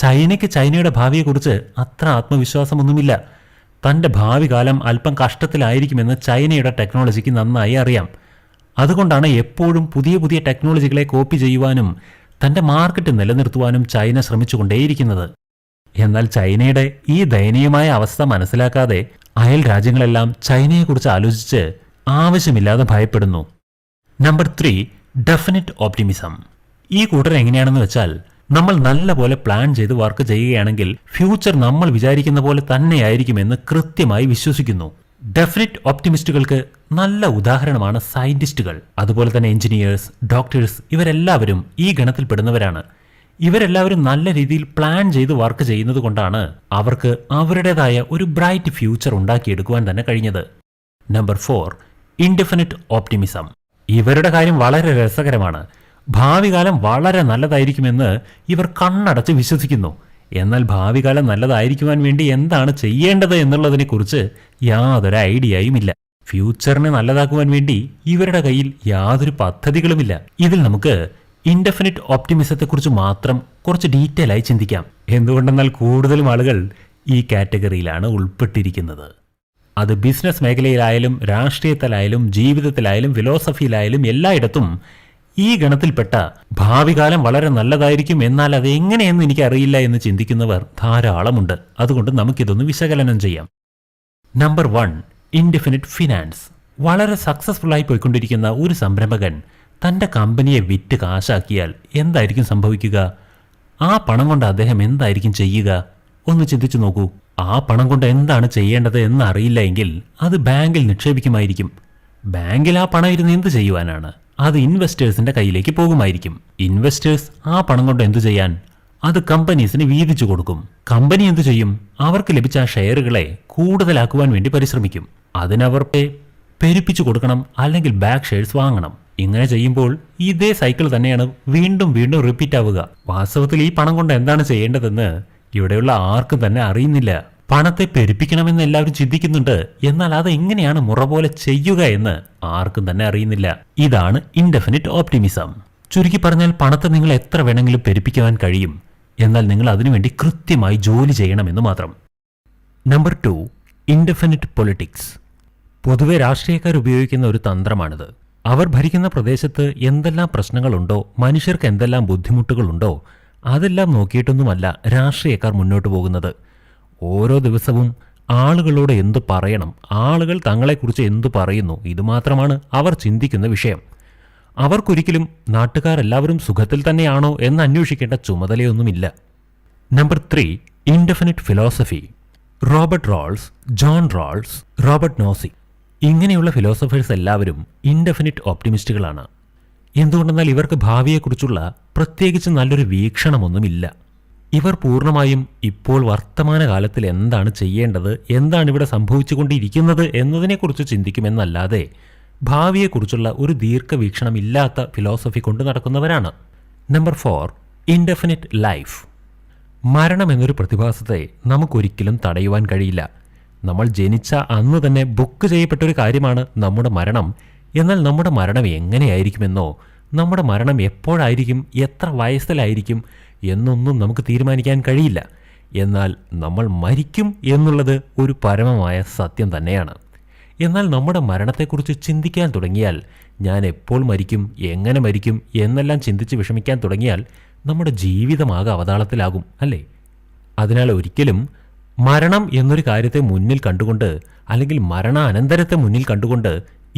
ചൈനയ്ക്ക് ചൈനയുടെ ഭാവിയെക്കുറിച്ച് അത്ര ആത്മവിശ്വാസമൊന്നുമില്ല. തൻ്റെ ഭാവി കാലം അല്പം കഷ്ടത്തിലായിരിക്കുമെന്ന് ചൈനയുടെ ടെക്നോളജിക്ക് നന്നായി അറിയാം. അതുകൊണ്ടാണ് എപ്പോഴും പുതിയ പുതിയ ടെക്നോളജികളെ കോപ്പി ചെയ്യുവാനും തൻ്റെ മാർക്കറ്റ് നിലനിർത്തുവാനും ചൈന ശ്രമിച്ചുകൊണ്ടേയിരിക്കുന്നത്. എന്നാൽ ചൈനയുടെ ഈ ദയനീയമായ അവസ്ഥ മനസ്സിലാക്കാതെ അയൽ രാജ്യങ്ങളെല്ലാം ചൈനയെക്കുറിച്ച് ആലോചിച്ച് ആവശ്യമില്ലാതെ ഭയപ്പെടുന്നു. Number 3, definite optimism. ഈ കൂട്ടർ എങ്ങനെയാണെന്ന് വെച്ചാൽ, നമ്മൾ നല്ലപോലെ പ്ലാൻ ചെയ്ത് വർക്ക് ചെയ്യുകയാണെങ്കിൽ ഫ്യൂച്ചർ നമ്മൾ വിചാരിക്കുന്ന പോലെ തന്നെയായിരിക്കുമെന്ന് കൃത്യമായി വിശ്വസിക്കുന്നു. ഡെഫിനിറ്റ് ഓപ്റ്റിമിസ്റ്റുകൾക്ക് നല്ല ഉദാഹരണമാണ് സയന്റിസ്റ്റുകൾ, അതുപോലെ തന്നെ എഞ്ചിനീയേഴ്സ്, ഡോക്ടേഴ്സ്. ഇവരെല്ലാവരും ഈ ഗണത്തിൽപ്പെടുന്നവരാണ്. ഇവരെല്ലാവരും നല്ല രീതിയിൽ പ്ലാൻ ചെയ്ത് വർക്ക് ചെയ്യുന്നത് കൊണ്ടാണ് അവർക്ക് അവരുടേതായ ഒരു ബ്രൈറ്റ് ഫ്യൂച്ചർ ഉണ്ടാക്കിയെടുക്കുവാൻ തന്നെ കഴിഞ്ഞത്. Number 4, indefinite optimism. ഇവരുടെ കാര്യം വളരെ രസകരമാണ്. ഭാവി കാലം വളരെ നല്ലതായിരിക്കുമെന്ന് ഇവർ കണ്ണടച്ച് വിശ്വസിക്കുന്നു. എന്നാൽ ഭാവി കാലം നല്ലതായിരിക്കുവാൻ വേണ്ടി എന്താണ് ചെയ്യേണ്ടത് എന്നുള്ളതിനെക്കുറിച്ച് യാതൊരു ഐഡിയയുമില്ല. ഫ്യൂച്ചറിനെ നല്ലതാക്കുവാൻ വേണ്ടി ഇവരുടെ കയ്യിൽ യാതൊരു പദ്ധതികളുമില്ല. ഇതിൽ നമുക്ക് ഇൻഡെഫിനിറ്റ് ഓപ്റ്റിമിസത്തെക്കുറിച്ച് മാത്രം കുറച്ച് ഡീറ്റെയിൽ ആയി ചിന്തിക്കാം. എന്തുകൊണ്ടെന്നാൽ കൂടുതലും ആളുകൾ ഈ കാറ്റഗറിയിലാണ് ഉൾപ്പെട്ടിരിക്കുന്നത്. അത് ബിസിനസ് മേഖലയിലായാലും രാഷ്ട്രീയത്തിലായാലും ജീവിതത്തിലായാലും ഫിലോസഫിയിലായാലും എല്ലായിടത്തും ഈ ഗണത്തിൽപ്പെട്ട ഭാവി കാലം വളരെ നല്ലതായിരിക്കും, എന്നാൽ അത് എങ്ങനെയെന്ന് എനിക്കറിയില്ല എന്ന് ചിന്തിക്കുന്നവർ ധാരാളമുണ്ട്. അതുകൊണ്ട് നമുക്കിതൊന്ന് വിശകലനം ചെയ്യാം. Number 1, indefinite finance. വളരെ സക്സസ്ഫുൾ ആയി പോയിക്കൊണ്ടിരിക്കുന്ന ഒരു സംരംഭകൻ തൻ്റെ കമ്പനിയെ വിറ്റ് കാശാക്കിയാൽ എന്തായിരിക്കും സംഭവിക്കുക? ആ പണം കൊണ്ട് അദ്ദേഹം എന്തായിരിക്കും ചെയ്യുക? ഒന്ന് ചിന്തിച്ചു നോക്കൂ. ആ പണം കൊണ്ട് എന്താണ് ചെയ്യേണ്ടത് എന്നറിയില്ല എങ്കിൽ അത് ബാങ്കിൽ നിക്ഷേപിക്കുമായിരിക്കും. ബാങ്കിൽ ആ പണം ഇരുന്ന് എന്ത് ചെയ്യുവാനാണ്? അത് ഇൻവെസ്റ്റേഴ്സിന്റെ കയ്യിലേക്ക് പോകുമായിരിക്കും. ഇൻവെസ്റ്റേഴ്സ് ആ പണം കൊണ്ട് എന്തു ചെയ്യാൻ? അത് കമ്പനീസിന് വീതിച്ചു കൊടുക്കും. കമ്പനി എന്തു ചെയ്യും? അവർക്ക് ലഭിച്ച ആ ഷെയറുകളെ കൂടുതലാക്കുവാൻ വേണ്ടി പരിശ്രമിക്കും. അതിനവർ പെരുപ്പിച്ചു കൊടുക്കണം, അല്ലെങ്കിൽ ബാക്ക് ഷെയർസ് വാങ്ങണം. ഇങ്ങനെ ചെയ്യുമ്പോൾ ഇതേ സൈക്കിൾ തന്നെയാണ് വീണ്ടും വീണ്ടും റിപ്പീറ്റ് ആവുക. വാസ്തവത്തിൽ ഈ പണം കൊണ്ട് എന്താണ് ചെയ്യേണ്ടതെന്ന് ഇവിടെയുള്ള ആർക്കും തന്നെ അറിയുന്നില്ല. പണത്തെ പെരുപ്പിക്കണമെന്ന് എല്ലാവരും ചിന്തിക്കുന്നുണ്ട്, എന്നാൽ അത് എങ്ങനെയാണ് മുറ പോലെ ചെയ്യുക എന്ന് ആർക്കും തന്നെ അറിയുന്നില്ല. ഇതാണ് ഇൻഡെഫിനിറ്റ് ഓപ്റ്റിമിസം. ചുരുക്കി പറഞ്ഞാൽ പണത്തെ നിങ്ങൾ എത്ര വേണമെങ്കിലും പെരുപ്പിക്കുവാൻ കഴിയും, എന്നാൽ നിങ്ങൾ അതിനുവേണ്ടി കൃത്യമായി ജോലി ചെയ്യണമെന്ന് മാത്രം. Number 2, indefinite politics. പൊതുവെ രാഷ്ട്രീയക്കാർ ഉപയോഗിക്കുന്ന ഒരു തന്ത്രമാണിത്. അവർ ഭരിക്കുന്ന പ്രദേശത്ത് എന്തെല്ലാം പ്രശ്നങ്ങളുണ്ടോ, മനുഷ്യർക്ക് എന്തെല്ലാം ബുദ്ധിമുട്ടുകളുണ്ടോ, അതെല്ലാം നോക്കിയിട്ടൊന്നുമല്ല രാഷ്ട്രീയക്കാർ മുന്നോട്ട് പോകുന്നത്. ഓരോ ദിവസവും ആളുകളോട് എന്തു പറയണം, ആളുകൾ തങ്ങളെക്കുറിച്ച് എന്തു പറയുന്നു, ഇതുമാത്രമാണ് അവർ ചിന്തിക്കുന്ന വിഷയം. അവർക്കൊരിക്കലും നാട്ടുകാരെല്ലാവരും സുഖത്തിൽ തന്നെയാണോ എന്ന് അന്വേഷിക്കേണ്ട ചുമതലയൊന്നുമില്ല. Number 3, indefinite philosophy. Robert Rawls, John Rawls, Robert Nozick, ഇങ്ങനെയുള്ള ഫിലോസഫേഴ്സ് എല്ലാവരും ഇൻഡെഫിനിറ്റ് ഓപ്റ്റിമിസ്റ്റുകളാണ്. എന്തുകൊണ്ടെന്നാൽ ഇവർക്ക് ഭാവിയെക്കുറിച്ചുള്ള പ്രത്യേകിച്ച് നല്ലൊരു വീക്ഷണമൊന്നുമില്ല. ഇവർ പൂർണ്ണമായും ഇപ്പോൾ വർത്തമാനകാലത്തിൽ എന്താണ് ചെയ്യേണ്ടത്, എന്താണ് ഇവിടെ സംഭവിച്ചുകൊണ്ടിരിക്കുന്നത് എന്നതിനെക്കുറിച്ച് ചിന്തിക്കുമെന്നല്ലാതെ ഭാവിയെക്കുറിച്ചുള്ള ഒരു ദീർഘവീക്ഷണമില്ലാത്ത ഫിലോസഫി കൊണ്ട് നടക്കുന്നവരാണ്. Number 4, indefinite life. മരണം എന്നൊരു പ്രതിഭാസത്തെ നമുക്കൊരിക്കലും തടയുവാൻ കഴിയില്ല. നമ്മൾ ജനിച്ച അന്ന് തന്നെ ബുക്ക് ചെയ്യപ്പെട്ടൊരു കാര്യമാണ് നമ്മുടെ മരണം. എന്നാൽ നമ്മുടെ മരണം എങ്ങനെയായിരിക്കുമെന്നോ, നമ്മുടെ മരണം എപ്പോഴായിരിക്കും, എത്ര വയസ്സിലായിരിക്കും എന്നൊന്നും നമുക്ക് തീരുമാനിക്കാൻ കഴിയില്ല. എന്നാൽ നമ്മൾ മരിക്കും എന്നുള്ളത് ഒരു പരമമായ സത്യം തന്നെയാണ്. എന്നാൽ നമ്മുടെ മരണത്തെക്കുറിച്ച് ചിന്തിക്കാൻ തുടങ്ങിയാൽ, ഞാൻ എപ്പോൾ മരിക്കും, എങ്ങനെ മരിക്കും എന്നെല്ലാം ചിന്തിച്ച് വിഷമിക്കാൻ തുടങ്ങിയാൽ നമ്മുടെ ജീവിതമാകെ അവതാളത്തിലാകും, അല്ലേ? അതിനാൽ ഒരിക്കലും മരണം എന്നൊരു കാര്യത്തെ മുന്നിൽ കണ്ടുകൊണ്ട്, അല്ലെങ്കിൽ മരണാനന്തരത്തെ മുന്നിൽ കണ്ടുകൊണ്ട്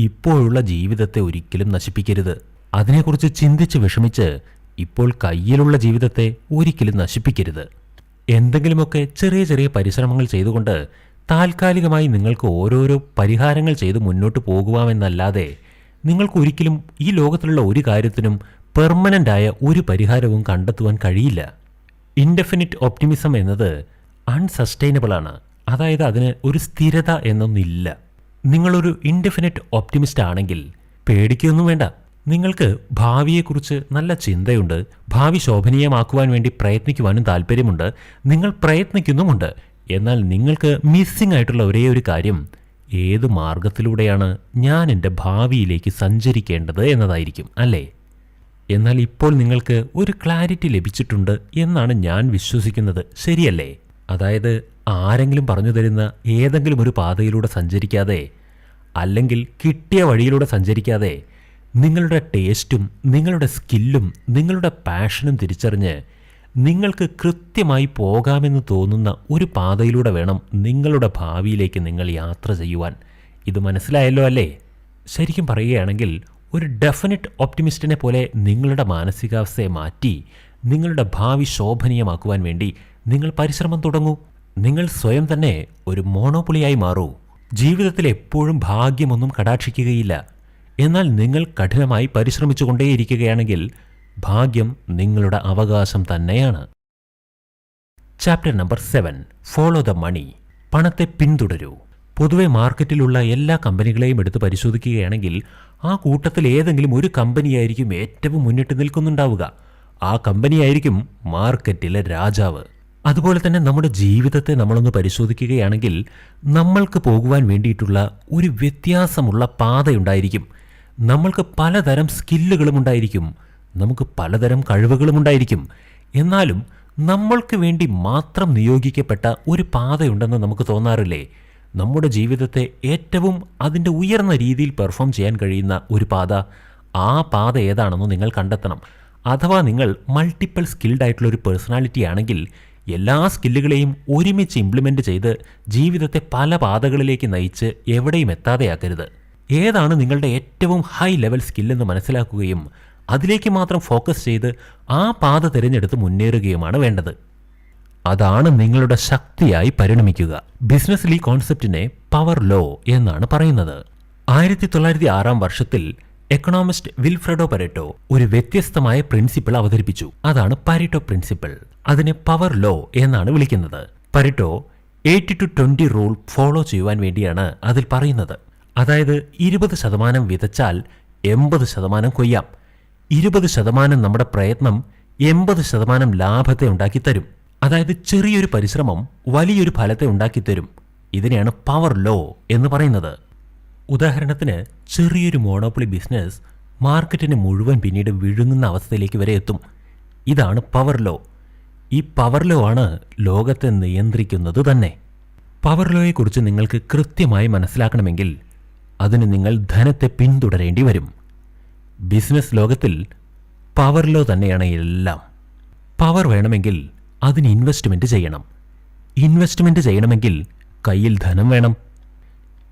ഇപ്പോഴുള്ള ജീവിതത്തെ ഒരിക്കലും നശിപ്പിക്കരുത്. അതിനെക്കുറിച്ച് ചിന്തിച്ച് വിഷമിച്ച് ഇപ്പോൾ കയ്യിലുള്ള ജീവിതത്തെ ഒരിക്കലും നശിപ്പിക്കരുത്. എന്തെങ്കിലുമൊക്കെ ചെറിയ ചെറിയ പരിശ്രമങ്ങൾ ചെയ്തുകൊണ്ട് താൽക്കാലികമായി നിങ്ങൾക്ക് ഓരോരോ പരിഹാരങ്ങൾ ചെയ്ത് മുന്നോട്ട് പോകുവാമെന്നല്ലാതെ നിങ്ങൾക്കൊരിക്കലും ഈ ലോകത്തിലുള്ള ഒരു കാര്യത്തിനും പെർമനൻ്റായ ഒരു പരിഹാരവും കണ്ടെത്തുവാൻ കഴിയില്ല. ഇൻഡെഫിനിറ്റ് ഓപ്റ്റിമിസം എന്നത് അൺസസ്റ്റൈനബിൾ ആണ്. അതായത് അതിന് ഒരു സ്ഥിരത എന്നൊന്നില്ല. നിങ്ങളൊരു ഇൻഡെഫിനിറ്റ് ഓപ്റ്റിമിസ്റ്റ് ആണെങ്കിൽ പേടിക്കൊന്നും വേണ്ട. നിങ്ങൾക്ക് ഭാവിയെക്കുറിച്ച് നല്ല ചിന്തയുണ്ട്, ഭാവി ശോഭനീയമാക്കുവാൻ വേണ്ടി പ്രയത്നിക്കുവാനും താല്പര്യമുണ്ട്, നിങ്ങൾ പ്രയത്നിക്കുന്നുമുണ്ട്. എന്നാൽ നിങ്ങൾക്ക് മിസ്സിംഗ് ആയിട്ടുള്ള ഒരേ ഒരു കാര്യം, ഏത് മാർഗത്തിലൂടെയാണ് ഞാൻ എൻ്റെ ഭാവിയിലേക്ക് സഞ്ചരിക്കേണ്ടത് എന്നതായിരിക്കും, അല്ലേ? എന്നാൽ ഇപ്പോൾ നിങ്ങൾക്ക് ഒരു ക്ലാരിറ്റി ലഭിച്ചിട്ടുണ്ട് എന്നാണ് ഞാൻ വിശ്വസിക്കുന്നത്, ശരിയല്ലേ? അതായത് ആരെങ്കിലും പറഞ്ഞു തരുന്ന ഏതെങ്കിലും ഒരു പാതയിലൂടെ സഞ്ചരിക്കാതെ, അല്ലെങ്കിൽ കിട്ടിയ വഴിയിലൂടെ സഞ്ചരിക്കാതെ, നിങ്ങളുടെ ടേസ്റ്റും നിങ്ങളുടെ സ്കില്ലും നിങ്ങളുടെ പാഷനും തിരിച്ചറിഞ്ഞ് നിങ്ങൾക്ക് കൃത്യമായി പോകാമെന്ന് തോന്നുന്ന ഒരു പാതയിലൂടെ വേണം നിങ്ങളുടെ ഭാവിയിലേക്ക് നിങ്ങൾ യാത്ര ചെയ്യുവാൻ. ഇത് മനസ്സിലായല്ലോ അല്ലേ? ശരിക്കും പറയുകയാണെങ്കിൽ ഒരു ഡെഫിനിറ്റ് ഓപ്റ്റിമിസ്റ്റിനെ പോലെ നിങ്ങളുടെ മാനസികാവസ്ഥയെ മാറ്റി നിങ്ങളുടെ ഭാവി ശോഭനീയമാക്കുവാൻ വേണ്ടി നിങ്ങൾ പരിശ്രമം തുടങ്ങൂ. നിങ്ങൾ സ്വയം തന്നെ ഒരു മോണോപ്പൊളിയായി മാറൂ. ജീവിതത്തിൽ എപ്പോഴും ഭാഗ്യമൊന്നും കടാക്ഷിക്കുകയില്ല. എന്നാൽ നിങ്ങൾ കഠിനമായി പരിശ്രമിച്ചുകൊണ്ടേയിരിക്കുകയാണെങ്കിൽ ഭാഗ്യം നിങ്ങളുടെ അവകാശം തന്നെയാണ്. Chapter number 7, follow the money. പണത്തെ പിന്തുടരൂ. പൊതുവെ മാർക്കറ്റിലുള്ള എല്ലാ കമ്പനികളെയും എടുത്ത് പരിശോധിക്കുകയാണെങ്കിൽ ആ കൂട്ടത്തിൽ ഏതെങ്കിലും ഒരു കമ്പനിയായിരിക്കും ഏറ്റവും മുന്നിട്ട് നിൽക്കുന്നുണ്ടാവുക. ആ കമ്പനിയായിരിക്കും മാർക്കറ്റിലെ രാജാവ്. അതുപോലെ തന്നെ നമ്മുടെ ജീവിതത്തെ നമ്മളൊന്ന് പരിശോധിക്കുകയാണെങ്കിൽ നമ്മൾക്ക് പോകുവാൻ വേണ്ടിയിട്ടുള്ള ഒരു വ്യത്യാസമുള്ള പാതയുണ്ടായിരിക്കും. നമ്മൾക്ക് പലതരം സ്കില്ലുകളും ഉണ്ടായിരിക്കും, നമുക്ക് പലതരം കഴിവുകളും ഉണ്ടായിരിക്കും. എന്നാലും നമ്മൾക്ക് വേണ്ടി മാത്രം നിയോഗിക്കപ്പെട്ട ഒരു പാതയുണ്ടെന്ന് നമുക്ക് തോന്നാറില്ലേ? നമ്മുടെ ജീവിതത്തെ ഏറ്റവും അതിൻ്റെ ഉയർന്ന രീതിയിൽ പെർഫോം ചെയ്യാൻ കഴിയുന്ന ഒരു പാത, ആ പാത ഏതാണെന്ന് നിങ്ങൾ കണ്ടെത്തണം. അഥവാ നിങ്ങൾ മൾട്ടിപ്പിൾ സ്കിൽഡ് ആയിട്ടുള്ള ഒരു പേഴ്സണാലിറ്റി ആണെങ്കിൽ എല്ലാ സ്കില്ലുകളെയും ഒരുമിച്ച് ഇംപ്ലിമെൻ്റ് ചെയ്ത് ജീവിതത്തെ പല പാതകളിലേക്ക് നയിച്ച് എവിടെയും എത്താതെയാക്കരുത്. ഏതാണ് നിങ്ങളുടെ ഏറ്റവും ഹൈ ലെവൽ സ്കില്ലെന്ന് മനസ്സിലാക്കുകയും അതിലേക്ക് മാത്രം ഫോക്കസ് ചെയ്ത് ആ പാത തിരഞ്ഞെടുത്ത് മുന്നേറുകയുമാണ് വേണ്ടത്. അതാണ് നിങ്ങളുടെ ശക്തിയായി പരിണമിക്കുക. ബിസിനസ്സിൽ ഈ കോൺസെപ്റ്റിനെ പവർ ലോ എന്നാണ് പറയുന്നത്. 1906 വർഷത്തിൽ എക്കണോമിസ്റ്റ് വിൽഫ്രെഡോ പരെറ്റോ ഒരു വ്യത്യസ്തമായ പ്രിൻസിപ്പിൾ അവതരിപ്പിച്ചു. അതാണ് പാരെറ്റോ പ്രിൻസിപ്പിൾ. അതിനെ പവർ ലോ എന്നാണ് വിളിക്കുന്നത്. പരെറ്റോ 80-20 റൂൾ ഫോളോ ചെയ്യുവാൻ വേണ്ടിയാണ് അതിൽ പറയുന്നത്. അതായത് 20% വിതച്ചാൽ 80% കൊയ്യാം. 20% നമ്മുടെ പ്രയത്നം 80% ലാഭത്തെ ഉണ്ടാക്കിത്തരും. അതായത് ചെറിയൊരു പരിശ്രമം വലിയൊരു ഫലത്തെ ഉണ്ടാക്കിത്തരും. ഇതിനെയാണ് പവർ ലോ എന്ന് പറയുന്നത്. ഉദാഹരണത്തിന് ചെറിയൊരു മോണോപ്പൊളി ബിസിനസ് മാർക്കറ്റിനെ മുഴുവൻ പിന്നീട് വിഴുങ്ങുന്ന അവസ്ഥയിലേക്ക് വരെ എത്തും. ഇതാണ് പവർ ലോ. ഈ പവർ ലോ ആണ് ലോകത്തെ നിയന്ത്രിക്കുന്നത് തന്നെ. പവർ ലോയെക്കുറിച്ച് നിങ്ങൾക്ക് കൃത്യമായി മനസ്സിലാക്കണമെങ്കിൽ അതിന് നിങ്ങൾ ധനത്തെ പിന്തുടരേണ്ടി വരും. ബിസിനസ് ലോകത്തിൽ പവർ ലോ തന്നെയാണ് എല്ലാം. പവർ വേണമെങ്കിൽ അതിന് ഇൻവെസ്റ്റ്മെൻറ്റ് ചെയ്യണം. ഇൻവെസ്റ്റ്മെൻറ്റ് ചെയ്യണമെങ്കിൽ കയ്യിൽ ധനം വേണം.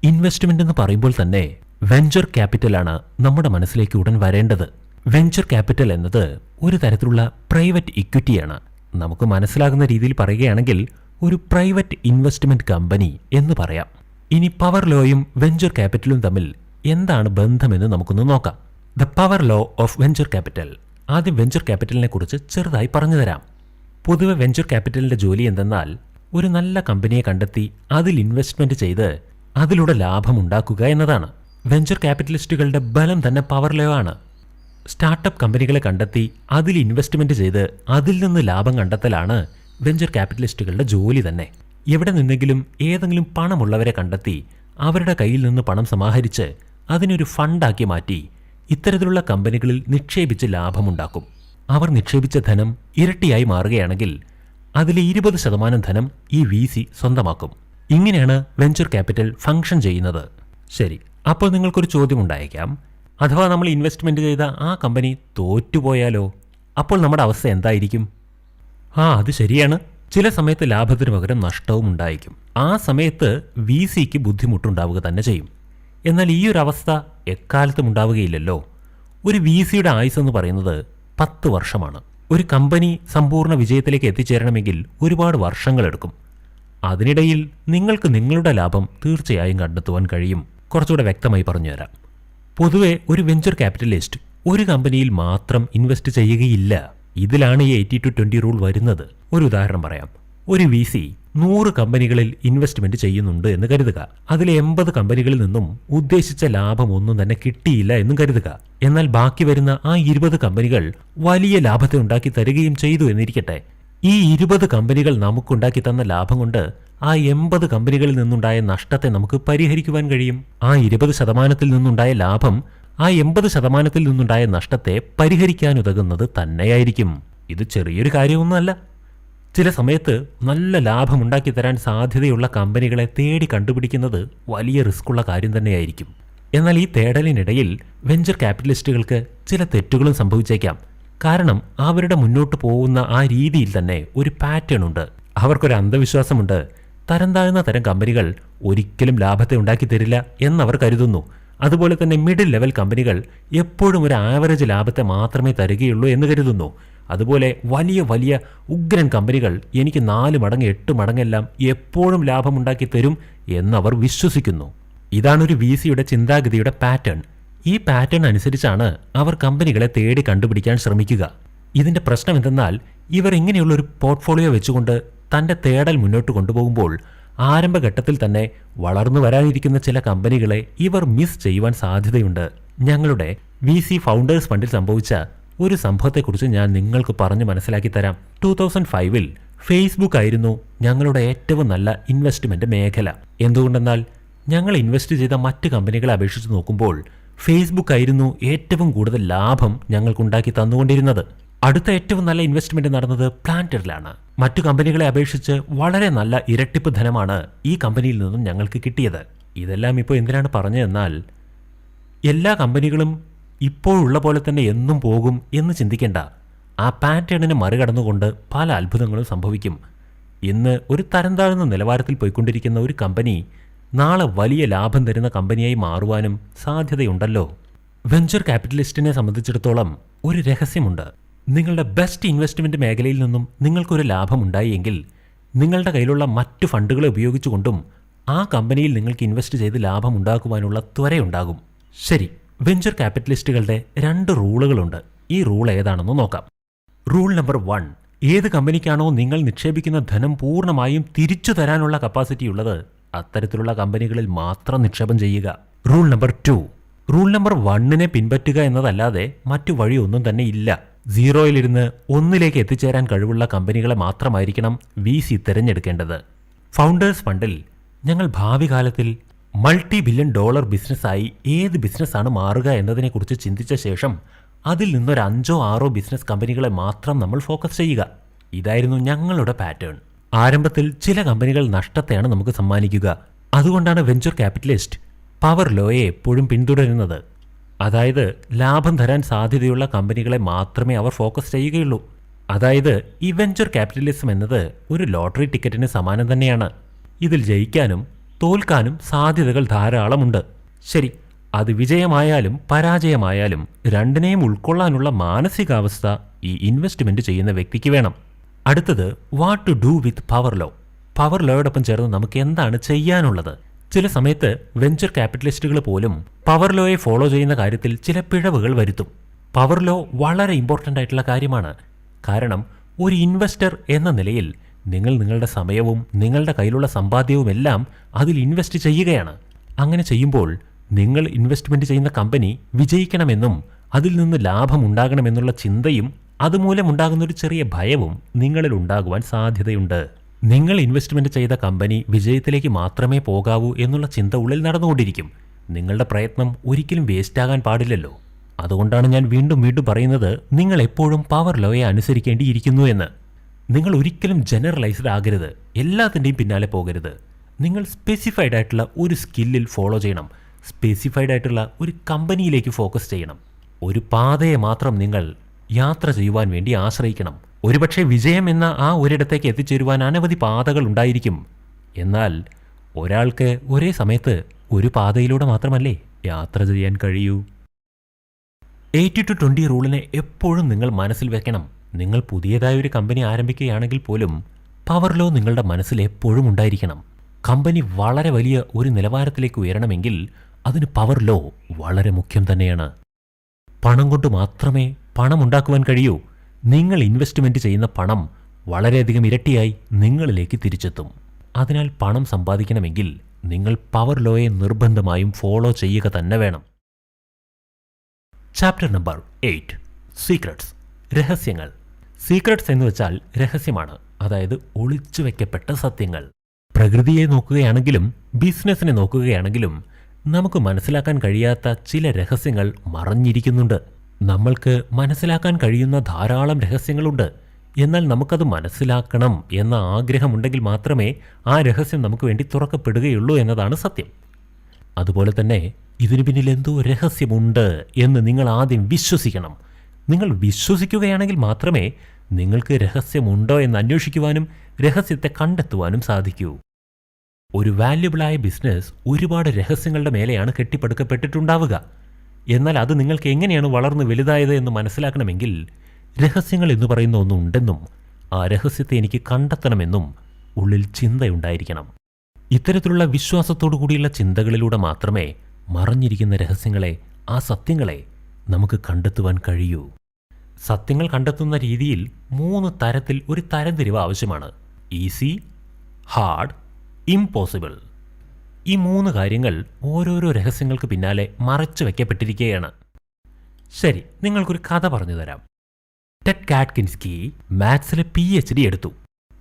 ഇൻവെസ്റ്റ്മെൻ്റ് എന്ന് പറയുമ്പോൾ തന്നെ വെഞ്ചർ ക്യാപിറ്റലാണ് നമ്മുടെ മനസ്സിലേക്ക് ഉടൻ വരേണ്ടത്. വെഞ്ചർ ക്യാപിറ്റൽ എന്നത് ഒരു തരത്തിലുള്ള പ്രൈവറ്റ് ഇക്വിറ്റിയാണ്. നമുക്ക് മനസ്സിലാകുന്ന രീതിയിൽ പറയുകയാണെങ്കിൽ ഒരു പ്രൈവറ്റ് ഇൻവെസ്റ്റ്മെൻറ്റ് കമ്പനി എന്ന് പറയാം. ഇനി പവർ ലോയും വെഞ്ചർ ക്യാപിറ്റലും തമ്മിൽ എന്താണ് ബന്ധമെന്ന് നമുക്കൊന്ന് നോക്കാം. The power law of venture capital. ആദ്യം വെഞ്ചർ ക്യാപിറ്റലിനെ കുറിച്ച് ചെറുതായി പറഞ്ഞു തരാം. പൊതുവെ വെഞ്ചർ ക്യാപിറ്റലിൻ്റെ ജോലി എന്തെന്നാൽ ഒരു നല്ല കമ്പനിയെ കണ്ടെത്തി അതിൽ ഇൻവെസ്റ്റ്മെൻറ്റ് ചെയ്ത് അതിലൂടെ ലാഭം ഉണ്ടാക്കുക എന്നതാണ്. വെഞ്ചർ ക്യാപിറ്റലിസ്റ്റുകളുടെ ബലം തന്നെ പവർ ലോ ആണ്. സ്റ്റാർട്ടപ്പ് കമ്പനികളെ കണ്ടെത്തി അതിൽ ഇൻവെസ്റ്റ്മെൻറ്റ് ചെയ്ത് അതിൽ നിന്ന് ലാഭം കണ്ടെത്തലാണ് വെഞ്ചർ ക്യാപിറ്റലിസ്റ്റുകളുടെ ജോലി തന്നെ. എവിടെ നിന്നെങ്കിലും ഏതെങ്കിലും പണമുള്ളവരെ കണ്ടെത്തി അവരുടെ കയ്യിൽ നിന്ന് പണം സമാഹരിച്ച് അതിനൊരു ഫണ്ടാക്കി മാറ്റി ഇത്തരത്തിലുള്ള കമ്പനികളിൽ നിക്ഷേപിച്ച് ലാഭമുണ്ടാക്കും. അവർ നിക്ഷേപിച്ച ധനം ഇരട്ടിയായി മാറുകയാണെങ്കിൽ അതിലെ 20% ധനം ഈ VC സ്വന്തമാക്കും. ഇങ്ങനെയാണ് വെഞ്ചർ ക്യാപിറ്റൽ ഫംഗ്ഷൻ ചെയ്യുന്നത്. ശരി, അപ്പോൾ നിങ്ങൾക്കൊരു ചോദ്യം ഉണ്ടായേക്കാം. അഥവാ നമ്മൾ ഇൻവെസ്റ്റ്മെൻറ്റ് ചെയ്ത ആ കമ്പനി തോറ്റുപോയാലോ? അപ്പോൾ നമ്മുടെ അവസ്ഥ എന്തായിരിക്കും? അത് ശരിയാണ്. ചില സമയത്ത് ലാഭത്തിന് പകരം നഷ്ടവും ഉണ്ടായിരിക്കും. ആ സമയത്ത് VCക്ക് ബുദ്ധിമുട്ടുണ്ടാവുക തന്നെ ചെയ്യും. എന്നാൽ ഈ ഒരു അവസ്ഥ എക്കാലത്തും ഉണ്ടാവുകയില്ലല്ലോ. ഒരു VCയുടെ ആയുസ് എന്ന് പറയുന്നത് 10 വർഷമാണ്. ഒരു കമ്പനി സമ്പൂർണ്ണ വിജയത്തിലേക്ക് എത്തിച്ചേരണമെങ്കിൽ ഒരുപാട് വർഷങ്ങളെടുക്കും. അതിനിടയിൽ നിങ്ങൾക്ക് നിങ്ങളുടെ ലാഭം തീർച്ചയായും കണ്ടെത്തുവാൻ കഴിയും. കുറച്ചുകൂടെ വ്യക്തമായി പറഞ്ഞുതരാം. പൊതുവെ ഒരു വെഞ്ചർ ക്യാപിറ്റലിസ്റ്റ് ഒരു കമ്പനിയിൽ മാത്രം ഇൻവെസ്റ്റ് ചെയ്യുകയില്ല. ഇതിലാണ് ഈ 80-20 റൂൾ വരുന്നത്. ഒരു ഉദാഹരണം പറയാം. ഒരു VC 100 കമ്പനികളിൽ ഇൻവെസ്റ്റ്മെന്റ് ചെയ്യുന്നുണ്ട് എന്ന് കരുതുക. അതിൽ 80 കമ്പനികളിൽ നിന്നും ഉദ്ദേശിച്ച ലാഭം ഒന്നും തന്നെ കിട്ടിയില്ല എന്നും കരുതുക. എന്നാൽ ബാക്കി വരുന്ന ആ 20 കമ്പനികൾ വലിയ ലാഭത്തെ ഉണ്ടാക്കി തരികയും ചെയ്തു എന്നിരിക്കട്ടെ. ഈ 20 കമ്പനികൾ നമുക്കുണ്ടാക്കി തന്ന ലാഭം കൊണ്ട് ആ 80 കമ്പനികളിൽ നിന്നുണ്ടായ നഷ്ടത്തെ നമുക്ക് പരിഹരിക്കുവാൻ കഴിയും. ആ 20% നിന്നുണ്ടായ ലാഭം ആ 80% നിന്നുണ്ടായ നഷ്ടത്തെ പരിഹരിക്കാനുതകുന്നത് തന്നെയായിരിക്കും. ഇത് ചെറിയൊരു കാര്യമൊന്നുമല്ല. ചില സമയത്ത് നല്ല ലാഭമുണ്ടാക്കി തരാൻ സാധ്യതയുള്ള കമ്പനികളെ തേടി കണ്ടുപിടിക്കുന്നത് വലിയ റിസ്ക്കുള്ള കാര്യം തന്നെയായിരിക്കും. എന്നാൽ ഈ തേടലിനിടയിൽ വെഞ്ചർ ക്യാപിറ്റലിസ്റ്റുകൾക്ക് ചില തെറ്റുകളും സംഭവിച്ചേക്കാം. കാരണം അവരുടെ മുന്നോട്ട് പോകുന്ന ആ രീതിയിൽ തന്നെ ഒരു പാറ്റേൺ ഉണ്ട്. അവർക്കൊരു അന്ധവിശ്വാസമുണ്ട്. തരം താഴ്ന്ന തരം കമ്പനികൾ ഒരിക്കലും ലാഭത്തെ ഉണ്ടാക്കി തരില്ല എന്നവർ കരുതുന്നു. അതുപോലെ തന്നെ മിഡിൽ ലെവൽ കമ്പനികൾ എപ്പോഴും ഒരു ആവറേജ് ലാഭത്തെ മാത്രമേ തരികയുള്ളൂ എന്ന് കരുതുന്നു. അതുപോലെ വലിയ വലിയ ഉഗ്രൻ കമ്പനികൾ എനിക്ക് 4 മടങ്ങ് 8 മടങ്ങെല്ലാം എപ്പോഴും ലാഭമുണ്ടാക്കി തരും എന്നവർ വിശ്വസിക്കുന്നു. ഇതാണൊരു VCയുടെ ചിന്താഗതിയുടെ പാറ്റേൺ. ഈ പാറ്റേൺ അനുസരിച്ചാണ് അവർ കമ്പനികളെ തേടി കണ്ടുപിടിക്കാൻ ശ്രമിക്കുക. ഇതിന്റെ പ്രശ്നം എന്തെന്നാൽ ഇവർ ഇങ്ങനെയുള്ളൊരു പോർട്ട്ഫോളിയോ വെച്ചുകൊണ്ട് തൻ്റെ തേടൽ മുന്നോട്ട് കൊണ്ടുപോകുമ്പോൾ ആരംഭഘട്ടത്തിൽ തന്നെ വളർന്നു വരാനിരിക്കുന്ന ചില കമ്പനികളെ ഇവർ മിസ് ചെയ്യുവാൻ സാധ്യതയുണ്ട്. ഞങ്ങളുടെ VC ഫൗണ്ടേഴ്സ് ഫണ്ടിൽ സംഭവിച്ച ഒരു സംഭവത്തെക്കുറിച്ച് ഞാൻ നിങ്ങൾക്ക് പറഞ്ഞു മനസ്സിലാക്കി തരാം. 2005 ഫേസ്ബുക്ക് ആയിരുന്നു ഞങ്ങളുടെ ഏറ്റവും നല്ല ഇൻവെസ്റ്റ്മെന്റ് മേഖല. എന്തുകൊണ്ടെന്നാൽ ഞങ്ങൾ ഇൻവെസ്റ്റ് ചെയ്ത മറ്റ് കമ്പനികളെ അപേക്ഷിച്ച് നോക്കുമ്പോൾ ഫേസ്ബുക്ക് ആയിരുന്നു ഏറ്റവും കൂടുതൽ ലാഭം ഞങ്ങൾക്കുണ്ടാക്കി തന്നുകൊണ്ടിരുന്നത്. അടുത്ത ഏറ്റവും നല്ല ഇൻവെസ്റ്റ്മെന്റ് നടന്നത് പ്ലാന്ററിലാണ്. മറ്റു കമ്പനികളെ അപേക്ഷിച്ച് വളരെ നല്ല ഇരട്ടിപ്പ് ധനമാണ് ഈ കമ്പനിയിൽ നിന്നും ഞങ്ങൾക്ക് കിട്ടിയത്. ഇതെല്ലാം ഇപ്പോൾ എന്തിനാണ് പറഞ്ഞതെന്നാൽ എല്ലാ കമ്പനികളും ഇപ്പോഴുള്ള പോലെ തന്നെ എന്നും പോകും എന്ന് ചിന്തിക്കേണ്ട. ആ പാറ്റേണിനെ മറികടന്നുകൊണ്ട് പല അത്ഭുതങ്ങളും സംഭവിക്കും. ഇന്ന് ഒരു തരം താഴ്ന്ന നിലവാരത്തിൽ പോയിക്കൊണ്ടിരിക്കുന്ന ഒരു കമ്പനി നാളെ വലിയ ലാഭം തരുന്ന കമ്പനിയായി മാറുവാനും സാധ്യതയുണ്ടല്ലോ. വെഞ്ചർ ക്യാപിറ്റലിസ്റ്റിനെ സംബന്ധിച്ചിടത്തോളം ഒരു രഹസ്യമുണ്ട്. നിങ്ങളുടെ ബെസ്റ്റ് ഇൻവെസ്റ്റ്മെന്റ് മേഖലയിൽ നിന്നും നിങ്ങൾക്കൊരു ലാഭമുണ്ടായി എങ്കിൽ നിങ്ങളുടെ കയ്യിലുള്ള മറ്റു ഫണ്ടുകളെ ഉപയോഗിച്ചുകൊണ്ടും ആ കമ്പനിയിൽ നിങ്ങൾക്ക് ഇൻവെസ്റ്റ് ചെയ്ത് ലാഭം ഉണ്ടാക്കുവാനുള്ള ത്വരയുണ്ടാകും. ശരി, വെഞ്ചർ ക്യാപിറ്റലിസ്റ്റുകളുടെ 2 റൂളുകളുണ്ട്. ഈ റൂൾ ഏതാണെന്ന് നോക്കാം. റൂൾ നമ്പർ 1, ഏത് കമ്പനിക്കാണോ നിങ്ങൾ നിക്ഷേപിക്കുന്ന ധനം പൂർണ്ണമായും തിരിച്ചു തരാനുള്ള കപ്പാസിറ്റി ഉള്ളത് അത്തരത്തിലുള്ള കമ്പനികളിൽ മാത്രം നിക്ഷേപം ചെയ്യുക. റൂൾ നമ്പർ 2, റൂൾ നമ്പർ 1നെ പിൻപറ്റുക എന്നതല്ലാതെ മറ്റു വഴിയൊന്നും തന്നെ ഇല്ല. 0-ലിരുന്ന് 1-ലേക്ക് എത്തിച്ചേരാൻ കഴിവുള്ള കമ്പനികളെ മാത്രമായിരിക്കണം VC തിരഞ്ഞെടുക്കേണ്ടത്. ഫൗണ്ടേഴ്സ് ഫണ്ടിൽ ഞങ്ങൾ ഭാവി കാലത്തിൽ $multi-billion ബിസിനസ്സായി ഏത് ബിസിനസ്സാണ് മാറുക എന്നതിനെക്കുറിച്ച് ചിന്തിച്ച ശേഷം അതിൽ നിന്നൊരു 5-6 ബിസിനസ് കമ്പനികളെ മാത്രം നമ്മൾ ഫോക്കസ് ചെയ്യുക. ഇതായിരുന്നു ഞങ്ങളുടെ പാറ്റേൺ. ആരംഭത്തിൽ ചില കമ്പനികൾ നഷ്ടത്തെയാണ് നമുക്ക് സമ്മാനിക്കുക. അതുകൊണ്ടാണ് വെഞ്ചർ ക്യാപിറ്റലിസ്റ്റ് പവർ ലോയെ എപ്പോഴും പിന്തുടരുന്നത്. അതായത് ലാഭം തരാൻ സാധ്യതയുള്ള കമ്പനികളെ മാത്രമേ അവർ ഫോക്കസ് ചെയ്യുകയുള്ളൂ. അതായത് ഈ വെഞ്ചർ ക്യാപിറ്റലിസം എന്നത് ഒരു ലോട്ടറി ടിക്കറ്റിന് സമാനം തന്നെയാണ്. ഇതിൽ ജയിക്കാനും തോൽക്കാനും സാധ്യതകൾ ധാരാളമുണ്ട്. ശരി, അത് വിജയമായാലും പരാജയമായാലും രണ്ടിനെയും ഉൾക്കൊള്ളാനുള്ള മാനസികാവസ്ഥ ഈ ഇൻവെസ്റ്റ്മെന്റ് ചെയ്യുന്ന വ്യക്തിക്ക് വേണം. അടുത്തത് what to do with power law. Power ലോയോടൊപ്പം ചേർന്ന് നമുക്ക് എന്താണ് ചെയ്യാനുള്ളത്? ചില സമയത്ത് വെഞ്ചർ ക്യാപിറ്റലിസ്റ്റുകൾ പോലും പവർ ലോയെ ഫോളോ ചെയ്യുന്ന കാര്യത്തിൽ ചില പിഴവുകൾ വരുത്തും. പവർ ലോ വളരെ ഇമ്പോർട്ടൻ്റ് ആയിട്ടുള്ള കാര്യമാണ്. കാരണം ഒരു ഇൻവെസ്റ്റർ എന്ന നിലയിൽ നിങ്ങൾ നിങ്ങളുടെ സമയവും നിങ്ങളുടെ കയ്യിലുള്ള സമ്പാദ്യവുമെല്ലാം അതിൽ ഇൻവെസ്റ്റ് ചെയ്യുകയാണ്. അങ്ങനെ ചെയ്യുമ്പോൾ നിങ്ങൾ ഇൻവെസ്റ്റ്മെന്റ് ചെയ്യുന്ന കമ്പനി വിജയിക്കണമെന്നും അതിൽ നിന്ന് ലാഭം ഉണ്ടാകണമെന്നുള്ള ചിന്തയും അതുമൂലം ഉണ്ടാകുന്ന ഒരു ചെറിയ ഭയവും നിങ്ങളിൽ ഉണ്ടാകുവാൻ സാധ്യതയുണ്ട്. നിങ്ങൾ ഇൻവെസ്റ്റ്മെന്റ് ചെയ്ത കമ്പനി വിജയത്തിലേക്ക് മാത്രമേ പോകാവൂ എന്നുള്ള ചിന്ത ഉള്ളിൽ നടന്നുകൊണ്ടിരിക്കും. നിങ്ങളുടെ പ്രയത്നം ഒരിക്കലും വേസ്റ്റ് ആകാൻ പാടില്ലല്ലോ. അതുകൊണ്ടാണ് ഞാൻ വീണ്ടും വീണ്ടും പറയുന്നത്, നിങ്ങൾ എപ്പോഴും പവർ ലോയെ അനുസരിക്കേണ്ടിയിരിക്കുന്നു എന്ന്. നിങ്ങൾ ഒരിക്കലും ജനറലൈസ്ഡ് ആകരുത്, എല്ലാത്തിൻ്റെയും പിന്നാലെ പോകരുത്. നിങ്ങൾ സ്പെസിഫൈഡ് ആയിട്ടുള്ള ഒരു സ്കില്ലിൽ ഫോളോ ചെയ്യണം. സ്പെസിഫൈഡ് ആയിട്ടുള്ള ഒരു കമ്പനിയിലേക്ക് ഫോക്കസ് ചെയ്യണം. ഒരു പാതയെ മാത്രം നിങ്ങൾ യാത്ര ചെയ്യുവാൻ വേണ്ടി ആശ്രയിക്കണം. ഒരുപക്ഷെ വിജയം എന്ന ആ ഒരിടത്തേക്ക് എത്തിച്ചേരുവാൻ അനവധി പാതകൾ ഉണ്ടായിരിക്കും. എന്നാൽ ഒരാൾക്ക് ഒരേ സമയത്ത് ഒരു പാതയിലൂടെ മാത്രമല്ലേ യാത്ര ചെയ്യാൻ കഴിയൂ. 80-20 റൂളിനെ എപ്പോഴും നിങ്ങൾ മനസ്സിൽ വെക്കണം. നിങ്ങൾ പുതിയതായ ഒരു കമ്പനി ആരംഭിക്കുകയാണെങ്കിൽ പോലും പവർ ലോ നിങ്ങളുടെ മനസ്സിൽ എപ്പോഴും ഉണ്ടായിരിക്കണം. കമ്പനി വളരെ വലിയ ഒരു നിലവാരത്തിലേക്ക് ഉയരണമെങ്കിൽ അതിന് പവർ ലോ വളരെ മുഖ്യം തന്നെയാണ്. പണം കൊണ്ട് മാത്രമേ പണം ഉണ്ടാക്കുവാൻ കഴിയൂ. നിങ്ങൾ ഇൻവെസ്റ്റ്മെന്റ് ചെയ്യുന്ന പണം വളരെയധികം ഇരട്ടിയായി നിങ്ങളിലേക്ക് തിരിച്ചെത്തും. അതിനാൽ പണം സമ്പാദിക്കണമെങ്കിൽ നിങ്ങൾ പവർ ലോയെ നിർബന്ധമായും ഫോളോ ചെയ്യുക തന്നെ വേണം. ചാപ്റ്റർ നമ്പർ 8 സീക്രട്സ്, രഹസ്യങ്ങൾ. സീക്രട്സ് എന്ന് വെച്ചാൽ രഹസ്യമാണ്, അതായത് ഒളിച്ചു വെക്കപ്പെട്ട സത്യങ്ങൾ. പ്രകൃതിയെ നോക്കുകയാണെങ്കിലും ബിസിനസ്സിനെ നോക്കുകയാണെങ്കിലും നമുക്ക് മനസ്സിലാക്കാൻ കഴിയാത്ത ചില രഹസ്യങ്ങൾ മറഞ്ഞിരിക്കുന്നുണ്ട്. നമ്മൾക്ക് മനസ്സിലാക്കാൻ കഴിയുന്ന ധാരാളം രഹസ്യങ്ങളുണ്ട്. എന്നാൽ നമുക്കത് മനസ്സിലാക്കണം എന്ന ആഗ്രഹമുണ്ടെങ്കിൽ മാത്രമേ ആ രഹസ്യം നമുക്ക് വേണ്ടി തുറക്കപ്പെടുകയുള്ളൂ എന്നതാണ് സത്യം. അതുപോലെ തന്നെ ഇതിനു പിന്നിൽ എന്തോ രഹസ്യമുണ്ട് എന്ന് നിങ്ങൾ ആദ്യം വിശ്വസിക്കണം. നിങ്ങൾ വിശ്വസിക്കുകയാണെങ്കിൽ മാത്രമേ നിങ്ങൾക്ക് രഹസ്യമുണ്ടോ എന്ന് അന്വേഷിക്കുവാനും രഹസ്യത്തെ കണ്ടെത്തുവാനും സാധിക്കൂ. ഒരു വാല്യുബിളായ ബിസിനസ് ഒരുപാട് രഹസ്യങ്ങളുടെ മേലെയാണ് കെട്ടിപ്പടുക്കപ്പെട്ടിട്ടുണ്ടാവുക. എന്നാൽ അത് നിങ്ങൾക്ക് എങ്ങനെയാണ് വളർന്ന് വലുതായത് എന്ന് മനസ്സിലാക്കണമെങ്കിൽ രഹസ്യങ്ങൾ എന്ന് പറയുന്ന ഒന്നുണ്ടെന്നും ആ രഹസ്യത്തെ എനിക്ക് കണ്ടെത്തണമെന്നും ഉള്ളിൽ ചിന്തയുണ്ടായിരിക്കണം. ഇത്തരത്തിലുള്ള വിശ്വാസത്തോടു കൂടിയുള്ള ചിന്തകളിലൂടെ മാത്രമേ മറഞ്ഞിരിക്കുന്ന രഹസ്യങ്ങളെ, ആ സത്യങ്ങളെ നമുക്ക് കണ്ടെത്തുവാൻ കഴിയൂ. സത്യങ്ങൾ കണ്ടെത്തുന്ന രീതിയിൽ 3 തരത്തിൽ ഒരു തരംതിരിവ് ആവശ്യമാണ്: ഈസി, ഹാർഡ്, ഇംപോസിബിൾ. ഈ 3 കാര്യങ്ങൾ ഓരോരോ രഹസ്യങ്ങൾക്ക് പിന്നാലെ മറച്ചു വയ്ക്കപ്പെട്ടിരിക്കുകയാണ്. ശരി, നിങ്ങൾക്കൊരു കഥ പറഞ്ഞു തരാം. ടെഡ് കാറ്റ്കിൻസ്കി മാത്സിലെ PhD എടുത്തു.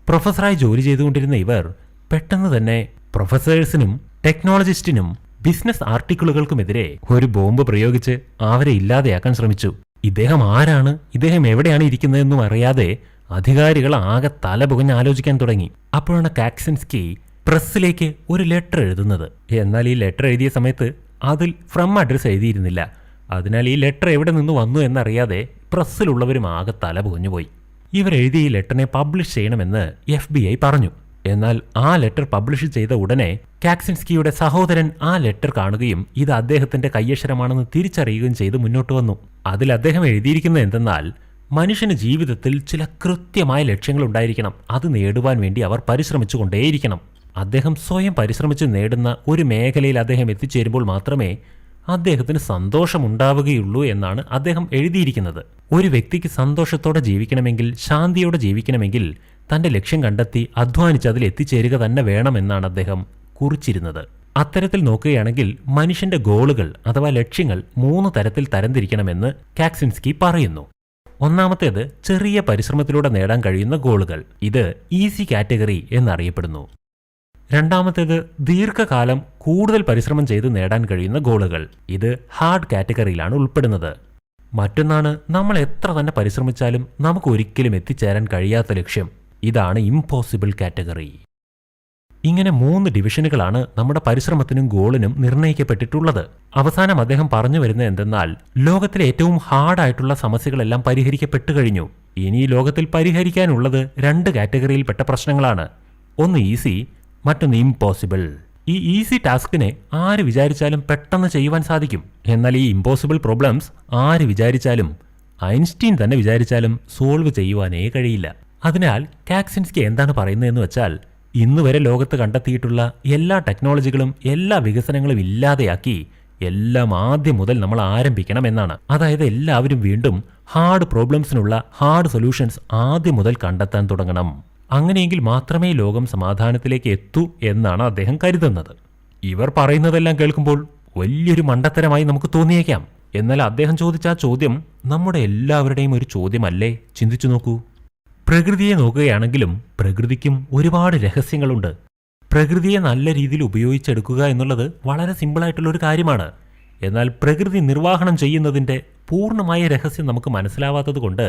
പ്രൊഫസറായി ജോലി ചെയ്തുകൊണ്ടിരുന്ന ഇവർ പെട്ടെന്ന് തന്നെ പ്രൊഫസേഴ്സിനും ടെക്നോളജിസ്റ്റിനും ബിസിനസ് ആർട്ടിക്കിളുകൾക്കുമെതിരെ ഒരു ബോംബ് പ്രയോഗിച്ച് അവരെ ഇല്ലാതെയാക്കാൻ ശ്രമിച്ചു. ഇദ്ദേഹം ആരാണ്, ഇദ്ദേഹം എവിടെയാണ് ഇരിക്കുന്നതെന്നും അറിയാതെ അധികാരികൾ ആകെ തലപുകഞ്ഞ് ആലോചിക്കാൻ തുടങ്ങി. അപ്പോഴാണ് കാറ്റ്കിൻസ്കി പ്രസ്സിലേക്ക് ഒരു ലെറ്റർ എഴുതുന്നത്. എന്നാൽ ഈ ലെറ്റർ എഴുതിയ സമയത്ത് അതിൽ ഫ്രം അഡ്രസ് എഴുതിയിരുന്നില്ല. അതിനാൽ ഈ ലെറ്റർ എവിടെ നിന്ന് വന്നു എന്നറിയാതെ പ്രസ്സിലുള്ളവരും ആകെ തലപുകഞ്ഞുപോയി. ഇവർ എഴുതിയ ഈ ലെറ്ററിനെ പബ്ലിഷ് ചെയ്യണമെന്ന് FBI പറഞ്ഞു. എന്നാൽ ആ ലെറ്റർ പബ്ലിഷ് ചെയ്ത ഉടനെ കാറ്റ്കിൻസ്കിയുടെ സഹോദരൻ ആ ലെറ്റർ കാണുകയും ഇത് അദ്ദേഹത്തിന്റെ കയ്യക്ഷരമാണെന്ന് തിരിച്ചറിയുകയും ചെയ്ത് മുന്നോട്ട് വന്നു. അതിൽ അദ്ദേഹം എഴുതിയിരിക്കുന്നത് എന്തെന്നാൽ, മനുഷ്യന് ജീവിതത്തിൽ ചില കൃത്യമായ ലക്ഷ്യങ്ങൾ ഉണ്ടായിരിക്കണം. അത് നേടുവാൻ വേണ്ടി അവർ പരിശ്രമിച്ചുകൊണ്ടേയിരിക്കണം. അദ്ദേഹം സ്വയം പരിശ്രമിച്ച് നേടുന്ന ഒരു മേഖലയിൽ അദ്ദേഹം എത്തിച്ചേരുമ്പോൾ മാത്രമേ അദ്ദേഹത്തിന് സന്തോഷമുണ്ടാവുകയുള്ളൂ എന്നാണ് അദ്ദേഹം എഴുതിയിരിക്കുന്നത്. ഒരു വ്യക്തിക്ക് സന്തോഷത്തോടെ ജീവിക്കണമെങ്കിൽ, ശാന്തിയോടെ ജീവിക്കണമെങ്കിൽ തന്റെ ലക്ഷ്യം കണ്ടെത്തി അധ്വാനിച്ച് അതിൽ എത്തിച്ചേരുക തന്നെ വേണമെന്നാണ് അദ്ദേഹം കുറിച്ചിരുന്നത്. അത്തരത്തിൽ നോക്കുകയാണെങ്കിൽ മനുഷ്യന്റെ ഗോളുകൾ അഥവാ ലക്ഷ്യങ്ങൾ 3 തരത്തിൽ തരംതിരിക്കണമെന്ന് കാറ്റ്കിൻസ്കി പറയുന്നു. ഒന്നാമത്തേത് ചെറിയ പരിശ്രമത്തിലൂടെ നേടാൻ കഴിയുന്ന ഗോളുകൾ. ഇത് ഈസി കാറ്റഗറി എന്നറിയപ്പെടുന്നു. രണ്ടാമത്തേത് ദീർഘകാലം കൂടുതൽ പരിശ്രമം ചെയ്ത് നേടാൻ കഴിയുന്ന ഗോളുകൾ. ഇത് ഹാർഡ് കാറ്റഗറിയിലാണ് ഉൾപ്പെടുന്നത്. മറ്റൊന്നാണ് നമ്മൾ എത്ര തന്നെ പരിശ്രമിച്ചാലും നമുക്ക് ഒരിക്കലും എത്തിച്ചേരാൻ കഴിയാത്ത ലക്ഷ്യം. ഇതാണ് ഇംപോസിബിൾ കാറ്റഗറി. ഇങ്ങനെ 3 ഡിവിഷനുകളാണ് നമ്മുടെ പരിശ്രമത്തിനും ഗോളിനും നിർണ്ണയിക്കപ്പെട്ടിട്ടുള്ളത്. അവസാനം അദ്ദേഹം പറഞ്ഞു വരുന്നത് എന്തെന്നാൽ, ലോകത്തിലെ ഏറ്റവും ഹാർഡായിട്ടുള്ള സമസ്യകളെല്ലാം പരിഹരിക്കപ്പെട്ടു കഴിഞ്ഞു. ഇനി ലോകത്തിൽ പരിഹരിക്കാനുള്ളത് 2 കാറ്റഗറിയിൽപ്പെട്ട പ്രശ്നങ്ങളാണ്. ഒന്ന് ഈസി, മറ്റൊന്ന് ഇംപോസിബിൾ. ഈ ഈസി ടാസ്കിനെ ആര് വിചാരിച്ചാലും പെട്ടെന്ന് ചെയ്യുവാൻ സാധിക്കും. എന്നാൽ ഈ ഇംപോസിബിൾ പ്രോബ്ലംസ് ആര് വിചാരിച്ചാലും, ഐൻസ്റ്റീൻ തന്നെ വിചാരിച്ചാലും സോൾവ് ചെയ്യുവാനേ കഴിയില്ല. അതിനാൽ കാറ്റ്കിൻസ്കി എന്താണ് പറയുന്നതെന്ന് വെച്ചാൽ, ഇന്നുവരെ ലോകത്ത് കണ്ടെത്തിയിട്ടുള്ള എല്ലാ ടെക്നോളജികളും എല്ലാ വികസനങ്ങളും ഇല്ലാതെയാക്കി എല്ലാം ആദ്യം മുതൽ നമ്മൾ ആരംഭിക്കണം എന്നാണ്. അതായത് എല്ലാവരും വീണ്ടും ഹാർഡ് പ്രോബ്ലംസിനുള്ള ഹാർഡ് സൊല്യൂഷൻസ് ആദ്യം മുതൽ കണ്ടെത്താൻ തുടങ്ങണം. അങ്ങനെയെങ്കിൽ മാത്രമേ ലോകം സമാധാനത്തിലേക്ക് എത്തൂ എന്നാണ് അദ്ദേഹം കരുതുന്നത്. ഇവർ പറയുന്നതെല്ലാം കേൾക്കുമ്പോൾ വലിയൊരു മണ്ടത്തരമായി നമുക്ക് തോന്നിയേക്കാം. എന്നാൽ അദ്ദേഹം ചോദിച്ച ആ ചോദ്യം നമ്മുടെ എല്ലാവരുടെയും ഒരു ചോദ്യമല്ലേ? ചിന്തിച്ചു നോക്കൂ. പ്രകൃതിയെ നോക്കുകയാണെങ്കിലും പ്രകൃതിക്കും ഒരുപാട് രഹസ്യങ്ങളുണ്ട്. പ്രകൃതിയെ നല്ല രീതിയിൽ ഉപയോഗിച്ചെടുക്കുക എന്നുള്ളത് വളരെ സിമ്പിളായിട്ടുള്ളൊരു കാര്യമാണ്. എന്നാൽ പ്രകൃതി നിർവ്വഹണം ചെയ്യുന്നതിൻ്റെ പൂർണ്ണമായ രഹസ്യം നമുക്ക് മനസ്സിലാവാത്തത് കൊണ്ട്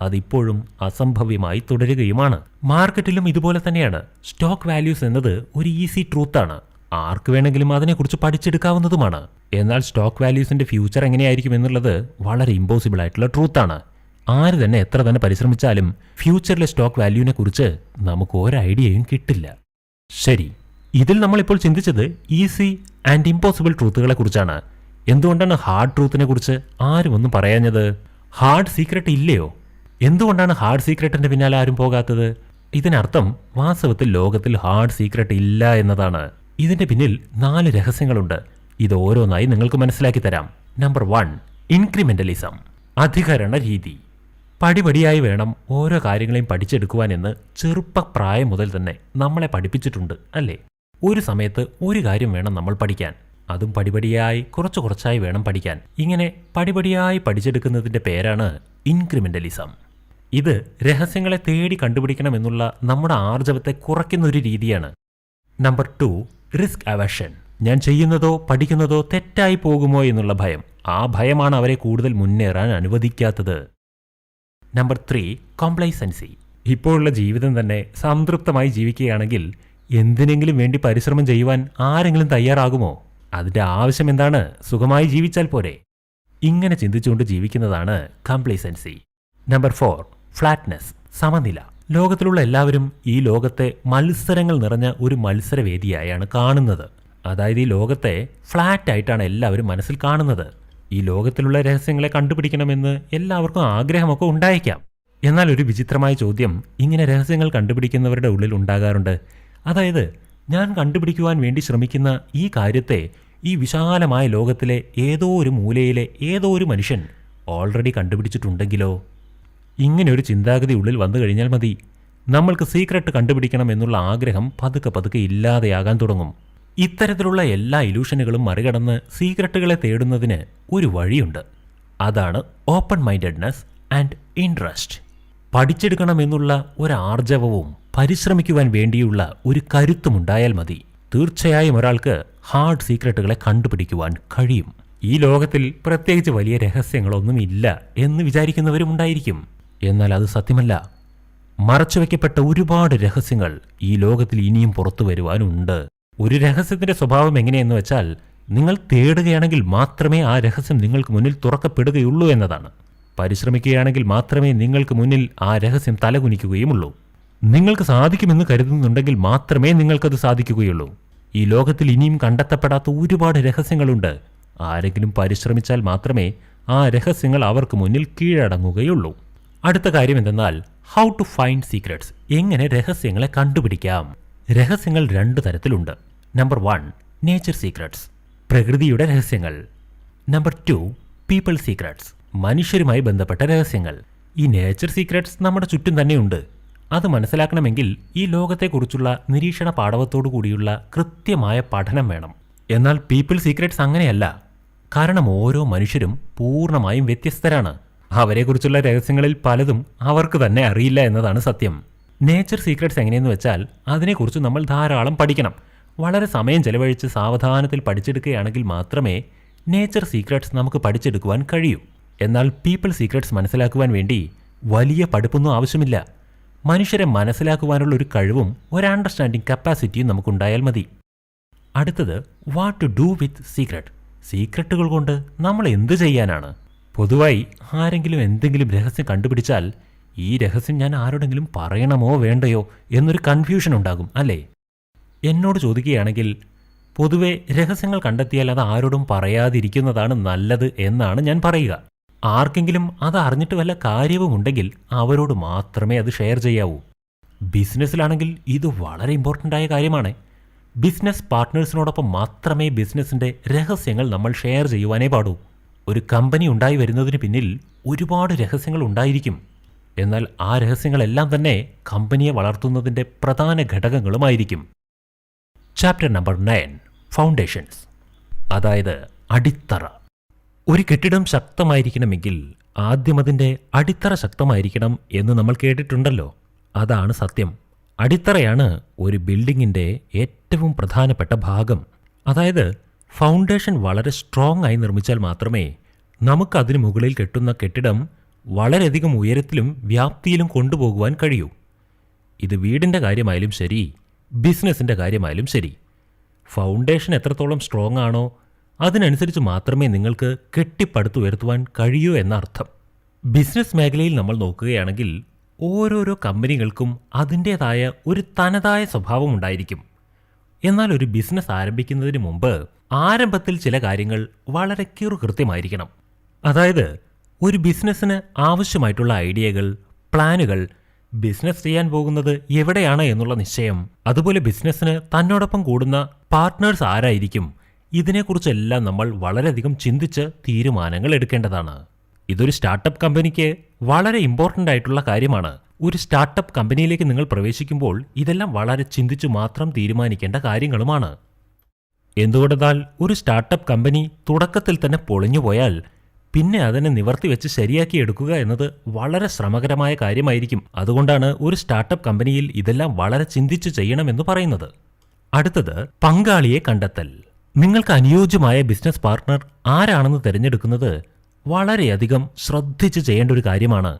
അതിപ്പോഴും അസംഭവ്യമായി തുടരുകയുമാണ്. മാർക്കറ്റിലും ഇതുപോലെ തന്നെയാണ്. സ്റ്റോക്ക് വാല്യൂസ് എന്നത് ഒരു ഈസി ട്രൂത്താണ്. ആർക്ക് വേണമെങ്കിലും അതിനെക്കുറിച്ച് പഠിച്ചെടുക്കാവുന്നതുമാണ്. എന്നാൽ സ്റ്റോക്ക് വാല്യൂസിന്റെ ഫ്യൂച്ചർ എങ്ങനെയായിരിക്കും എന്നുള്ളത് വളരെ ഇമ്പോസിബിൾ ആയിട്ടുള്ള ട്രൂത്താണ്. ആര് തന്നെ എത്ര തന്നെ പരിശ്രമിച്ചാലും ഫ്യൂച്ചറിലെ സ്റ്റോക്ക് വാല്യൂവിനെ കുറിച്ച് നമുക്ക് ഒരു ഐഡിയയും കിട്ടില്ല. ശരി, ഇതിൽ നമ്മളിപ്പോൾ ചിന്തിച്ചത് ഈസി ആൻഡ് ഇമ്പോസിബിൾ ട്രൂത്തുകളെ കുറിച്ചാണ്. എന്തുകൊണ്ടാണ് ഹാർഡ് ട്രൂത്തിനെ കുറിച്ച് ആരും ഒന്നും പറയാഞ്ഞത്? ഹാർഡ് സീക്രട്ട് ഇല്ലയോ? എന്തുകൊണ്ടാണ് ഹാർഡ് സീക്രട്ടിന്റെ പിന്നാലെ ആരും പോകാത്തത്? ഇതിനർത്ഥം വാസ്തവത്തിൽ ലോകത്തിൽ ഹാർഡ് സീക്രട്ട് ഇല്ല എന്നതാണ്. ഇതിന്റെ പിന്നിൽ 4 രഹസ്യങ്ങളുണ്ട്. ഇത് ഓരോന്നായി നിങ്ങൾക്ക് മനസ്സിലാക്കി തരാം. നമ്പർ 1, ഇൻക്രിമെന്റലിസം, അധികരണ രീതി. പടിപടിയായി വേണം ഓരോ കാര്യങ്ങളെയും പഠിച്ചെടുക്കുവാനെന്ന് ചെറുപ്പപ്രായം മുതൽ തന്നെ നമ്മളെ പഠിപ്പിച്ചിട്ടുണ്ട് അല്ലേ? ഒരു സമയത്ത് ഒരു കാര്യം വേണം നമ്മൾ പഠിക്കാൻ, അതും പടിപടിയായി കുറച്ചായി വേണം പഠിക്കാൻ. ഇങ്ങനെ പടിപടിയായി പഠിച്ചെടുക്കുന്നതിൻ്റെ പേരാണ് ഇൻക്രിമെൻ്റലിസം. ഇത് രഹസ്യങ്ങളെ തേടി കണ്ടുപിടിക്കണമെന്നുള്ള നമ്മുടെ ആർജവത്തെ കുറയ്ക്കുന്നൊരു രീതിയാണ്. Number 2, risk aversion. ഞാൻ ചെയ്യുന്നതോ പഠിക്കുന്നതോ തെറ്റായി പോകുമോ എന്നുള്ള ഭയം. ആ ഭയമാണ് അവരെ കൂടുതൽ മുന്നേറാൻ അനുവദിക്കാത്തത്. നമ്പർ 3, കോംപ്ലൈസൻസി. ഇപ്പോഴുള്ള ജീവിതം തന്നെ സംതൃപ്തമായി ജീവിക്കുകയാണെങ്കിൽ എന്തിനെങ്കിലും വേണ്ടി പരിശ്രമം ചെയ്യുവാൻ ആരെങ്കിലും തയ്യാറാകുമോ? അതിൻ്റെ ആവശ്യം എന്താണ്? സുഖമായി ജീവിച്ചാൽ പോരെ. ഇങ്ങനെ ചിന്തിച്ചുകൊണ്ട് ജീവിക്കുന്നതാണ് കംപ്ലൈസൻസി. നമ്പർ 4, ഫ്ലാറ്റ്നെസ്, സമനില. ലോകത്തിലുള്ള എല്ലാവരും ഈ ലോകത്തെ മത്സരങ്ങൾ നിറഞ്ഞ ഒരു മത്സരവേദിയായാണ് കാണുന്നത്. അതായത് ഈ ലോകത്തെ ഫ്ലാറ്റായിട്ടാണ് എല്ലാവരും മനസ്സിൽ കാണുന്നത്. ഈ ലോകത്തിലുള്ള രഹസ്യങ്ങളെ കണ്ടുപിടിക്കണമെന്ന് എല്ലാവർക്കും ആഗ്രഹമൊക്കെ ഉണ്ടായേക്കാം. എന്നാൽ ഒരു വിചിത്രമായ ചോദ്യം ഇങ്ങനെ രഹസ്യങ്ങൾ കണ്ടുപിടിക്കുന്നവരുടെ ഉള്ളിൽ ഉണ്ടാകാറുണ്ട്. അതായത്, ഞാൻ കണ്ടുപിടിക്കുവാൻ വേണ്ടി ശ്രമിക്കുന്ന ഈ കാര്യത്തെ ഈ വിശാലമായ ലോകത്തിലെ ഏതോ ഒരു മൂലയിലെ ഏതോ ഒരു മനുഷ്യൻ ഓൾറെഡി കണ്ടുപിടിച്ചിട്ടുണ്ടെങ്കിലോ? ഇങ്ങനെ ഒരു ചിന്താഗതി ഉള്ളിൽ വന്നു കഴിഞ്ഞാൽ മതി, നമ്മൾക്ക് സീക്രട്ട് കണ്ടുപിടിക്കണം എന്നുള്ള ആഗ്രഹം പതുക്കെ ഇല്ലാതെയാകാൻ തുടങ്ങും. ഇത്തരത്തിലുള്ള എല്ലാ ഇലൂഷനുകളും മറികടന്ന് സീക്രട്ടുകളെ തേടുന്നതിന് ഒരു വഴിയുണ്ട്. അതാണ് ഓപ്പൺ മൈൻഡഡ്നെസ് ആൻഡ് ഇൻട്രസ്റ്റ്. പഠിച്ചെടുക്കണമെന്നുള്ള ഒരാർജവവും പരിശ്രമിക്കുവാൻ വേണ്ടിയുള്ള ഒരു കരുത്തുമുണ്ടായാൽ മതി. തീർച്ചയായും ഒരാൾക്ക് ഹാർഡ് സീക്രട്ടുകളെ കണ്ടുപിടിക്കുവാൻ കഴിയും. ഈ ലോകത്തിൽ പ്രത്യേകിച്ച് വലിയ രഹസ്യങ്ങളൊന്നുമില്ല എന്ന് വിചാരിക്കുന്നവരും ഉണ്ടായിരിക്കും. എന്നാൽ അത് സത്യമല്ല. മറച്ചുവെക്കപ്പെട്ട ഒരുപാട് രഹസ്യങ്ങൾ ഈ ലോകത്തിൽ ഇനിയും പുറത്തു വരുവാനുണ്ട്. ഒരു രഹസ്യത്തിന്റെ സ്വഭാവം എങ്ങനെയെന്ന് വെച്ചാൽ, നിങ്ങൾ തേടുകയാണെങ്കിൽ മാത്രമേ ആ രഹസ്യം നിങ്ങൾക്ക് മുന്നിൽ തുറക്കപ്പെടുകയുള്ളൂ എന്നതാണ്. പരിശ്രമിക്കുകയാണെങ്കിൽ മാത്രമേ നിങ്ങൾക്ക് മുന്നിൽ ആ രഹസ്യം തലകുനിക്കുകയുമുള്ളൂ. നിങ്ങൾക്ക് സാധിക്കുമെന്ന് കരുതുന്നുണ്ടെങ്കിൽ മാത്രമേ നിങ്ങൾക്കത് സാധിക്കുകയുള്ളൂ. ഈ ലോകത്തിൽ ഇനിയും കണ്ടെത്തപ്പെടാത്ത ഒരുപാട് രഹസ്യങ്ങളുണ്ട്. ആരെങ്കിലും പരിശ്രമിച്ചാൽ മാത്രമേ ആ രഹസ്യങ്ങൾ അവർക്ക് മുന്നിൽ കീഴടങ്ങുകയുള്ളൂ. അടുത്ത കാര്യം എന്തെന്നാൽ, ഹൗ ടു ഫൈൻഡ് സീക്രട്സ്. എങ്ങനെ രഹസ്യങ്ങളെ കണ്ടുപിടിക്കാം? രഹസ്യങ്ങൾ 2 തരത്തിലുണ്ട്. നമ്പർ 1, നേച്ചർ സീക്രട്സ്, പ്രകൃതിയുടെ രഹസ്യങ്ങൾ. നമ്പർ 2, പീപ്പിൾ സീക്രട്സ്, മനുഷ്യരുമായി ബന്ധപ്പെട്ട രഹസ്യങ്ങൾ. ഈ നേച്ചർ സീക്രട്സ് നമ്മുടെ ചുറ്റും തന്നെയുണ്ട്. അത് മനസ്സിലാക്കണമെങ്കിൽ ഈ ലോകത്തെക്കുറിച്ചുള്ള നിരീക്ഷണ പാടവത്തോടു കൂടിയുള്ള കൃത്യമായ പഠനം വേണം. എന്നാൽ പീപ്പിൾ സീക്രട്സ് അങ്ങനെയല്ല. കാരണം ഓരോ മനുഷ്യരും പൂർണ്ണമായും വ്യത്യസ്തരാണ്. അവരെക്കുറിച്ചുള്ള രഹസ്യങ്ങളിൽ പലതും അവർക്ക് തന്നെ അറിയില്ല എന്നതാണ് സത്യം. നേച്ചർ സീക്രട്സ് എങ്ങനെയെന്ന് വെച്ചാൽ, അതിനെക്കുറിച്ച് നമ്മൾ ധാരാളം പഠിക്കണം. വളരെ സമയം ചെലവഴിച്ച് സാവധാനത്തിൽ പഠിച്ചെടുക്കുകയാണെങ്കിൽ മാത്രമേ നേച്ചർ സീക്രട്സ് നമുക്ക് പഠിച്ചെടുക്കുവാൻ കഴിയൂ. എന്നാൽ പീപ്പിൾ സീക്രട്സ് മനസ്സിലാക്കുവാൻ വേണ്ടി വലിയ പഠിപ്പൊന്നും ആവശ്യമില്ല. മനുഷ്യരെ മനസ്സിലാക്കുവാനുള്ള ഒരു കഴിവും ഒരു അണ്ടർസ്റ്റാൻഡിങ് കപ്പാസിറ്റിയും നമുക്കുണ്ടായാൽ മതി. അടുത്തത്, what to do with secret. സീക്രട്ടുകൾ കൊണ്ട് നമ്മൾ എന്ത് ചെയ്യാനാണ്? പൊതുവായി ആരെങ്കിലും എന്തെങ്കിലും രഹസ്യം കണ്ടുപിടിച്ചാൽ ഈ രഹസ്യം ഞാൻ ആരോടെങ്കിലും പറയണമോ വേണ്ടയോ എന്നൊരു കൺഫ്യൂഷൻ ഉണ്ടാകും, അല്ലേ? എന്നോട് ചോദിക്കുകയാണെങ്കിൽ പൊതുവെ രഹസ്യങ്ങൾ കണ്ടെത്തിയാൽ അത് ആരോടും പറയാതിരിക്കുന്നതാണ് നല്ലത് എന്നാണ് ഞാൻ പറയുക. ആർക്കെങ്കിലും അത് അറിഞ്ഞിട്ട് വല്ല കാര്യവുമുണ്ടെങ്കിൽ അവരോട് മാത്രമേ അത് ഷെയർ ചെയ്യാവൂ. ബിസിനസ്സിലാണെങ്കിൽ ഇത് വളരെ ഇമ്പോർട്ടൻ്റ് ആയ കാര്യമാണ്. ബിസിനസ് പാർട്ട്നേഴ്സിനോടൊപ്പം മാത്രമേ ബിസിനസ്സിൻ്റെ രഹസ്യങ്ങൾ നമ്മൾ ഷെയർ ചെയ്യുവാനേ പാടൂ. ഒരു കമ്പനി ഉണ്ടായി വരുന്നതിന് പിന്നിൽ ഒരുപാട് രഹസ്യങ്ങൾ ഉണ്ടായിരിക്കും. എന്നാൽ ആ രഹസ്യങ്ങളെല്ലാം തന്നെ കമ്പനിയെ വളർത്തുന്നതിൻ്റെ പ്രധാന ഘടകങ്ങളുമായിരിക്കും. ചാപ്റ്റർ നമ്പർ 9, ഫൗണ്ടേഷൻസ്, അതായത് അടിത്തറ. ഒരു കെട്ടിടം ശക്തമായിരിക്കണമെങ്കിൽ ആദ്യം അതിൻ്റെ അടിത്തറ ശക്തമായിരിക്കണം എന്ന് നമ്മൾ കേട്ടിട്ടുണ്ടല്ലോ. അതാണ് സത്യം. അടിത്തറയാണ് ഒരു ബിൽഡിങ്ങിൻ്റെ ഏറ്റവും പ്രധാനപ്പെട്ട ഭാഗം. അതായത് ഫൗണ്ടേഷൻ വളരെ സ്ട്രോങ് ആയി നിർമ്മിച്ചാൽ മാത്രമേ നമുക്കതിന് മുകളിൽ കെട്ടുന്ന കെട്ടിടം വളരെയധികം ഉയരത്തിലും വ്യാപ്തിയിലും കൊണ്ടുപോകുവാൻ കഴിയൂ. ഇത് വീടിൻ്റെ കാര്യമായാലും ശരി, ബിസിനസ്സിൻ്റെ കാര്യമായാലും ശരി. ഫൗണ്ടേഷൻ എത്രത്തോളം സ്ട്രോങ് ആണോ അതിനനുസരിച്ച് മാത്രമേ നിങ്ങൾക്ക് കെട്ടിപ്പടുത്തുയർത്തുവാൻ കഴിയൂ എന്നർത്ഥം. ബിസിനസ് മേഖലയിൽ നമ്മൾ നോക്കുകയാണെങ്കിൽ ഓരോരോ കമ്പനികൾക്കും അതിൻ്റേതായ ഒരു തനതായ സ്വഭാവം ഉണ്ടായിരിക്കും. എന്നാൽ ഒരു ബിസിനസ് ആരംഭിക്കുന്നതിന് മുമ്പ് ആരംഭത്തിൽ ചില കാര്യങ്ങൾ വളരെ കൃത്യമായിരിക്കണം. അതായത് ഒരു ബിസിനസ്സിന് ആവശ്യമായിട്ടുള്ള ഐഡിയകൾ, പ്ലാനുകൾ, ബിസിനസ് ചെയ്യാൻ പോകുന്നത് എവിടെയാണ് എന്നുള്ള നിശ്ചയം, അതുപോലെ ബിസിനസ്സിന് തന്നോടൊപ്പം കൂടുന്ന പാർട്ട്നേഴ്സ് ആരായിരിക്കും, ഇതിനെക്കുറിച്ചെല്ലാം നമ്മൾ വളരെയധികം ചിന്തിച്ച് തീരുമാനങ്ങൾ എടുക്കേണ്ടതാണ്. ഇതൊരു സ്റ്റാർട്ടപ്പ് കമ്പനിക്ക് വളരെ ഇമ്പോർട്ടൻ്റ് ആയിട്ടുള്ള കാര്യമാണ്. ഒരു സ്റ്റാർട്ടപ്പ് കമ്പനിയിലേക്ക് നിങ്ങൾ പ്രവേശിക്കുമ്പോൾ ഇതെല്ലാം വളരെ ചിന്തിച്ചു മാത്രം തീരുമാനിക്കേണ്ട കാര്യങ്ങളുമാണ്. എന്തുകൊണ്ടെന്നാൽ ഒരു സ്റ്റാർട്ടപ്പ് കമ്പനി തുടക്കത്തിൽ തന്നെ പൊളിഞ്ഞുപോയാൽ പിന്നെ അതിനെ നിവർത്തി വെച്ച് ശരിയാക്കി എടുക്കുക എന്നത് വളരെ ശ്രമകരമായ കാര്യമായിരിക്കും. അതുകൊണ്ടാണ് ഒരു സ്റ്റാർട്ടപ്പ് കമ്പനിയിൽ ഇതെല്ലാം വളരെ ചിന്തിച്ചു ചെയ്യണമെന്ന് പറയുന്നത്. അടുത്തത് പങ്കാളിയെ കണ്ടെത്തൽ. നിങ്ങൾക്ക് അനുയോജ്യമായ ബിസിനസ് പാർട്ട്ണർ ആരാണെന്ന് തിരഞ്ഞെടുക്കുന്നത് വളരെയധികം ശ്രദ്ധിച്ച് ചെയ്യേണ്ട ഒരു കാര്യമാണ്.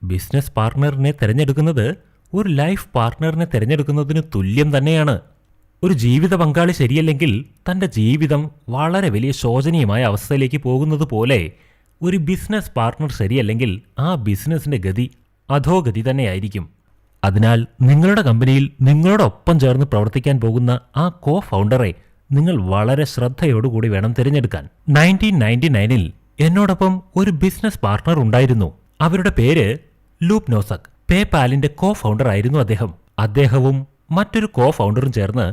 ബിസിനസ് പാർട്ട്ണറിനെ തിരഞ്ഞെടുക്കുന്നത് ഒരു ലൈഫ് പാർട്ട്ണറിനെ തിരഞ്ഞെടുക്കുന്നതിന് തുല്യം തന്നെയാണ്. ഒരു ജീവിത പങ്കാളി ശരിയല്ലെങ്കിൽ തൻ്റെ ജീവിതം വളരെ വലിയ ശോചനീയമായ അവസ്ഥയിലേക്ക് പോകുന്നത് പോലെ ഒരു ബിസിനസ് പാർട്ട്ണർ ശരിയല്ലെങ്കിൽ ആ ബിസിനസിൻ്റെ ഗതി അധോഗതി തന്നെയായിരിക്കും. അതിനാൽ നിങ്ങളുടെ കമ്പനിയിൽ നിങ്ങളോടൊപ്പം ചേർന്ന് പ്രവർത്തിക്കാൻ പോകുന്ന ആ കോ ഫൗണ്ടറെ നിങ്ങൾ വളരെ ശ്രദ്ധയോടുകൂടി വേണം തിരഞ്ഞെടുക്കാൻ. 1999 എന്നോടൊപ്പം ഒരു ബിസിനസ് പാർട്ട്ണർ ഉണ്ടായിരുന്നു. അവരുടെ പേര് ലൂപ് നോസക്. പേപാലിന്റെ കോ ഫൗണ്ടർ ആയിരുന്നു അദ്ദേഹം. അദ്ദേഹവും മറ്റൊരു കോ ഫൗണ്ടറും ചേർന്ന്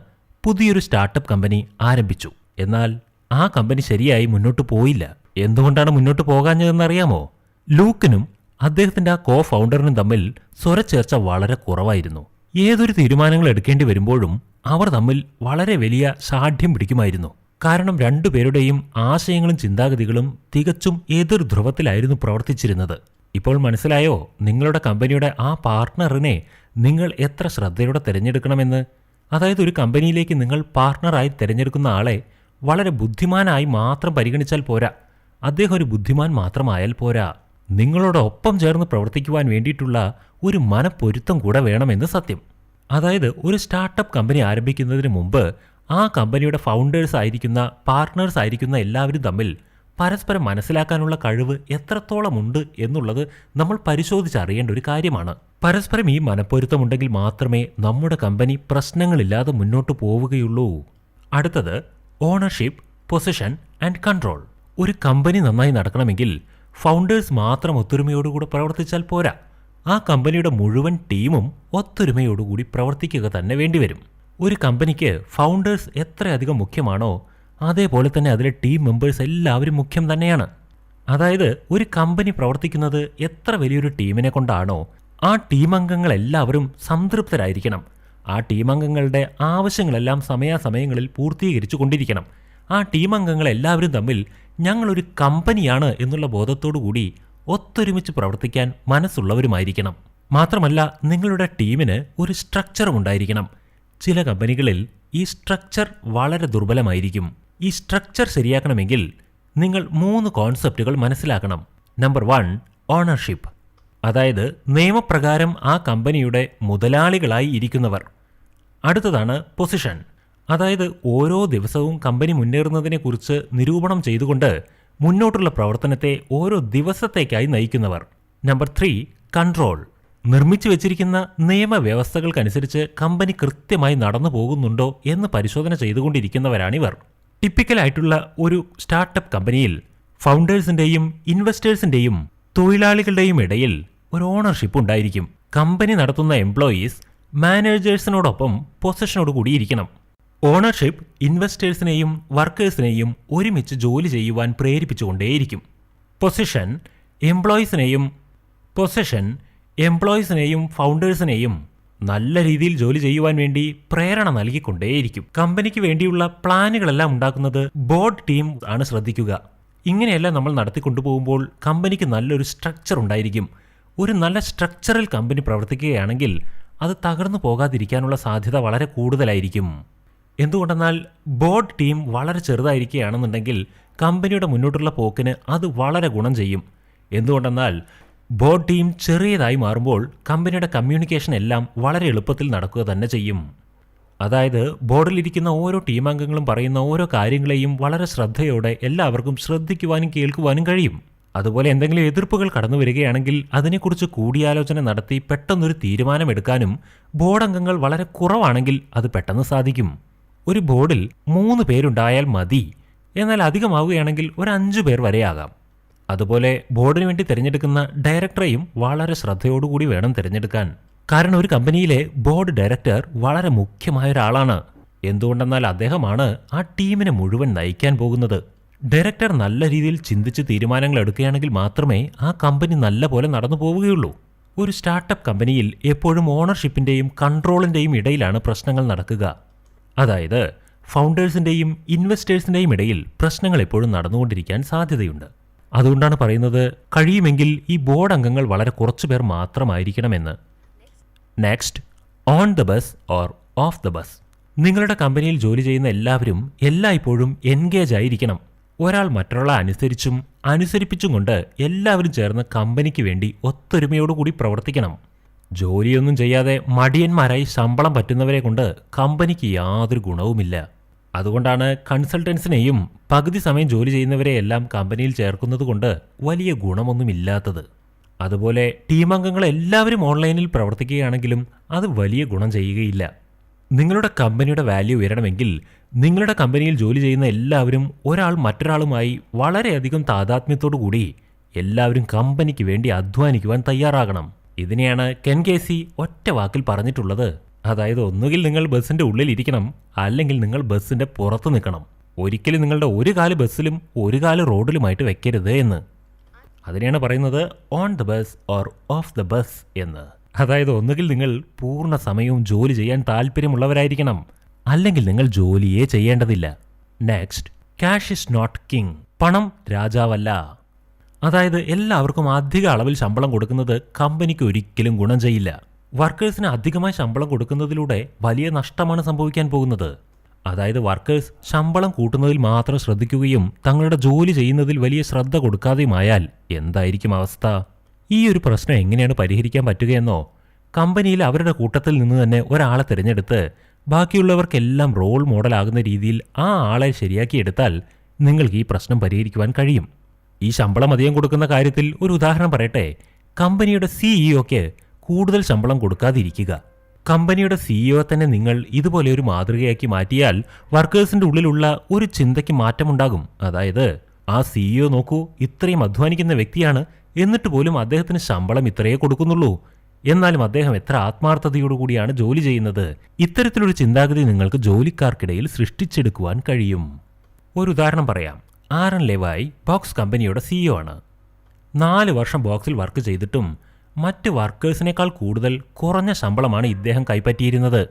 പുതിയൊരു സ്റ്റാർട്ടപ്പ് കമ്പനി ആരംഭിച്ചു. എന്നാൽ ആ കമ്പനി ശരിയായി മുന്നോട്ട് പോയില്ല. എന്തുകൊണ്ടാണ് മുന്നോട്ട് പോകാഞ്ഞതെന്നറിയാമോ? ലൂക്കിനും അദ്ദേഹത്തിന്റെ ആ കോ ഫൗണ്ടറിനും തമ്മിൽ സ്വരച്ചേർച്ച വളരെ കുറവായിരുന്നു. ഏതൊരു തീരുമാനങ്ങൾ എടുക്കേണ്ടി വരുമ്പോഴും അവർ തമ്മിൽ വളരെ വലിയ ശാഠ്യം പിടിക്കുമായിരുന്നു. കാരണം രണ്ടുപേരുടെയും ആശയങ്ങളും ചിന്താഗതികളും തികച്ചും എതിർ ധ്രുവത്തിലായിരുന്നു പ്രവർത്തിച്ചിരുന്നത്. ഇപ്പോൾ മനസ്സിലായോ നിങ്ങളുടെ കമ്പനിയുടെ ആ പാർട്ട്ണറിനെ നിങ്ങൾ എത്ര ശ്രദ്ധയോടെ തിരഞ്ഞെടുക്കണമെന്ന്? അതായത് ഒരു കമ്പനിയിലേക്ക് നിങ്ങൾ പാർട്ട്ണറായി തിരഞ്ഞെടുക്കുന്ന ആളെ വളരെ ബുദ്ധിമാനായി മാത്രം പരിഗണിച്ചാൽ പോരാ. അദ്ദേഹം ഒരു ബുദ്ധിമാൻ മാത്രമായാൽ പോരാ, നിങ്ങളോടൊപ്പം ചേർന്ന് പ്രവർത്തിക്കുവാൻ വേണ്ടിയിട്ടുള്ള ഒരു മനപ്പൊരുത്തം കൂടെ വേണമെന്ന് സത്യം. അതായത് ഒരു സ്റ്റാർട്ടപ്പ് കമ്പനി ആരംഭിക്കുന്നതിന് മുമ്പ് ആ കമ്പനിയുടെ ഫൗണ്ടേഴ്സ് ആയിരിക്കുന്ന പാർട്ട്നേഴ്സ് ആയിരിക്കുന്ന എല്ലാവരും തമ്മിൽ പരസ്പരം മനസ്സിലാക്കാനുള്ള കഴിവ് എത്രത്തോളമുണ്ട് എന്നുള്ളത് നമ്മൾ പരിശോധിച്ചറിയേണ്ട ഒരു കാര്യമാണ്. പരസ്പരം ഈ മനപ്പൊരുത്തമുണ്ടെങ്കിൽ മാത്രമേ നമ്മുടെ കമ്പനി പ്രശ്നങ്ങളില്ലാതെ മുന്നോട്ട് പോവുകയുള്ളൂ. അടുത്തത് ഓണർഷിപ്പ്, പൊസിഷൻ ആൻഡ് കൺട്രോൾ. ഒരു കമ്പനി നന്നായി നടക്കണമെങ്കിൽ ഫൗണ്ടേഴ്സ് മാത്രം ഒത്തൊരുമയോടുകൂടി പ്രവർത്തിച്ചാൽ പോരാ. ആ കമ്പനിയുടെ മുഴുവൻ ടീമും ഒത്തൊരുമയോടുകൂടി പ്രവർത്തിക്കുക തന്നെ വേണ്ടിവരും. ഒരു കമ്പനിക്ക് ഫൗണ്ടേഴ്സ് എത്രയധികം മുഖ്യമാണോ അതേപോലെ തന്നെ അതിലെ ടീം മെമ്പേഴ്സ് എല്ലാവരും മുഖ്യം തന്നെയാണ്. അതായത് ഒരു കമ്പനി പ്രവർത്തിക്കുന്നത് എത്ര വലിയൊരു ടീമിനെ കൊണ്ടാണോ ആ ടീം അംഗങ്ങൾ എല്ലാവരും സംതൃപ്തരായിരിക്കണം. ആ ടീം അംഗങ്ങളുടെ ആവശ്യങ്ങളെല്ലാം സമയാസമയങ്ങളിൽ പൂർത്തീകരിച്ചു കൊണ്ടിരിക്കണം. ആ ടീം അംഗങ്ങൾ എല്ലാവരും തമ്മിൽ ഞങ്ങളൊരു കമ്പനിയാണ് എന്നുള്ള ബോധത്തോടു കൂടി ഒത്തൊരുമിച്ച് പ്രവർത്തിക്കാൻ മനസ്സുള്ളവരുമായിരിക്കണം. മാത്രമല്ല നിങ്ങളുടെ ടീമിന് ഒരു സ്ട്രക്ചറും ഉണ്ടായിരിക്കണം. ചില കമ്പനികളിൽ ഈ സ്ട്രക്ചർ വളരെ ദുർബലമായിരിക്കും. ഈ സ്ട്രക്ചർ ശരിയാക്കണമെങ്കിൽ നിങ്ങൾ 3 കോൺസെപ്റ്റുകൾ മനസ്സിലാക്കണം. നമ്പർ 1 ഓണർഷിപ്പ്, അതായത് നിയമപ്രകാരം ആ കമ്പനിയുടെ മുതലാളികളായി ഇരിക്കുന്നവർ. അടുത്തതാണ് പൊസിഷൻ, അതായത് ഓരോ ദിവസവും കമ്പനി മുന്നേറുന്നതിനെക്കുറിച്ച് നിരൂപണം ചെയ്തുകൊണ്ട് മുന്നോട്ടുള്ള പ്രവർത്തനത്തെ ഓരോ ദിവസത്തേക്കായി നയിക്കുന്നവർ. നമ്പർ 3 കൺട്രോൾ, നിർമ്മിച്ചു വെച്ചിരിക്കുന്ന നിയമവ്യവസ്ഥകൾക്കനുസരിച്ച് കമ്പനി കൃത്യമായി നടന്നു പോകുന്നുണ്ടോ എന്ന് പരിശോധന ചെയ്തുകൊണ്ടിരിക്കുന്നവരാണിവർ. ടിപ്പിക്കലായിട്ടുള്ള ഒരു സ്റ്റാർട്ടപ്പ് കമ്പനിയിൽ ഫൗണ്ടേഴ്സിൻ്റെയും ഇൻവെസ്റ്റേഴ്സിൻ്റെയും തൊഴിലാളികളുടെയും ഇടയിൽ ഒരു ഓണർഷിപ്പ് ഉണ്ടായിരിക്കും. കമ്പനി നടത്തുന്ന എംപ്ലോയീസ് മാനേജേഴ്സിനോടൊപ്പം പൊസിഷനോട് കൂടിയിരിക്കണം. ഓണർഷിപ്പ് ഇൻവെസ്റ്റേഴ്സിനെയും വർക്കേഴ്സിനെയും ഒരുമിച്ച് ജോലി ചെയ്യുവാൻ പ്രേരിപ്പിച്ചുകൊണ്ടേയിരിക്കും. പൊസിഷൻ എംപ്ലോയീസിനെയും ഫൗണ്ടേഴ്സിനെയും നല്ല രീതിയിൽ ജോലി ചെയ്യുവാൻ വേണ്ടി പ്രേരണ നൽകിക്കൊണ്ടേയിരിക്കും. കമ്പനിക്ക് വേണ്ടിയുള്ള പ്ലാനുകളെല്ലാം ഉണ്ടാക്കുന്നത് ബോർഡ് ടീം ആണ്. ശ്രദ്ധിക്കുക, ഇങ്ങനെയെല്ലാം നമ്മൾ നടത്തിക്കൊണ്ടുപോകുമ്പോൾ കമ്പനിക്ക് നല്ലൊരു സ്ട്രക്ചർ ഉണ്ടായിരിക്കും. ഒരു നല്ല സ്ട്രക്ചറിൽ കമ്പനി പ്രവർത്തിക്കുകയാണെങ്കിൽ അത് തകർന്നു പോകാതിരിക്കാനുള്ള സാധ്യത വളരെ കൂടുതലായിരിക്കും. എന്തുകൊണ്ടെന്നാൽ ബോർഡ് ടീം വളരെ ചെറുതായിരിക്കുകയാണെന്നുണ്ടെങ്കിൽ കമ്പനിയുടെ മുന്നോട്ടുള്ള പോക്കിന് അത് വളരെ ഗുണം ചെയ്യും. എന്തുകൊണ്ടെന്നാൽ ബോർഡ് ടീം ചെറിയതായി മാറുമ്പോൾ കമ്പനിയുടെ കമ്മ്യൂണിക്കേഷൻ എല്ലാം വളരെ എളുപ്പത്തിൽ നടക്കുക തന്നെ ചെയ്യും. അതായത് ബോർഡിലിരിക്കുന്ന ഓരോ ടീം അംഗങ്ങളും പറയുന്ന ഓരോ കാര്യങ്ങളെയും വളരെ ശ്രദ്ധയോടെ എല്ലാവർക്കും ശ്രദ്ധിക്കുവാനും കേൾക്കുവാനും കഴിയും. അതുപോലെ എന്തെങ്കിലും എതിർപ്പുകൾ കടന്നു വരികയാണെങ്കിൽ അതിനെക്കുറിച്ച് കൂടിയാലോചന നടത്തി പെട്ടെന്നൊരു തീരുമാനമെടുക്കാനും ബോർഡ് അംഗങ്ങൾ വളരെ കുറവാണെങ്കിൽ അത് പെട്ടെന്ന് സാധിക്കും. ഒരു ബോർഡിൽ 3 പേരുണ്ടായാൽ മതി, എന്നാൽ അധികമാവുകയാണെങ്കിൽ ഒരു 5 പേർ വരെയാകാം. അതുപോലെ ബോർഡിന് വേണ്ടി തിരഞ്ഞെടുക്കുന്ന ഡയറക്ടറെയും വളരെ ശ്രദ്ധയോടുകൂടി വേണം തിരഞ്ഞെടുക്കാൻ. കാരണം ഒരു കമ്പനിയിലെ ബോർഡ് ഡയറക്ടർ വളരെ മുഖ്യമായ ഒരാളാണ്. എന്തുകൊണ്ടെന്നാൽ അദ്ദേഹമാണ് ആ ടീമിനെ മുഴുവൻ നയിക്കാൻ പോകുന്നത്. ഡയറക്ടർ നല്ല രീതിയിൽ ചിന്തിച്ച് തീരുമാനങ്ങൾ എടുക്കുകയാണെങ്കിൽ മാത്രമേ ആ കമ്പനി നല്ല പോലെ നടന്നു പോവുകയുള്ളൂ. ഒരു സ്റ്റാർട്ടപ്പ് കമ്പനിയിൽ എപ്പോഴും ഓണർഷിപ്പിന്റെയും കൺട്രോളിന്റെയും ഇടയിലാണ് പ്രശ്നങ്ങൾ നടക്കുക. അതായത് ഫൗണ്ടേഴ്സിന്റെയും ഇൻവെസ്റ്റേഴ്സിന്റെയും ഇടയിൽ പ്രശ്നങ്ങൾ എപ്പോഴും നടന്നുകൊണ്ടിരിക്കാൻ സാധ്യതയുണ്ട്. അതുകൊണ്ടാണ് പറയുന്നത് കഴിയുമെങ്കിൽ ഈ ബോർഡ് അംഗങ്ങൾ വളരെ കുറച്ചു പേർ മാത്രമായിരിക്കണമെന്ന്. Next, on the bus or off the bus. നിങ്ങളുടെ കമ്പനിയിൽ ജോലി ചെയ്യുന്ന എല്ലാവരും എല്ലായ്പ്പോഴും എൻഗേജ് ആയിരിക്കണം. ഒരാൾ മറ്റൊരാളെ അനുസരിപ്പിച്ചും കൊണ്ട് എല്ലാവരും ചേർന്ന് കമ്പനിക്ക് വേണ്ടി ഒത്തൊരുമയോടുകൂടി പ്രവർത്തിക്കണം. ജോലിയൊന്നും ചെയ്യാതെ മടിയന്മാരായി ശമ്പളം പറ്റുന്നവരെ കൊണ്ട് കമ്പനിക്ക് യാതൊരു ഗുണവുമില്ല. അതുകൊണ്ടാണ് കൺസൾട്ടൻസിനെയും പകുതി സമയം ജോലി ചെയ്യുന്നവരെയെല്ലാം കമ്പനിയിൽ ചേർക്കുന്നത് കൊണ്ട് വലിയ ഗുണമൊന്നുമില്ലാത്തത്. അതുപോലെ ടീമംഗങ്ങൾ എല്ലാവരും ഓൺലൈനിൽ പ്രവർത്തിക്കുകയാണെങ്കിലും അത് വലിയ ഗുണം ചെയ്യുകയില്ല. നിങ്ങളുടെ കമ്പനിയുടെ വാല്യൂ ഉയരണമെങ്കിൽ നിങ്ങളുടെ കമ്പനിയിൽ ജോലി ചെയ്യുന്ന എല്ലാവരും ഒരാൾ മറ്റൊരാളുമായി വളരെയധികം താതാത്മ്യത്തോടു കൂടി എല്ലാവരും കമ്പനിക്ക് വേണ്ടി അധ്വാനിക്കുവാൻ തയ്യാറാകണം. ഇതിനെയാണ് കെൻ കേസി ഒറ്റ വാക്കിൽ പറഞ്ഞിട്ടുള്ളത്. അതായത് ഒന്നുകിൽ നിങ്ങൾ ബസ്സിന്റെ ഉള്ളിൽ ഇരിക്കണം, അല്ലെങ്കിൽ നിങ്ങൾ ബസ്സിന്റെ പുറത്ത് നിൽക്കണം. ഒരിക്കലും നിങ്ങളുടെ ഒരു കാല് ബസ്സിലും ഒരു കാല് റോഡിലുമായിട്ട് വെക്കരുത് എന്ന്. അതിനെയാണ് പറയുന്നത് on the bus or off the bus എന്ന്. അതായത് ഒന്നുകിൽ നിങ്ങൾ പൂർണ്ണ സമയവും ജോലി ചെയ്യാൻ താല്പര്യമുള്ളവരായിരിക്കണം, അല്ലെങ്കിൽ നിങ്ങൾ ജോലിയേ ചെയ്യേണ്ടതില്ല. Next, cash is not king. പണം രാജാവല്ല. അതായത് എല്ലാവർക്കും അധിക അളവിൽ ശമ്പളം കൊടുക്കുന്നത് കമ്പനിക്ക് ഒരിക്കലും ഗുണം ചെയ്യില്ല. വർക്കേഴ്സിന് അധികമായി ശമ്പളം കൊടുക്കുന്നതിലൂടെ വലിയ നഷ്ടമാണ് സംഭവിക്കാൻ പോകുന്നത്. അതായത് വർക്കേഴ്സ് ശമ്പളം കൂട്ടുന്നതിൽ മാത്രം ശ്രദ്ധിക്കുകയും തങ്ങളുടെ ജോലി ചെയ്യുന്നതിൽ വലിയ ശ്രദ്ധ കൊടുക്കാതെയുമായാൽ എന്തായിരിക്കും അവസ്ഥ? ഈ ഒരു പ്രശ്നം എങ്ങനെയാണ് പരിഹരിക്കാൻ പറ്റുകയെന്നോ, കമ്പനിയിൽ അവരുടെ കൂട്ടത്തിൽ നിന്ന് തന്നെ ഒരാളെ തിരഞ്ഞെടുത്ത് ബാക്കിയുള്ളവർക്കെല്ലാം റോൾ മോഡലാകുന്ന രീതിയിൽ ആ ആളെ ശരിയാക്കിയെടുത്താൽ നിങ്ങൾക്ക് ഈ പ്രശ്നം പരിഹരിക്കുവാൻ കഴിയും. ഈ ശമ്പളം അധികം കൊടുക്കുന്ന കാര്യത്തിൽ ഒരു ഉദാഹരണം പറയട്ടെ. കമ്പനിയുടെ സിഇഒക്ക് കൂടുതൽ ശമ്പളം കൊടുക്കാതിരിക്കുക. കമ്പനിയുടെ സിഇഒ തന്നെ നിങ്ങൾ ഇതുപോലെ ഒരു മാതൃകയാക്കി മാറ്റിയാൽ വർക്കേഴ്സിന്റെ ഉള്ളിലുള്ള ഒരു ചിന്തയ്ക്ക് മാറ്റമുണ്ടാകും. അതായത് ആ സിഇഒ നോക്കൂ, ഇത്രയും അധ്വാനിക്കുന്ന വ്യക്തിയാണ്, എന്നിട്ട് പോലും അദ്ദേഹത്തിന് ശമ്പളം ഇത്രയേ കൊടുക്കുന്നുള്ളൂ, എന്നാലും അദ്ദേഹം എത്ര ആത്മാർത്ഥതയോടുകൂടിയാണ് ജോലി ചെയ്യുന്നത്. ഇത്തരത്തിലൊരു ചിന്താഗതി നിങ്ങൾക്ക് ജോലിക്കാർക്കിടയിൽ സൃഷ്ടിച്ചെടുക്കുവാൻ കഴിയും. ഒരു ഉദാഹരണം പറയാം. ആരൺ ലെവായ് ബോക്സ് കമ്പനിയുടെ സിഇഒ ആണ്. 4 വർഷം ബോക്സിൽ വർക്ക് ചെയ്തിട്ടും മറ്റ് വർക്കേഴ്സിനേക്കാൾ കൂടുതൽ കുറഞ്ഞ ശമ്പളമാണ് ഇദ്ദേഹം കൈപ്പറ്റിയിരുന്നത്.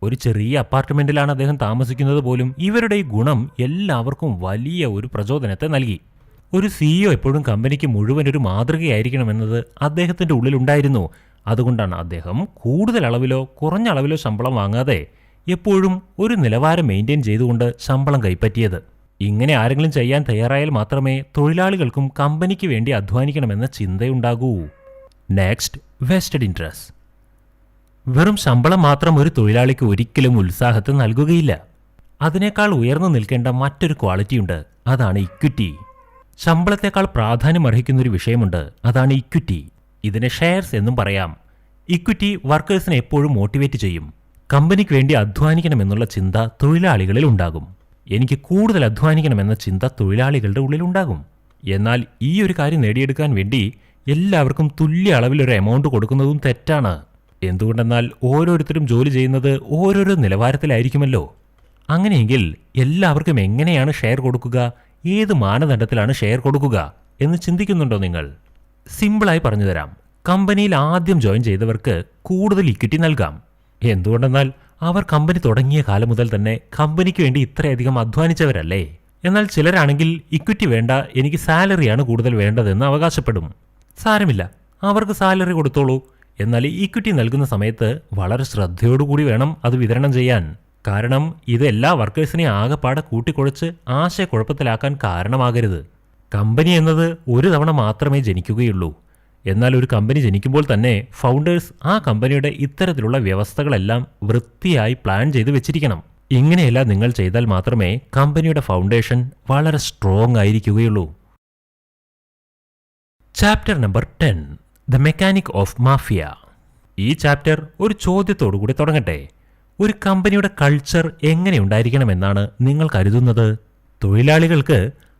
ഒരു ചെറിയ അപ്പാർട്ട്മെന്റിലാണ് അദ്ദേഹം താമസിക്കുന്നത് പോലും. ഇവരുടെ ഈ ഗുണം എല്ലാവർക്കും വലിയ ഒരു പ്രചോദനത്തെ നൽകി. ഒരു സിഇഒ എപ്പോഴും കമ്പനിക്ക് മുഴുവൻ ഒരു മാതൃകയായിരിക്കണമെന്നത് അദ്ദേഹത്തിന്റെ ഉള്ളിലുണ്ടായിരുന്നു. അതുകൊണ്ടാണ് അദ്ദേഹം കൂടുതൽ അളവിലോ കുറഞ്ഞ അളവിലോ ശമ്പളം വാങ്ങാതെ എപ്പോഴും ഒരു നിലവാരം മെയിൻറ്റെയിൻ ചെയ്തുകൊണ്ട് ശമ്പളം കൈപ്പറ്റിയത്. ഇങ്ങനെ ആരെങ്കിലും ചെയ്യാൻ തയ്യാറായാൽ മാത്രമേ തൊഴിലാളികൾക്കും കമ്പനിക്ക് വേണ്ടി അധ്വാനിക്കണമെന്ന ചിന്തയുണ്ടാകൂ. Next, vested interest. വെറും ശമ്പളം മാത്രം ഒരു തൊഴിലാളിക്ക് ഒരിക്കലും ഉത്സാഹത്തെ നൽകുകയില്ല. അതിനേക്കാൾ ഉയർന്നു നിൽക്കേണ്ട മറ്റൊരു ക്വാളിറ്റിയുണ്ട്, അതാണ് ഇക്വിറ്റി. ശമ്പളത്തെക്കാൾ പ്രാധാന്യം അർഹിക്കുന്നൊരു വിഷയമുണ്ട്, അതാണ് ഇക്വിറ്റി. ഇതിനെ ഷെയർസ് എന്നും പറയാം. ഇക്വിറ്റി വർക്കേഴ്സിനെ എപ്പോഴും മോട്ടിവേറ്റ് ചെയ്യും. കമ്പനിക്ക് വേണ്ടി അധ്വാനിക്കണമെന്നുള്ള ചിന്ത തൊഴിലാളികളിൽ ഉണ്ടാകും. എനിക്ക് കൂടുതൽ അധ്വാനിക്കണമെന്ന ചിന്ത തൊഴിലാളികളുടെ ഉള്ളിലുണ്ടാകും. എന്നാൽ ഈ ഒരു കാര്യം നേടിയെടുക്കാൻ വേണ്ടി എല്ലാവർക്കും തുല്യ അളവിലൊരു എമൗണ്ട് കൊടുക്കുന്നതും തെറ്റാണ്. എന്തുകൊണ്ടെന്നാൽ ഓരോരുത്തരും ജോലി ചെയ്യുന്നത് ഓരോരോ നിലവാരത്തിലായിരിക്കുമല്ലോ. അങ്ങനെയെങ്കിൽ എല്ലാവർക്കും എങ്ങനെയാണ് ഷെയർ കൊടുക്കുക, ഏത് മാനദണ്ഡത്തിലാണ് ഷെയർ കൊടുക്കുക എന്ന് ചിന്തിക്കുന്നുണ്ടോ നിങ്ങൾ? സിമ്പിളായി പറഞ്ഞു തരാം. കമ്പനിയിൽ ആദ്യം ജോയിൻ ചെയ്തവർക്ക് കൂടുതൽ ഇക്വിറ്റി നൽകാം. എന്തുകൊണ്ടെന്നാൽ അവർ കമ്പനി തുടങ്ങിയ കാലം മുതൽ തന്നെ കമ്പനിക്ക് വേണ്ടി ഇത്രയധികം അധ്വാനിച്ചവരല്ലേ. എന്നാൽ ചിലരാണെങ്കിൽ ഇക്വിറ്റി വേണ്ട, എനിക്ക് സാലറിയാണ് കൂടുതൽ വേണ്ടതെന്ന് അവകാശപ്പെടും. സാരമില്ല, അവർക്ക് സാലറി കൊടുത്തോളൂ. എന്നാൽ ഇക്വിറ്റി നൽകുന്ന സമയത്ത് വളരെ ശ്രദ്ധയോടുകൂടി വേണം അത് വിതരണം ചെയ്യാൻ. കാരണം ഇത് എല്ലാ വർക്കേഴ്സിനെയും ആകെപ്പാടെ കൂട്ടിക്കുഴച്ച് ആശയക്കുഴപ്പത്തിലാക്കാൻ കാരണമാകരുത്. കമ്പനി എന്നത് ഒരു തവണ മാത്രമേ ജനിക്കുകയുള്ളൂ. എന്നാൽ ഒരു കമ്പനി ജനിക്കുമ്പോൾ തന്നെ ഫൗണ്ടേഴ്സ് ആ കമ്പനിയുടെ ഇത്തരത്തിലുള്ള വ്യവസ്ഥകളെല്ലാം വൃത്തിയായി പ്ലാൻ ചെയ്ത് വെച്ചിരിക്കണം. ഇങ്ങനെയെല്ലാം നിങ്ങൾ ചെയ്താൽ മാത്രമേ കമ്പനിയുടെ ഫൗണ്ടേഷൻ വളരെ സ്ട്രോങ് ആയിരിക്കുകയുള്ളൂ. Chapter number 10, the mechanic of mafia. ഈ ചാപ്റ്റർ ഒരു ചോദ്യത്തോടുകൂടി തുടങ്ങട്ടെ. ഒരു കമ്പനിയുടെ കൾച്ചർ എങ്ങനെ ഉണ്ടായിരിക്കണമെന്നാണ് നിങ്ങൾ കരുതുന്നത്? തൊഴിലാളികൾക്ക്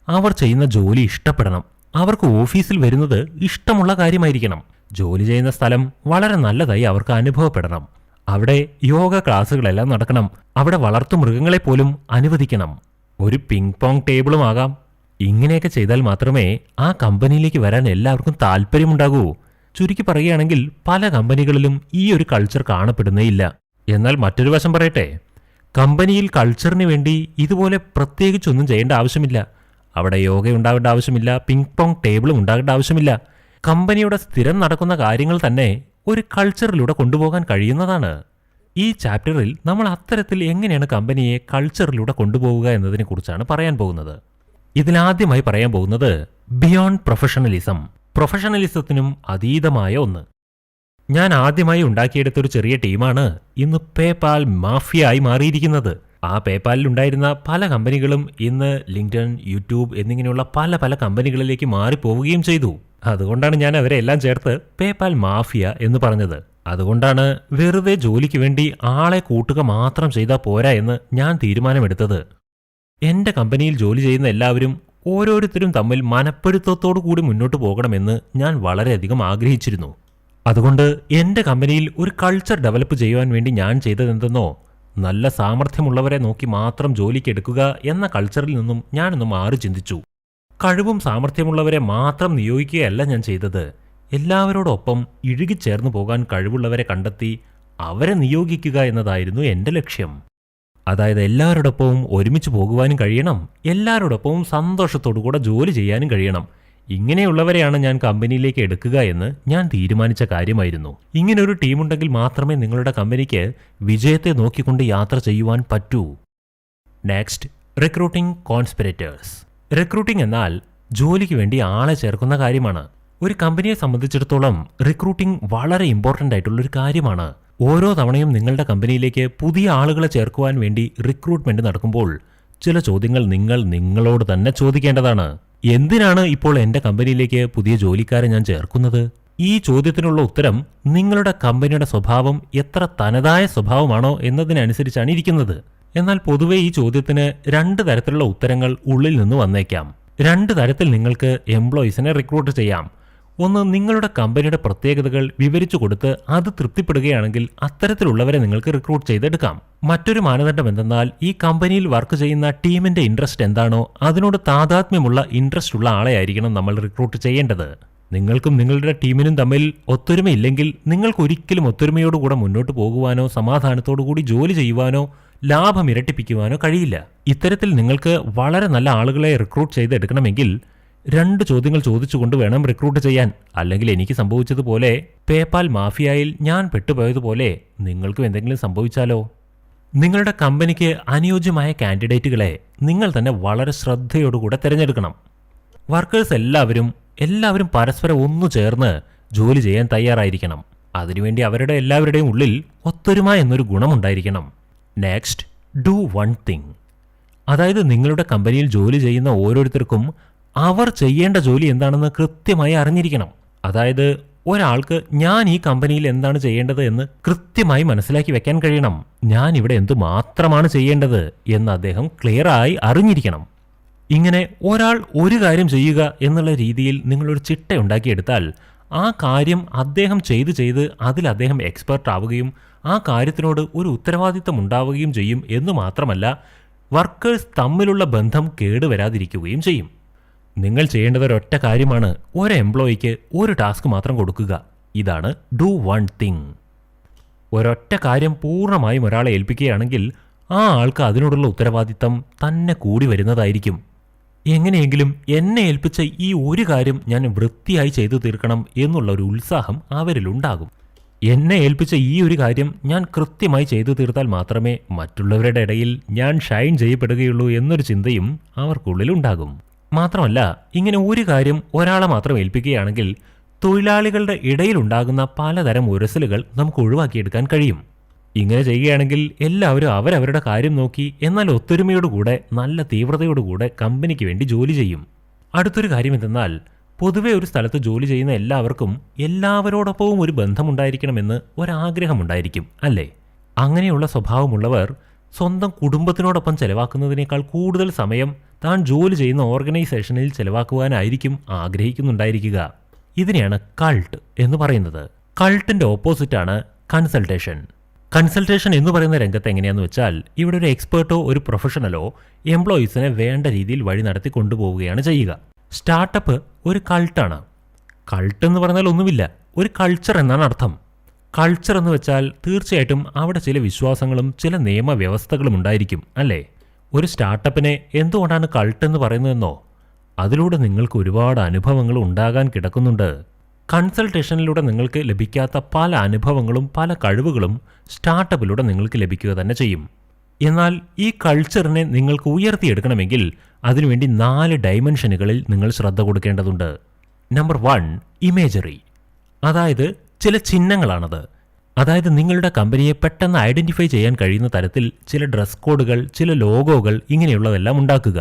അവർ ചെയ്യുന്ന ജോലി ഇഷ്ടപ്പെടണം. അവർക്ക് ഓഫീസിൽ വരുന്നത് ഇഷ്ടമുള്ള കാര്യമായിരിക്കണം. ജോലി ചെയ്യുന്ന സ്ഥലം വളരെ നല്ലതായി അവർക്ക് അനുഭവപ്പെടണം. അവിടെ യോഗ ക്ലാസ്സുകളെല്ലാം നടക്കണം. അവിടെ വളർത്തു മൃഗങ്ങളെ പോലും അനുവദിക്കണം. ഒരു പിങ് പോങ് ടേബിളും ആകാം. ഇങ്ങനെയൊക്കെ ചെയ്താൽ മാത്രമേ ആ കമ്പനിയിലേക്ക് വരാൻ എല്ലാവർക്കും താല്പര്യമുണ്ടാകൂ. ചുരുക്കി പറയുകയാണെങ്കിൽ പല കമ്പനികളിലും ഈ ഒരു കൾച്ചർ കാണപ്പെടുന്നേയില്ല. എന്നാൽ മറ്റൊരു വശം പറയട്ടെ, കമ്പനിയിൽ കൾച്ചറിന് വേണ്ടി ഇതുപോലെ പ്രത്യേകിച്ചൊന്നും ചെയ്യേണ്ട ആവശ്യമില്ല. അവിടെ യോഗ ഉണ്ടാവേണ്ട ആവശ്യമില്ല, പിങ് പോങ് ടേബിളും ഉണ്ടാകേണ്ട ആവശ്യമില്ല. കമ്പനിയുടെ സ്ഥിരം നടക്കുന്ന കാര്യങ്ങൾ തന്നെ ഒരു കൾച്ചറിലൂടെ കൊണ്ടുപോകാൻ കഴിയുന്നതാണ്. ഈ ചാപ്റ്ററിൽ നമ്മൾ അത്തരത്തിൽ എങ്ങനെയാണ് കമ്പനിയെ കൾച്ചറിലൂടെ കൊണ്ടുപോവുക എന്നതിനെക്കുറിച്ചാണ് പറയാൻ പോകുന്നത്. ഇതിലാദ്യമായി പറയാൻ പോകുന്നത് ബിയോണ്ട് പ്രൊഫഷണലിസം, പ്രൊഫഷണലിസത്തിനും അതീതമായ ഒന്ന്. ഞാൻ ആദ്യമായി ഉണ്ടാക്കിയെടുത്തൊരു ചെറിയ ടീമാണ് ഇന്ന് പേപാൽ മാഫിയ ആയി മാറിയിരിക്കുന്നത്. ആ പേപാലിൽ ഉണ്ടായിരുന്ന പല കമ്പനികളും ഇന്ന് ലിങ്ക്ഡ്ഇൻ, യൂട്യൂബ് എന്നിങ്ങനെയുള്ള പല പല കമ്പനികളിലേക്ക് മാറിപ്പോവുകയും ചെയ്തു. അതുകൊണ്ടാണ് ഞാൻ അവരെ എല്ലാം ചേർത്ത് പേപാൽ മാഫിയ എന്ന് പറഞ്ഞത്. അതുകൊണ്ടാണ് വെറുതെ ജോലിക്ക് വേണ്ടി ആളെ കൂട്ടുക മാത്രം ചെയ്താൽ പോരാ എന്ന് ഞാൻ തീരുമാനമെടുത്തത്. എന്റെ കമ്പനിയിൽ ജോലി ചെയ്യുന്ന എല്ലാവരും ഓരോരുത്തരും തമ്മിൽ മനപ്പൊരുത്തത്തോടു കൂടി മുന്നോട്ട് പോകണമെന്ന് ഞാൻ വളരെയധികം ആഗ്രഹിച്ചിരുന്നു. അതുകൊണ്ട് എന്റെ കമ്പനിയിൽ ഒരു കൾച്ചർ ഡെവലപ്പ് ചെയ്യുവാൻ വേണ്ടി ഞാൻ ചെയ്തതെന്തെന്നോ, നല്ല സാമർഥ്യമുള്ളവരെ നോക്കി മാത്രം ജോലിക്ക് എടുക്കുക എന്ന കൾച്ചറിൽ നിന്നും ഞാനൊന്ന് മാറി ചിന്തിച്ചു. കഴിവും സാമർഥ്യമുള്ളവരെ മാത്രം നിയോഗിക്കുകയല്ല ഞാൻ ചെയ്തത്. എല്ലാവരോടൊപ്പം ഇഴുകിച്ചേർന്നു പോകാൻ കഴിവുള്ളവരെ കണ്ടെത്തി അവരെ നിയോഗിക്കുക എന്നതായിരുന്നു എൻ്റെ ലക്ഷ്യം. അതായത് എല്ലാവരോടൊപ്പവും ഒരുമിച്ച് പോകുവാനും കഴിയണം, എല്ലാവരോടൊപ്പവും സന്തോഷത്തോടുകൂടെ ജോലി ചെയ്യാനും കഴിയണം. ഇങ്ങനെയുള്ളവരെയാണ് ഞാൻ കമ്പനിയിലേക്ക് എടുക്കുക എന്ന് ഞാൻ തീരുമാനിച്ച കാര്യമായിരുന്നു. ഇങ്ങനൊരു ടീമുണ്ടെങ്കിൽ മാത്രമേ നിങ്ങളുടെ കമ്പനിക്ക് വിജയത്തെ നോക്കിക്കൊണ്ട് യാത്ര ചെയ്യുവാൻ പറ്റൂ. Next, recruiting കോൺസ്പിരേറ്റേഴ്സ്. റിക്രൂട്ടിംഗ് എന്നാൽ ജോലിക്ക് വേണ്ടി ആളെ ചേർക്കുന്ന കാര്യമാണ്. ഒരു കമ്പനിയെ സംബന്ധിച്ചിടത്തോളം റിക്രൂട്ടിംഗ് വളരെ ഇമ്പോർട്ടൻ്റ് ആയിട്ടുള്ളൊരു കാര്യമാണ്. ഓരോ തവണയും നിങ്ങളുടെ കമ്പനിയിലേക്ക് പുതിയ ആളുകളെ ചേർക്കുവാൻ വേണ്ടി റിക്രൂട്ട്മെന്റ് നടക്കുമ്പോൾ ചില ചോദ്യങ്ങൾ നിങ്ങൾ നിങ്ങളോട് തന്നെ ചോദിക്കേണ്ടതാണ്. എന്തിനാണ് ഇപ്പോൾ എൻ്റെ കമ്പനിയിലേക്ക് പുതിയ ജോലിക്കാരെ ഞാൻ ചേർക്കുന്നത്? ഈ ചോദ്യത്തിനുള്ള ഉത്തരം നിങ്ങളുടെ കമ്പനിയുടെ സ്വഭാവം എത്ര തനതായ സ്വഭാവമാണോ എന്നതിനനുസരിച്ചാണ് ഇരിക്കുന്നത്. എന്നാൽ പൊതുവെ ഈ ചോദ്യത്തിന് 2 തരത്തിലുള്ള ഉത്തരങ്ങൾ ഉള്ളിൽ നിന്ന് വന്നേക്കാം. 2 തരത്തിൽ നിങ്ങൾക്ക് എംപ്ലോയീസിനെ റിക്രൂട്ട് ചെയ്യാം. ഒന്ന്, നിങ്ങളുടെ കമ്പനിയുടെ പ്രത്യേകതകൾ വിവരിച്ചു കൊടുത്ത് അത് തൃപ്തിപ്പെടുകയാണെങ്കിൽ അത്തരത്തിലുള്ളവരെ നിങ്ങൾക്ക് റിക്രൂട്ട് ചെയ്തെടുക്കാം. മറ്റൊരു മാനദണ്ഡം എന്തെന്നാൽ ഈ കമ്പനിയിൽ വർക്ക് ചെയ്യുന്ന ടീമിന്റെ ഇൻട്രസ്റ്റ് എന്താണോ അതിനോട് താതാത്മ്യമുള്ള ഇൻട്രസ്റ്റ് ഉള്ള ആളെ ആയിരിക്കണം നമ്മൾ റിക്രൂട്ട് ചെയ്യേണ്ടത്. നിങ്ങൾക്കും നിങ്ങളുടെ ടീമിനും തമ്മിൽ ഒത്തൊരുമയില്ലെങ്കിൽ നിങ്ങൾക്ക് ഒരിക്കലും ഒത്തൊരുമയോടുകൂടെ മുന്നോട്ട് പോകുവാനോ സമാധാനത്തോടുകൂടി ജോലി ചെയ്യുവാനോ ലാഭം ഇരട്ടിപ്പിക്കുവാനോ കഴിയില്ല. ഇത്തരത്തിൽ നിങ്ങൾക്ക് വളരെ നല്ല ആളുകളെ റിക്രൂട്ട് ചെയ്തെടുക്കണമെങ്കിൽ 2 ചോദ്യങ്ങൾ ചോദിച്ചുകൊണ്ട് വേണം റിക്രൂട്ട് ചെയ്യാൻ. അല്ലെങ്കിൽ എനിക്ക് സംഭവിച്ചതുപോലെ പേപാൽ മാഫിയയിൽ ഞാൻ പെട്ടുപോയതുപോലെ നിങ്ങൾക്കും എന്തെങ്കിലും സംഭവിച്ചാലോ? നിങ്ങളുടെ കമ്പനിക്ക് അനുയോജ്യമായ കാൻഡിഡേറ്റുകളെ നിങ്ങൾ തന്നെ വളരെ ശ്രദ്ധയോടുകൂടെ തിരഞ്ഞെടുക്കണം. വർക്കേഴ്സ് എല്ലാവരും പരസ്പരം ഒന്നു ചേർന്ന് ജോലി ചെയ്യാൻ തയ്യാറായിരിക്കണം. അതിനുവേണ്ടി അവരുടെ എല്ലാവരുടെയും ഉള്ളിൽ ഒത്തൊരുമ എന്നൊരു ഗുണമുണ്ടായിരിക്കണം. Next, do one thing. അതായത് നിങ്ങളുടെ കമ്പനിയിൽ ജോലി ചെയ്യുന്ന ഓരോരുത്തർക്കും അവർ ചെയ്യേണ്ട ജോലി എന്താണെന്ന് കൃത്യമായി അറിഞ്ഞിരിക്കണം. അതായത് ഒരാൾക്ക് ഞാൻ ഈ കമ്പനിയിൽ എന്താണ് ചെയ്യേണ്ടത് എന്ന് കൃത്യമായി മനസ്സിലാക്കി വെക്കാൻ കഴിയണം. ഞാൻ ഇവിടെ എന്തു മാത്രമാണ് ചെയ്യേണ്ടത് എന്ന് അദ്ദേഹം ക്ലിയറായി അറിഞ്ഞിരിക്കണം. ഇങ്ങനെ ഒരാൾ ഒരു കാര്യം ചെയ്യുക എന്നുള്ള രീതിയിൽ നിങ്ങളൊരു ചിട്ട ഉണ്ടാക്കിയെടുത്താൽ ആ കാര്യം അദ്ദേഹം ചെയ്ത് അതിൽ അദ്ദേഹം എക്സ്പെർട്ട് ആവുകയും ആ കാര്യത്തിനോട് ഒരു ഉത്തരവാദിത്തം ഉണ്ടാവുകയും ചെയ്യും എന്ന് മാത്രമല്ല, വർക്കേഴ്സ് തമ്മിലുള്ള ബന്ധം കേടുവരാതിരിക്കുകയും ചെയ്യും. നിങ്ങൾ ചെയ്യേണ്ടത് ഒരൊറ്റ കാര്യമാണ്. ഒരു എംപ്ലോയിക്ക് ഒരു ടാസ്ക് മാത്രം കൊടുക്കുക. ഇതാണ് ഡു വൺ തിങ്. ഒരൊറ്റ കാര്യം പൂർണ്ണമായും ഒരാളെ ഏൽപ്പിക്കുകയാണെങ്കിൽ ആ ആൾക്ക് അതിനോടുള്ള ഉത്തരവാദിത്തം തന്നെ കൂടി വരുന്നതായിരിക്കും. എങ്ങനെയെങ്കിലും എന്നെ ഏൽപ്പിച്ച ഈ ഒരു കാര്യം ഞാൻ വൃത്തിയായി ചെയ്തു തീർക്കണം എന്നുള്ള ഒരു ഉത്സാഹം അവരിലുണ്ടാകും. എന്നെ ഏൽപ്പിച്ച ഈ ഒരു കാര്യം ഞാൻ കൃത്യമായി ചെയ്തു തീർത്താൽ മാത്രമേ മറ്റുള്ളവരുടെ ഇടയിൽ ഞാൻ ഷൈൻ ചെയ്യപ്പെടുകയുള്ളൂ എന്നൊരു ചിന്തയും അവർക്കുള്ളിലുണ്ടാകും. മാത്രമല്ല, ഇങ്ങനെ ഒരു കാര്യം ഒരാളെ മാത്രം ഏൽപ്പിക്കുകയാണെങ്കിൽ തൊഴിലാളികളുടെ ഇടയിലുണ്ടാകുന്ന പലതരം ഉരസലുകൾ നമുക്ക് ഒഴിവാക്കിയെടുക്കാൻ കഴിയും. ഇങ്ങനെ ചെയ്യുകയാണെങ്കിൽ എല്ലാവരും അവരവരുടെ കാര്യം നോക്കി എന്നാൽ ഒത്തൊരുമയോടുകൂടെ നല്ല തീവ്രതയോടുകൂടെ കമ്പനിക്ക് വേണ്ടി ജോലി ചെയ്യും. അടുത്തൊരു കാര്യം എന്തെന്നാൽ, പൊതുവെ ഒരു സ്ഥലത്ത് ജോലി ചെയ്യുന്ന എല്ലാവർക്കും എല്ലാവരോടൊപ്പവും ഒരു ബന്ധമുണ്ടായിരിക്കണമെന്ന് ഒരാഗ്രഹമുണ്ടായിരിക്കും, അല്ലേ? അങ്ങനെയുള്ള സ്വഭാവമുള്ളവർ സ്വന്തം കുടുംബത്തിനോടൊപ്പം ചെലവാക്കുന്നതിനേക്കാൾ കൂടുതൽ സമയം താൻ ജോലി ചെയ്യുന്ന ഓർഗനൈസേഷനിൽ ചെലവാക്കുവാനായിരിക്കും ആഗ്രഹിക്കുന്നുണ്ടായിരിക്കുക. ഇതിനെയാണ് കൾട്ട് എന്ന് പറയുന്നത്. കൾട്ടിന്റെ ഓപ്പോസിറ്റാണ് കൺസൾട്ടേഷൻ. കൺസൾട്ടേഷൻ എന്ന് പറയുന്ന രംഗത്ത് എങ്ങനെയാണെന്ന് വെച്ചാൽ ഇവിടെ ഒരു എക്സ്പേർട്ടോ ഒരു പ്രൊഫഷണലോ എംപ്ലോയീസിനെ വേണ്ട രീതിയിൽ വഴി നടത്തി കൊണ്ടുപോവുകയാണ് ചെയ്യുക. സ്റ്റാർട്ടപ്പ് ഒരു കൾട്ടാണ്. കൾട്ട് എന്ന് പറഞ്ഞാൽ ഒന്നുമില്ല, ഒരു കൾച്ചർ എന്നാണ് അർത്ഥം. കൾച്ചർ എന്ന് വെച്ചാൽ തീർച്ചയായിട്ടും അവിടെ ചില വിശ്വാസങ്ങളും ചില നിയമവ്യവസ്ഥകളും ഉണ്ടായിരിക്കും അല്ലേ? ഒരു സ്റ്റാർട്ടപ്പിനെ എന്തുകൊണ്ടാണ് കൾട്ട് എന്ന് പറയുന്നതെന്നോ? അതിലൂടെ നിങ്ങൾക്ക് ഒരുപാട് അനുഭവങ്ങൾ ഉണ്ടാകാൻ കിടക്കുന്നുണ്ട്. കൺസൾട്ടേഷനിലൂടെ നിങ്ങൾക്ക് ലഭിക്കാത്ത പല അനുഭവങ്ങളും പല കഴിവുകളും സ്റ്റാർട്ടപ്പിലൂടെ നിങ്ങൾക്ക് ലഭിക്കുക തന്നെ ചെയ്യും. എന്നാൽ ഈ കൾച്ചറിനെ നിങ്ങൾക്ക് ഉയർത്തിയെടുക്കണമെങ്കിൽ അതിനുവേണ്ടി 4 ഡൈമെൻഷനുകളിൽ നിങ്ങൾ ശ്രദ്ധ കൊടുക്കേണ്ടതുണ്ട്. Number 1, imagery. അതായത് ചില ചിഹ്നങ്ങളാണത്. അതായത് നിങ്ങളുടെ കമ്പനിയെ പെട്ടെന്ന് ഐഡന്റിഫൈ ചെയ്യാൻ കഴിയുന്ന തരത്തിൽ ചില ഡ്രസ് കോഡുകൾ, ചില ലോഗോകൾ ഇങ്ങനെയുള്ളതെല്ലാം ഉണ്ടാക്കുക.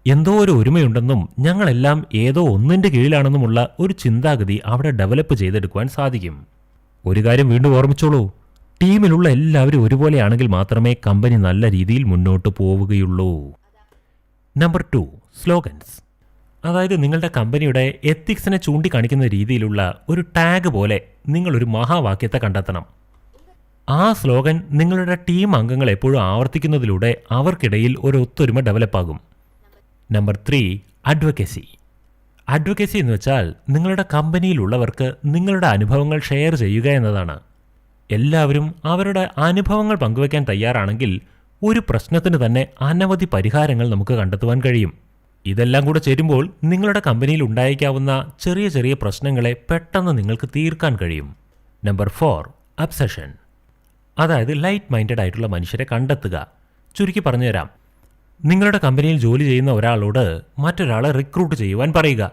എന്തോ ഒരു ഒരുമയുണ്ടെന്നും ഞങ്ങളെല്ലാം ഏതോ ഒന്നിൻ്റെ കീഴിലാണെന്നുമുള്ള ഒരു ചിന്താഗതി അവിടെ ഡെവലപ്പ് ചെയ്തെടുക്കുവാൻ സാധിക്കും. ഒരു കാര്യം വീണ്ടും ഓർമ്മിച്ചോളൂ, ടീമിലുള്ള എല്ലാവരും ഒരുപോലെയാണെങ്കിൽ മാത്രമേ കമ്പനി നല്ല രീതിയിൽ മുന്നോട്ട് പോവുകയുള്ളൂ. Number 2, slogans. അതായത് നിങ്ങളുടെ കമ്പനിയുടെ എത്തിക്സിനെ ചൂണ്ടിക്കാണിക്കുന്ന രീതിയിലുള്ള ഒരു ടാഗ് പോലെ നിങ്ങളൊരു മഹാവാക്യത്തെ കണ്ടെത്തണം. ആ സ്ലോഗൻ നിങ്ങളുടെ ടീം അംഗങ്ങൾ എപ്പോഴും ആവർത്തിക്കുന്നതിലൂടെ അവർക്കിടയിൽ ഒരു ഒത്തൊരുമ ഡെവലപ്പാകും. Number 3, advocacy. അഡ്വക്കസി എന്ന് വെച്ചാൽ നിങ്ങളുടെ കമ്പനിയിലുള്ളവർക്ക് നിങ്ങളുടെ അനുഭവങ്ങൾ ഷെയർ ചെയ്യുക എന്നതാണ്. എല്ലാവരും അവരുടെ അനുഭവങ്ങൾ പങ്കുവയ്ക്കാൻ തയ്യാറാണെങ്കിൽ ഒരു പ്രശ്നത്തിന് തന്നെ അനവധി പരിഹാരങ്ങൾ നമുക്ക് കണ്ടെത്തുവാൻ കഴിയും. ഇതെല്ലാം കൂടെ ചേരുമ്പോൾ നിങ്ങളുടെ കമ്പനിയിൽ ഉണ്ടായേക്കാവുന്ന ചെറിയ ചെറിയ പ്രശ്നങ്ങളെ പെട്ടെന്ന് നിങ്ങൾക്ക് തീർക്കാൻ കഴിയും. നമ്പർ 4, അബ്സഷൻ. അതായത് ലൈറ്റ് മൈൻഡഡ് ആയിട്ടുള്ള മനുഷ്യരെ കണ്ടെത്തുക. ചുരുക്കി പറഞ്ഞുതരാം, നിങ്ങളുടെ കമ്പനിയിൽ ജോലി ചെയ്യുന്ന ഒരാളോട് മറ്റൊരാളെ റിക്രൂട്ട് ചെയ്യുവാൻ പറയുക.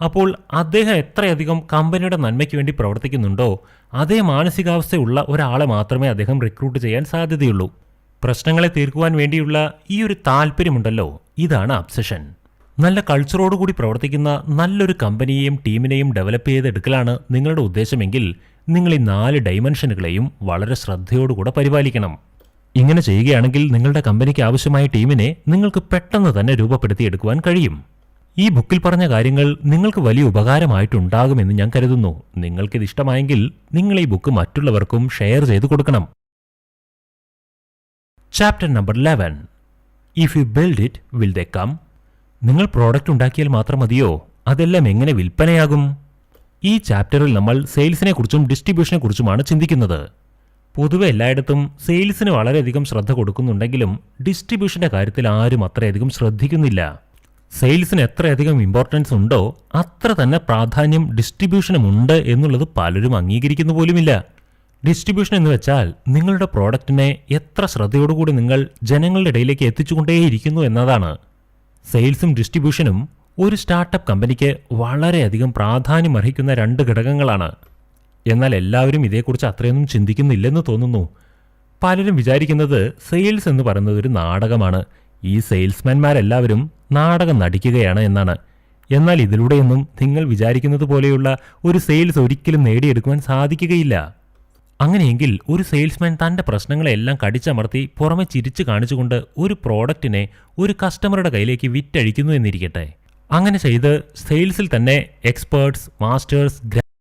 അപ്പോൾ അദ്ദേഹം എത്രയധികം കമ്പനിയുടെ നന്മയ്ക്ക് വേണ്ടി പ്രവർത്തിക്കുന്നുണ്ടോ അതേ മാനസികാവസ്ഥയുള്ള ഒരാളെ മാത്രമേ അദ്ദേഹം റിക്രൂട്ട് ചെയ്യാൻ സാധ്യതയുള്ളൂ. പ്രശ്നങ്ങളെ തീർക്കുവാൻ വേണ്ടിയുള്ള ഈ ഒരു താല്പര്യമുണ്ടല്ലോ, ഇതാണ് അബ്സഷൻ. നല്ല കൾച്ചറോടുകൂടി പ്രവർത്തിക്കുന്ന നല്ലൊരു കമ്പനിയെയും ടീമിനെയും ഡെവലപ്പ് ചെയ്തെടുക്കലാണ് നിങ്ങളുടെ ഉദ്ദേശമെങ്കിൽ നിങ്ങൾ ഈ 4 ഡൈമെൻഷനുകളെയും വളരെ ശ്രദ്ധയോടുകൂടെ പരിപാലിക്കണം. ഇങ്ങനെ ചെയ്യുകയാണെങ്കിൽ നിങ്ങളുടെ കമ്പനിക്ക് ആവശ്യമായ ടീമിനെ നിങ്ങൾക്ക് പെട്ടെന്ന് തന്നെ രൂപപ്പെടുത്തിയെടുക്കുവാൻ കഴിയും. ഈ ബുക്കിൽ പറഞ്ഞ കാര്യങ്ങൾ നിങ്ങൾക്ക് വലിയ ഉപകാരമായിട്ടുണ്ടാകുമെന്ന് ഞാൻ കരുതുന്നു. നിങ്ങൾക്കിത് ഇഷ്ടമായെങ്കിൽ നിങ്ങൾ ഈ ബുക്ക് മറ്റുള്ളവർക്കും ഷെയർ ചെയ്ത് കൊടുക്കണം. Chapter number 11, if you build it will they come. നിങ്ങൾ പ്രോഡക്റ്റ് ഉണ്ടാക്കിയാൽ മാത്രം മതിയോ? അതെല്ലാം എങ്ങനെ വിൽപ്പനയാകും? ഈ ചാപ്റ്ററിൽ നമ്മൾ സെയിൽസിനെ കുറിച്ചും ഡിസ്ട്രിബ്യൂഷനെ കുറിച്ചുമാണ് ചിന്തിക്കുന്നത്. പൊതുവെ എല്ലായിടത്തും സെയിൽസിന് വളരെയധികം ശ്രദ്ധ കൊടുക്കുന്നുണ്ടെങ്കിലും ഡിസ്ട്രിബ്യൂഷന്റെ കാര്യത്തിൽ ആരും അത്രയധികം ശ്രദ്ധിക്കുന്നില്ല. സെയിൽസിന് എത്രയധികം ഇമ്പോർട്ടൻസ് ഉണ്ടോ അത്ര തന്നെ പ്രാധാന്യം ഡിസ്ട്രിബ്യൂഷനുമുണ്ട് എന്നുള്ളത് പലരും അംഗീകരിക്കുന്നു പോലുമില്ല. ഡിസ്ട്രിബ്യൂഷൻ എന്ന് വെച്ചാൽ നിങ്ങളുടെ പ്രോഡക്റ്റിനെ എത്ര ശ്രദ്ധയോടുകൂടി നിങ്ങൾ ജനങ്ങളുടെ ഇടയിലേക്ക് എത്തിച്ചുകൊണ്ടേയിരിക്കുന്നു എന്നതാണ്. സെയിൽസും ഡിസ്ട്രിബ്യൂഷനും ഒരു സ്റ്റാർട്ടപ്പ് കമ്പനിക്ക് വളരെയധികം പ്രാധാന്യം അർഹിക്കുന്ന 2 ഘടകങ്ങളാണ്. എന്നാൽ എല്ലാവരും ഇതേക്കുറിച്ച് അത്രയൊന്നും ചിന്തിക്കുന്നില്ലെന്ന് തോന്നുന്നു. പലരും വിചാരിക്കുന്നത് സെയിൽസ് എന്ന് പറയുന്നത് ഒരു നാടകമാണ്, ഈ സെയിൽസ്മാൻമാരെല്ലാവരും നാടകം നടിക്കുകയാണ് എന്നാണ്. എന്നാൽ ഇതിലൂടെയൊന്നും നിങ്ങൾ വിചാരിക്കുന്നത് പോലെയുള്ള ഒരു സെയിൽസ് ഒരിക്കലും നേടിയെടുക്കുവാൻ സാധിക്കുകയില്ല. അങ്ങനെയെങ്കിൽ ഒരു സെയിൽസ്മാൻ തൻ്റെ പ്രശ്നങ്ങളെല്ലാം കടിച്ചമർത്തി പുറമെ ചിരിച്ചു കാണിച്ചുകൊണ്ട് ഒരു പ്രോഡക്റ്റിനെ ഒരു കസ്റ്റമറുടെ കയ്യിലേക്ക് വിറ്റഴിക്കുന്നു എന്നിരിക്കട്ടെ. അങ്ങനെ ചെയ്ത് സെയിൽസിൽ തന്നെ എക്സ്പേർട്സ്, മാസ്റ്റേഴ്സ്,